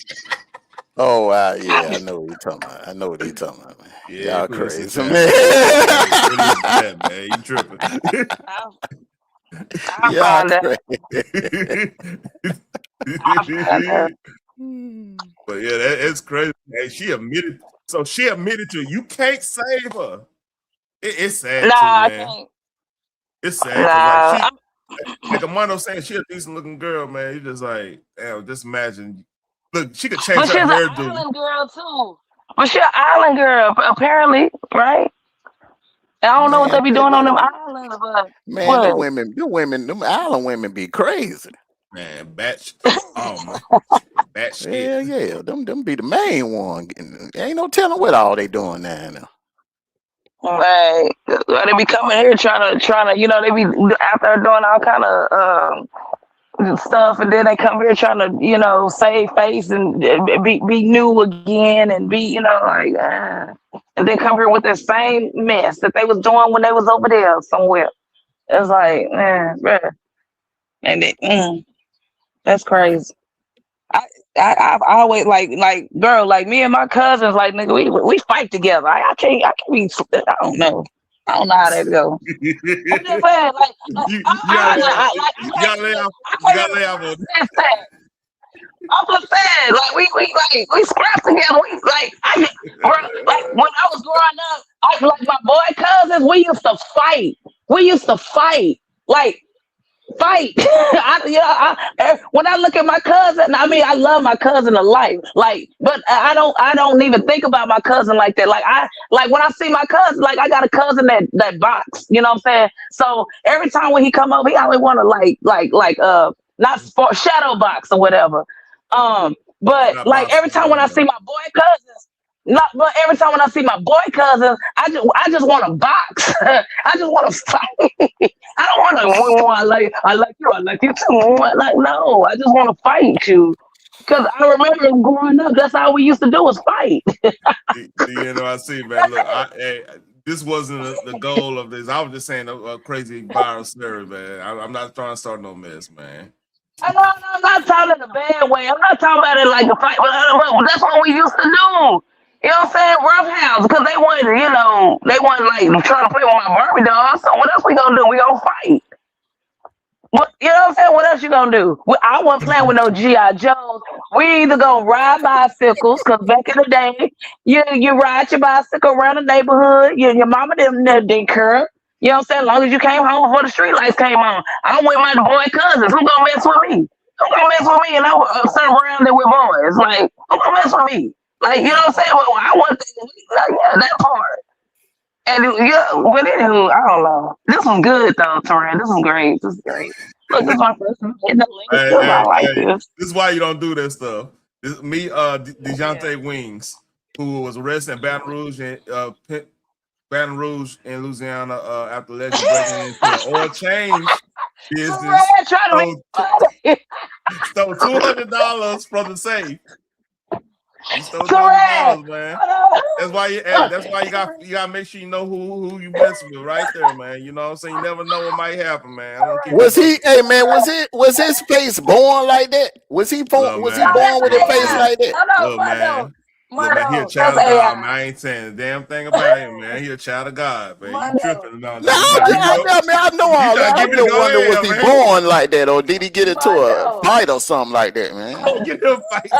Oh, yeah, I know what you're talking about. I know what you're talking about, man. Yeah, Y'all put this in crazy, chat, man. Put this in chat, man. You tripping. I'll Y'all find out. I'll find out. But yeah, it's crazy. Hey, she admitted. So she admitted to it. You can't save her. It's sad Nah, too, I man. can't. It's sad because like Amano saying, she a decent looking girl, man. You just like, damn, just imagine. Look, she could change But she's her an hairdo. island girl too. But she's an island girl, apparently, right? I don't know what they be doing on them islands, but Man, them what? women, them island women be crazy. Man, batch. Oh my, batch. Yeah, yeah. Them be the main one. Ain't no telling what all they doing now. Like they be coming here trying to, you know, they be out there doing all kind of stuff, and then they come here trying to, you know, save face and be new again and be, you know, like, and then come here with the same mess that they was doing when they was over there somewhere. It's like, man, bruh. And then, that's crazy. I've always like girl, like me and my cousins, like nigga, we fight together. I can't be. I don't know how that go. I'm just saying, like, You gotta lay off on that. I'm just saying, like we scrap together. We like like when I was growing up, like my boy cousins, we used to fight. Like fight. When I look at my cousin, I mean, I love my cousin to life. Like, but I don't even think about my cousin like that. Like when I see my cousin, like I got a cousin that box. You know what I'm saying? So every time when he come over, he always want to not shadow box or whatever. But like every time when I see my boy cousins. But every time when I see my boy cousins, I just want to box. I just want to fight. I don't want to. I like you too. Like no, I just want to fight you. Because I remember growing up, that's all we used to do was fight. You know, I see, man. Look, this wasn't the goal of this. I was just saying a crazy viral story, man. I'm not trying to start no mess, man. I'm not talking in a bad way. I'm not talking about it like a fight. But that's what we used to do. You know what I'm saying? Rough house, because they wasn't like trying to play with my Barbie doll. So what else we gonna do? We gonna fight. What, you know what I'm saying? What else you gonna do? I wasn't playing with no G.I. Joes. We either gonna ride bicycles, because back in the day, you ride your bicycle around the neighborhood. Your mama didn't care. You know what I'm saying? As long as you came home before the street lights came on. I'm with my boy cousins. Who gonna mess with me? Who gonna mess with me? And I'm sitting around there with boys. Like, who gonna mess with me? Like, you know what I'm saying? Well, I want that part. And but anywho, I don't know. This was good though, Torin. This was great. This is great. Look, this is my first time getting the link. I like this. This is why you don't do that stuff. DeJounte Wings, who was arrested in Baton Rouge in Louisiana after allegedly breaking into an oil change business. Stole $200 from the safe. You stole $200, man. That's why you gotta make sure you know who you messing with right there, man. You know what I'm saying? You never know what might happen, man. Was his face born like that? Was he born with a face like that? Look, man. Look, man, he a child of God, man. I ain't saying a damn thing about him, man. He a child of God, man. You tripping? No, I know all that. I just wonder, was he born like that, or did he get into a fight or something like that, man? Get him a fight.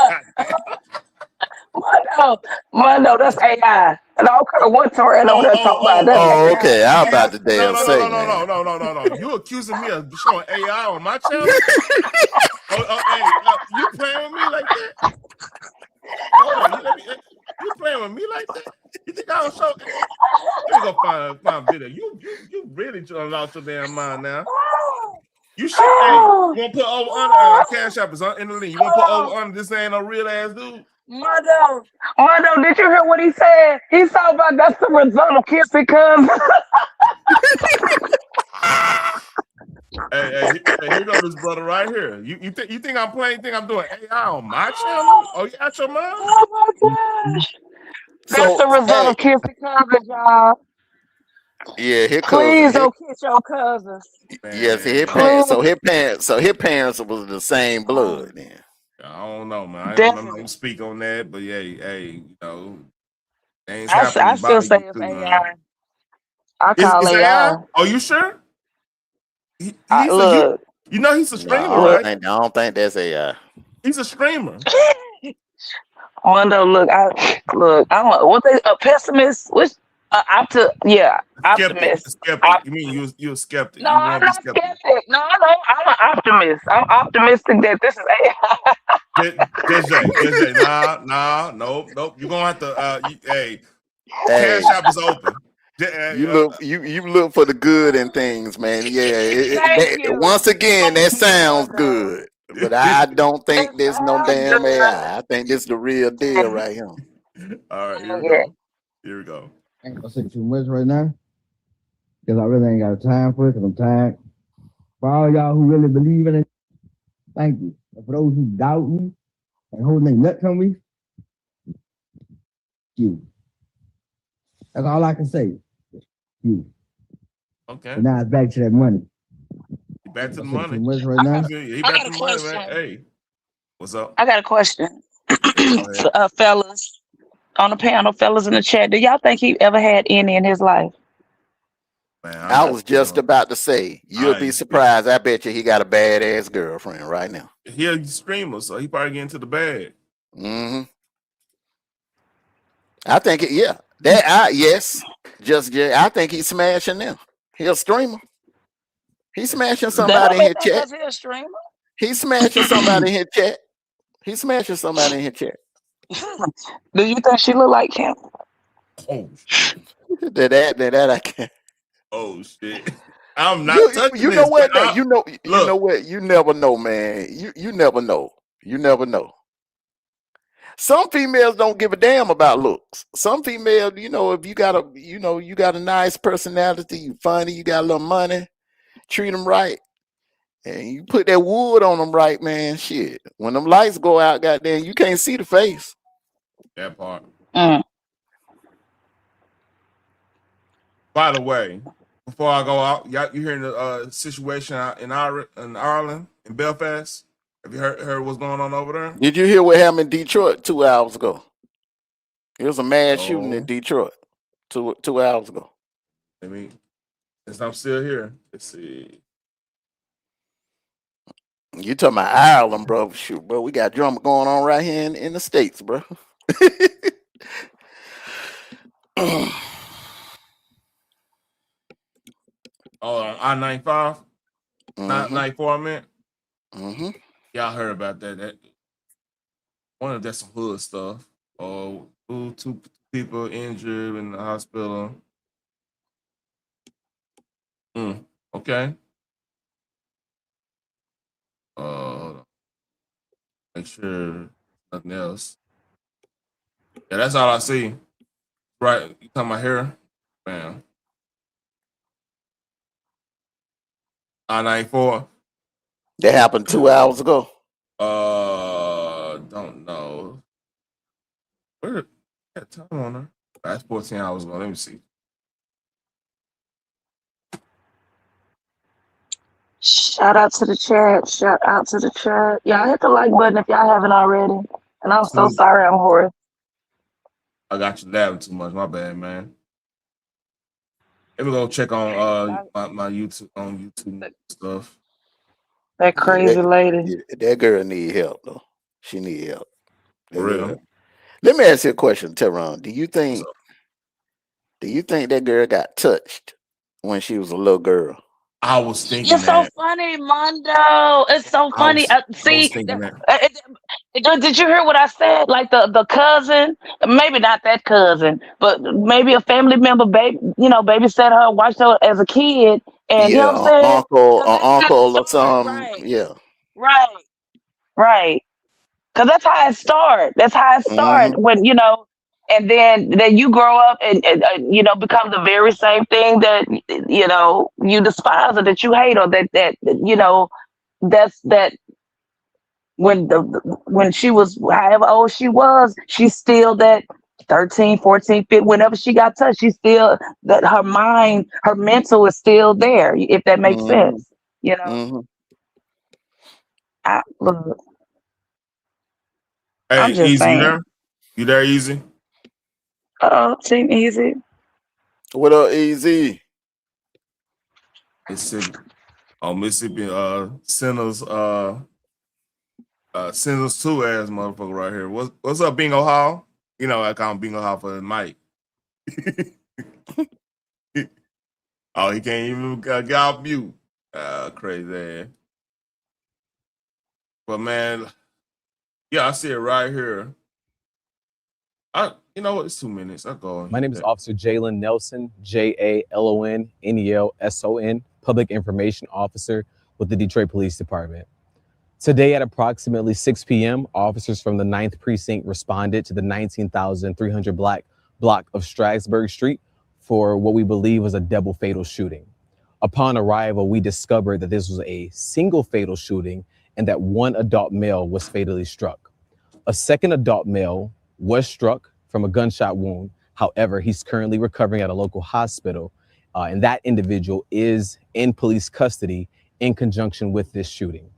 Mondo, that's AI. And I don't care what Torin over there talking about. That's AI. Okay. How about the damn say, No. You accusing me of showing AI on my channel? Hey, you playing with me like that? You playing with me like that? You think I don't show? Let me go find video. You really lost your damn mind now. You should. Hey, you want to put over under Cash App is in the link. You want to put over under this ain't no real ass dude. Mondo, did you hear what he said? He talking about that's the result of kissing cousins. Hey, here goes this brother right here. You think I'm playing? You think I'm doing AI on my channel? Oh, you out your mind? Oh my gosh. That's the result of kissing cousins, y'all. Yeah, please don't kiss your cousins. Yes, his parents was the same blood then. I don't know, man. I'm not Definitely. gonna speak on that, but yeah, hey, you know, things I happen still by say you it's too, man. AI. I call Is AI. AI? Are you sure? Look, You know he's a No, streamer, I look. right? don't think that's AI. He's a streamer. Wanda, look, I don't what they a pessimist, which Skeptic. optimist. Skeptic. You mean you a skeptic. No, You want I'm to be not skeptic. skeptic. No, I'm an optimist. I'm optimistic that this is AI. Just Jay. Nope. You're gonna have to hey, Hey, Cash App is open. you look for the good in things, man. Yeah. Thank you. Once again, Thank that you, sounds Wanda. good. But I don't It think there's no sounds damn good. AI. I think this is the real deal right here. All right, here we Yeah. go. Here we go. I ain't gonna say too much right now because I really ain't got time for it because I'm tired. For all y'all who really believe in it, thank you. And for those who doubt me and holding their nuts on me, you. That's all I can say. You. Okay. But now it's back to that money. Back to the Too money. much right now. He back to the money, man. Hey, what's up? I got a question. Go ahead. Fellas on the panel, fellas in the chat. Do y'all think he ever had any in his life? Man, I was just about to say, you'll be surprised. I bet you he got a badass girlfriend right now. He a streamer, so he probably get into the bag. Mm-hmm. I think yes. I think he's smashing them. He a streamer. He's smashing somebody in his chat. He a streamer. He's smashing somebody in his chat. He's smashing somebody in his chat. Do you think she look like him? Oh shit. that I can't. Oh shit. I'm not touching you this. know what? Look, you know what? You never know, man. You never know. You never know. Some females don't give a damn about looks. Some females, if you got a nice personality, you funny, you got a little money, treat them right, and you put that wood on them right, man. Shit, when them lights go out, goddamn, you can't see the face. That part. Mm. By the way, before I go out, you hearing the situation out in Ireland, in Belfast? Have you heard what's going on over there? Did you hear what happened in Detroit 2 hours ago? It was a mass shooting in Detroit 2 hours ago. I mean, since I'm still here, let's see. You talking about Ireland, bro? Shoot, bro, we got drama going on right here in the States, bro. I-95, not 94, I meant. Mm-hmm. Y'all heard about that? That one of that's some hood stuff. Oh, two people injured in the hospital. Okay. Make sure nothing else. Yeah, that's all I see. Right, you talking about here? Bam. I-94. That happened 2 hours ago. Don't know. Where? Got time on her. That's 14 hours ago. Let me see. Shout out to the chat. Shout out to the chat. Y'all hit the like button if y'all haven't already. And I'm so sorry I'm hoarse. I got you laughing too much. My bad, man. Let me go check on my YouTube stuff. That crazy lady. That girl need help though. She need help. For real. Let me ask you a question, Teron. Do you think that girl got touched when she was a little girl? I was thinking It's so funny, Mondo. It's so funny. I was thinking that. Did you hear what I said? Like the cousin, maybe not that cousin, but maybe a family member, babysat her, watched her as a kid, and you know what I'm saying? Uncle or something. Right. Yeah. Right. Because that's how it started. That's how it started when, and then you grow up and become the very same thing that, you despise or that you hate or that's that when she was however old she was, she's still that 13, 14, 15, whenever she got touched, she's still that her mind, her mental is still there, if that makes sense. Look. I'm Hey, just Easy, you saying. there? You there, Easy? Team Easy. What up, Easy? Mississippi. Oh, Mississippi. Sinners 2 ass motherfucker right here. What's up, Bingo Hall? You know, I call him Bingo Hall for the mic. Oh, he can't even get off mute. Crazy ass. But man, yeah, I see it right here. You know what? It's 2 minutes. I go. My name is Officer Jalen Nelson, JALON, Public Information Officer with the Detroit Police Department. Today at approximately 6 p.m., officers from the 9th Precinct responded to the 19,300 block of Strasburg Street for what we believe was a double fatal shooting. Upon arrival, we discovered that this was a single fatal shooting and that one adult male was fatally struck. A second adult male was struck from a gunshot wound. However, he's currently recovering at a local hospital, and that individual is in police custody in conjunction with this shooting.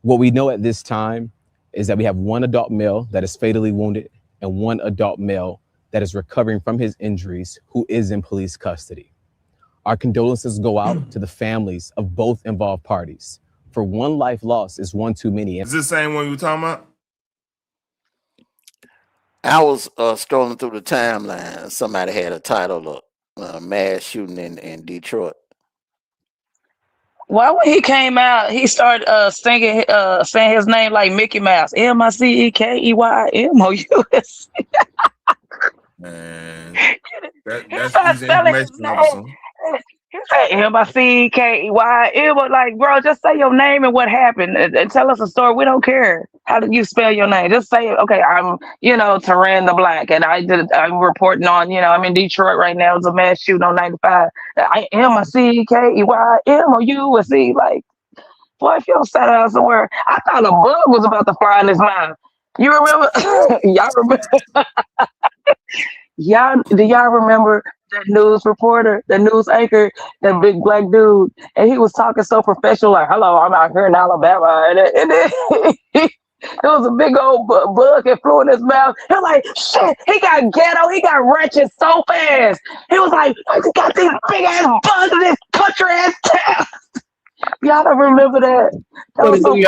What we know at this time is that we have one adult male that is fatally wounded and one adult male that is recovering from his injuries who is in police custody. Our condolences go out to the families of both involved parties. For one life lost is one too many. Is this the same one you were talking about? I was scrolling through the timeline. Somebody had a title of mass shooting in Detroit. Why when he came out, he started saying his name like Mickey Mouse. MICKEYIMOUS. Man, He that's started easy spelling his information, name. officer. He said MICKEY. It was like, bro, just say your name and what happened and tell us a story. We don't care. How did you spell your name? Just say, okay, I'm, Taran the Black, and I'm reporting on, I'm in Detroit right now. It's a mass shooting on 95. I MICKEYIMOUS. Like, boy, if you don't settle down somewhere, I thought a bug was about to fly in his mouth. You remember? Y'all remember? Do y'all remember that news reporter, the news anchor, that big black dude, and he was talking so professional, like, "Hello, I'm out here in Alabama," and then it was a big old bug that flew in his mouth. He was like, "Shit, he got ghetto, he got wretched so fast." He was like, "I got these big ass bugs in this country ass town." Y'all don't remember that? That was so funny.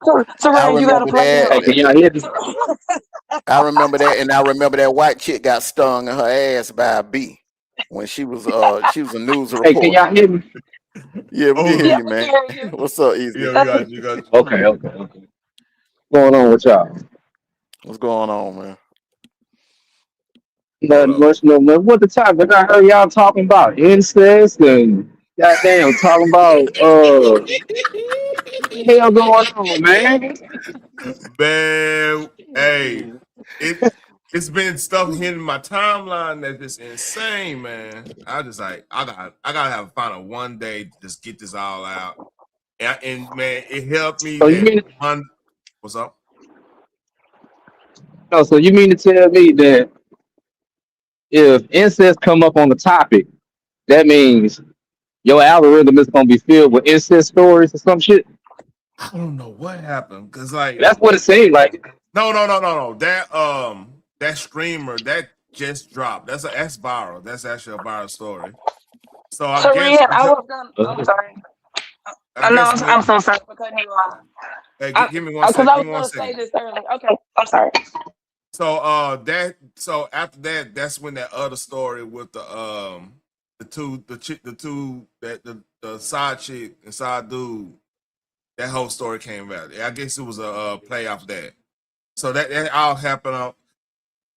Saran, you gotta remember play that. him. Hey, can y'all hear me? I remember that, and I remember that white chick got stung in her ass by a bee when she was a news reporter. Hey, can y'all hear me? Yeah, we can hear you, man. What's up, Easy? Yeah, we got you. Okay. What's going on with y'all? What's going on, man? Nothing much, no man. What the topic? I heard y'all talking about incest and goddamn talking about hell going on, man. Man, hey, it's been stuff hitting my timeline that's just insane, man. I just like I gotta have find a one day to just get this all out. And man, it helped me So you mean what's up? so you mean to tell me that if incest come up on the topic, that means your algorithm is gonna be filled with incest stories or some shit? I don't know what happened because like That's what it seemed like. No. That streamer that just dropped. That's viral. That's actually a viral story. So I guess I was gonna. I'm sorry. I'm so sorry for cutting you off. Hey, give me one Because second. I was gonna say this earlier. Okay, I'm sorry. So after that, that's when that other story with the side chick and side dude, that whole story came out. I guess it was a play off that. So that all happened on.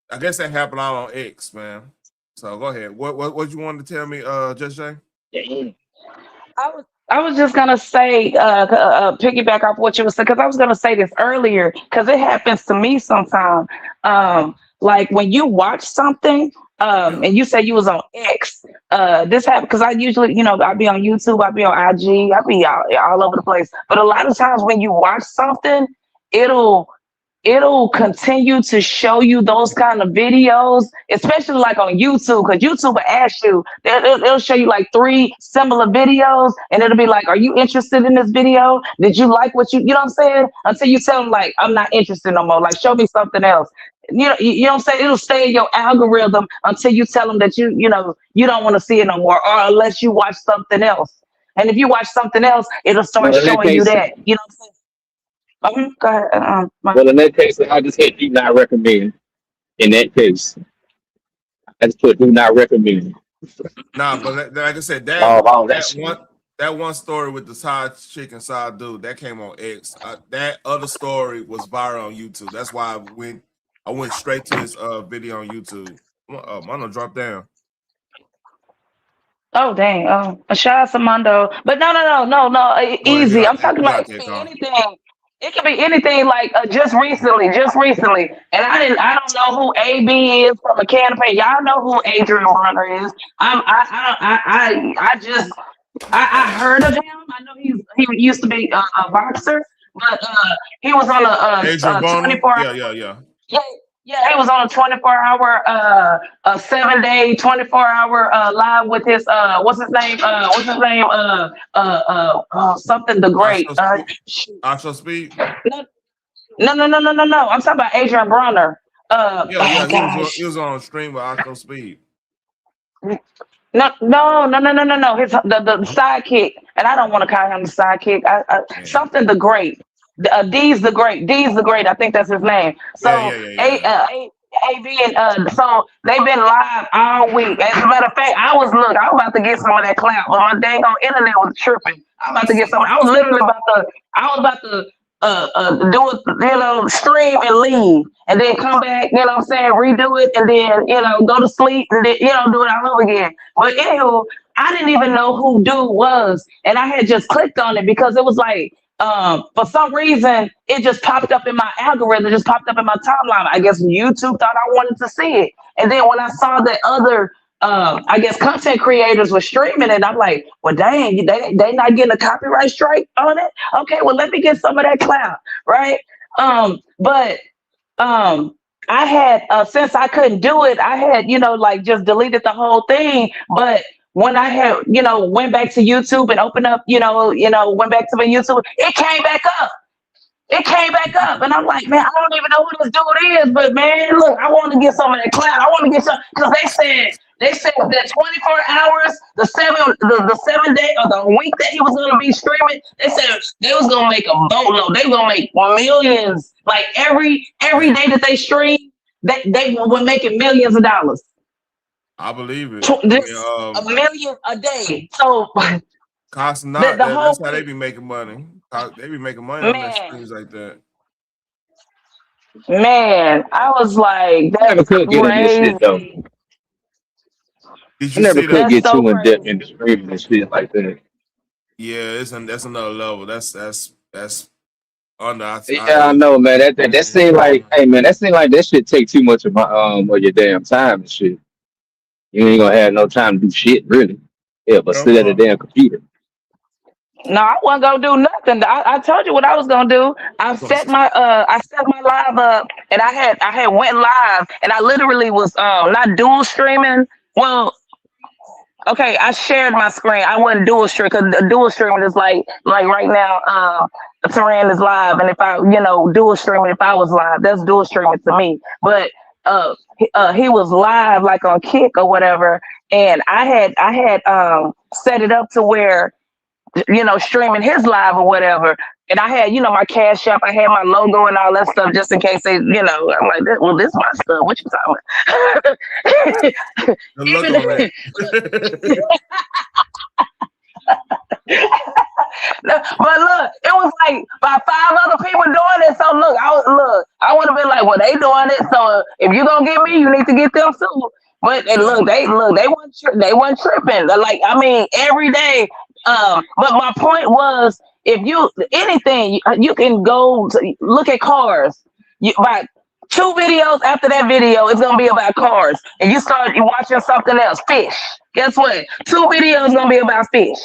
I guess that happened all on X, man. So go ahead. What you wanted to tell me, Just Jay? I was just gonna say, piggyback off what you were saying, because I was gonna say this earlier, because it happens to me sometimes. Like when you watch something, and you say you was on X, this happened because I usually, I be on YouTube, I be on IG, I be all over the place. But a lot of times when you watch something, it'll it'll continue to show you those kind of videos, especially like on YouTube, because YouTube will ask you, it'll show you like 3 similar videos, and it'll be like, are you interested in this video? Did you like what you know what I'm saying? Until you tell them like, I'm not interested no more. Like, show me something else. You know what I'm saying? It'll stay in your algorithm until you tell them that you don't want to see it no more, or unless you watch something else. And if you watch something else, it'll start Well, in that showing you case, that. You know what I'm saying? Go ahead. well, in that case, I just hit do not recommend. In that case, I just put do not recommend. Nah, but like I said, All that shit. that one story with the side chick and side dude that came on X. That other story was viral on YouTube. That's why I went straight to his video on YouTube. I'm gonna drop down. Oh dang! Oh, shout out to Mondo, but no, Go ahead, easy. I'm talking you got about it that, could be Carl. anything. It could be anything like just recently, and I don't know who AB is from a can of paint. Y'all know who Adrian Bronner is. I heard of him. I know he used to be a boxer, but he was on Adrian a Bonner? 24. Yeah. Yeah, he was on a 24-hour, a 7-day, 24-hour live with his what's his name? Something the Great. Oxo Speed? No. I'm talking about Adrian Bronner. He was on stream with Oxo Speed. No. His the sidekick, and I don't want to call him the sidekick. Something the Great. D's the Great. I think that's his name. So AB and so they've been live all week. As a matter of fact, I was about to get some of that clout. My dang on internet was tripping. I'm about to get some. I was literally about to do it, stream and leave, and then come back, you know what I'm saying, redo it, and then, go to sleep, and then, do it all over again. But anywho, I didn't even know who dude was, and I had just clicked on it because it was like, for some reason, it just popped up in my algorithm, just popped up in my timeline. I guess YouTube thought I wanted to see it, and then when I saw that other I guess content creators were streaming it, I'm like, well, dang, they not getting a copyright strike on it. Okay, well, let me get some of that clout, right? But I had since I couldn't do it, I had like just deleted the whole thing. But when I had went back to YouTube and opened up, went back to my YouTube, it came back up. And I'm like, man, I don't even know who this dude is, but man, look, I want to get some of that clout. I want to get some, because they said that 24 hours, the 7 day or the week that he was going to be streaming, they said they was going to make a boatload. They were going to make millions. Like every day that they stream, they were making millions of dollars. I believe it. A million a day. So that's how they be making money. They be making money on their streams like that. Man, I was like, that's crazy. Did I you never see could that? get too in depth in the streaming and shit like that. Yeah, that's another level. That's under. I know, man. That seemed like, hey, man, that seemed like that shit take too much of my of your damn time and shit. You ain't gonna have no time to do shit, really. Yeah, but sit at a damn computer. No, I wasn't gonna do nothing. I told you what I was gonna do. I set my live up, and I had went live, and I literally was not dual streaming. Well, okay, I shared my screen. I wasn't dual stream because dual streaming is like right now. Taran is live, and if I dual streaming, if I was live, that's dual streaming to me. But he was live like on Kick or whatever, and I had set it up to where streaming his live or whatever. And I had, my Cash App, I had my logo and all that stuff just in case they, I'm like, well, this is my stuff. What you talking about? Look on that. But look, it was like about 5 other people doing it. So I would have been like, well, they doing it. So if you gonna get me, you need to get them too. But they weren't tripping. Like, I mean, every day. But my point was, if you can go look at cars. About 2 videos after that video, it's gonna be about cars, and you start watching something else, fish. Guess what? 2 videos gonna be about fish,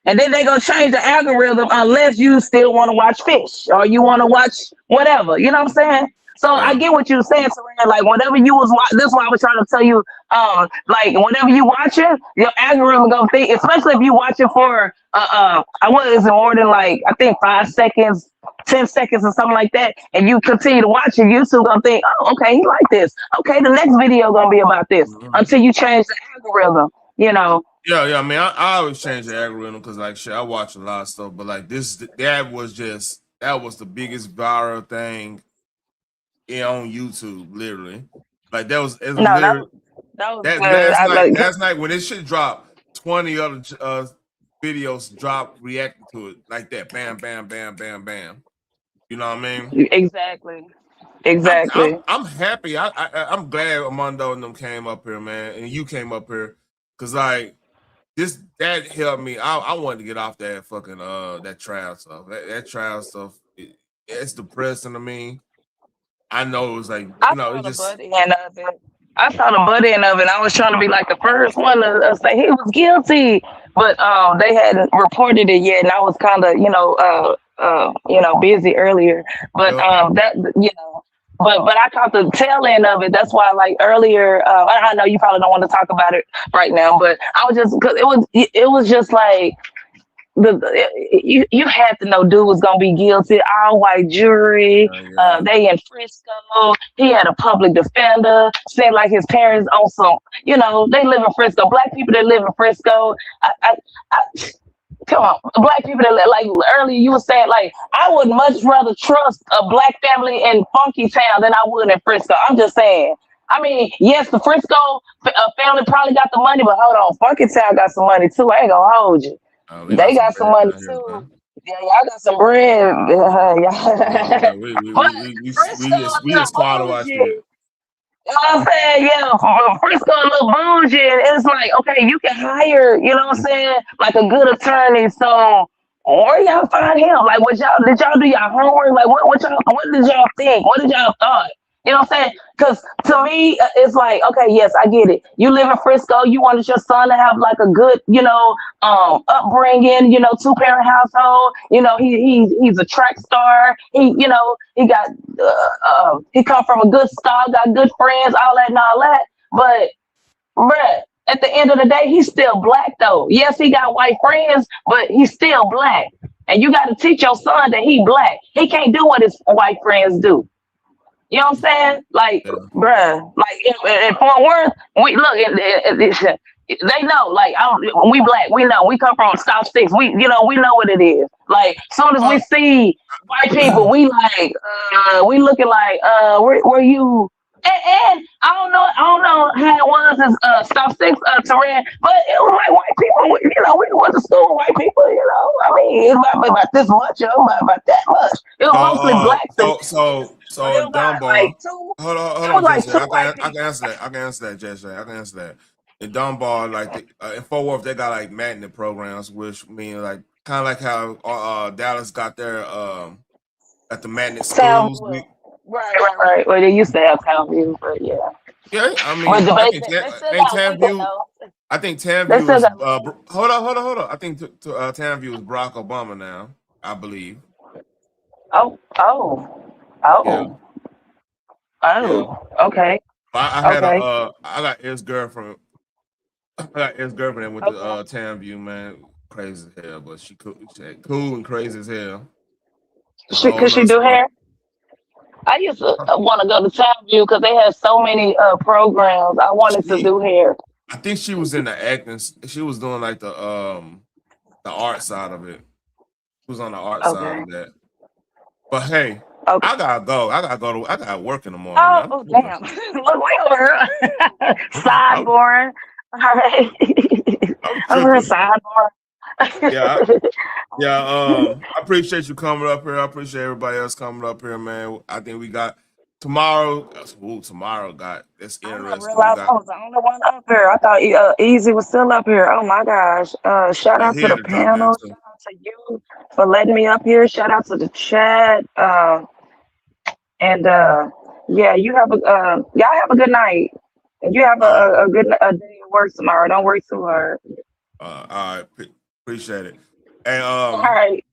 and then they gonna change the algorithm unless you still want to watch fish or you want to watch whatever. You know what I'm saying? So I get what you're saying, Serena. Like whatever you was watching, this is why I was trying to tell you, like whatever you watching, your algorithm gonna think, especially if you watching for I want it's more than like I think 5 seconds, 10 seconds or something like that, and you continue to watch it, YouTube gonna think, oh, okay, he like this. Okay, the next video gonna be about this until you change the algorithm, you know. Yeah. I mean, I always change the algorithm because like shit, I watch a lot of stuff, but like that was the biggest viral thing on YouTube, literally. Like it was No, literally that was that good. last night when this shit dropped, 20 other videos dropped reacting to it like that. Bam, bam, bam, bam, bam. You know what I mean? Exactly. I'm happy. I'm glad Armando and them came up here, man, and you came up here, cause like that helped me. I wanted to get off that fucking that trial stuff. That trial stuff, it's depressing to me. I know it was like I it saw the just butt end of it. I was trying to be like the first one to say he was guilty, but they hadn't reported it yet, and I was kind of busy earlier. But that you know, but I caught the tail end of it. That's why like earlier, I know you probably don't want to talk about it right now, but I was just because it was just like. You had to know dude was gonna be guilty. All white jury. They in Frisco. He had a public defender. Said like his parents on some. They live in Frisco. Black people that live in Frisco. I come on, black people that like earlier you were saying like I would much rather trust a black family in Funky Town than I would in Frisco. I'm just saying. I mean, yes, the Frisco family probably got the money, but hold on, Funky Town got some money too. I ain't gonna hold you. They got some money too. Yeah, y'all got some bread. We just quality watch it. You know what I'm saying? Yeah, Frisco a little bougie. And it's like, okay, you can hire, you know what I'm saying, like a good attorney. So, or y'all find him. Like, did y'all do y'all homework? Like, what did y'all think? What did y'all thought? You know what I'm saying? Because to me, it's like, okay, yes, I get it. You live in Frisco. You wanted your son to have like a good, upbringing. 2-parent household. He's a track star. He got he come from a good style, got good friends, all that and all that. But, bruh, at the end of the day, he's still black though. Yes, he got white friends, but he's still black. And you got to teach your son that he black. He can't do what his white friends do. You know what I'm saying? Like, bruh, like in Fort Worth, we look. They know. Like, we black. We know. We come from South Six. We know what it is. Like, soon as we see white people, we like, we looking like, where you? And I don't know how it was in South Six, Tehran, but it was like white people. We went to school with white people. I mean, it's not about this much, not about that much. It was mostly black. So Dunbar, hold on, Jesse. I can answer that. I can answer that. In Dunbar, like in Fort Worth, they got like magnet programs, which mean like kind of like how Dallas got their at the magnet schools. Right. Well, they used to have Town View, but yeah. Yeah, I mean, I think Tamview is. Hold on. I think Tamview is Barack Obama now. I believe. Oh. Okay. I got his girlfriend. Went to Tamview, man. Crazy as hell, but she cool and crazy as hell. Could she do hair? I used to want to go to Townview because they had so many programs. I wanted to do hair. I think she was in the acting. She was doing like the art side of it. She was on the art side of that. But hey, I gotta go. I gotta work in the morning. Oh damn! Look, way over here. Sidebar. All right. Over sidebar. I appreciate you coming up here. I appreciate everybody else coming up here, man. I think we got tomorrow. Tomorrow got it's interesting. I was the only one up here. I thought Easy was still up here. Oh my gosh! Shout out to the panel. Shout out to you for letting me up here. Shout out to the chat. You have y'all have a good night. And you have a good day at work tomorrow. Don't work too hard. All right, appreciate it. And all right.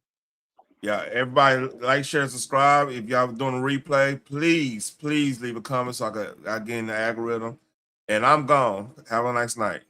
Yeah, everybody like, share, subscribe. If y'all doing a replay, please leave a comment so I get in the algorithm. And I'm gone. Have a nice night.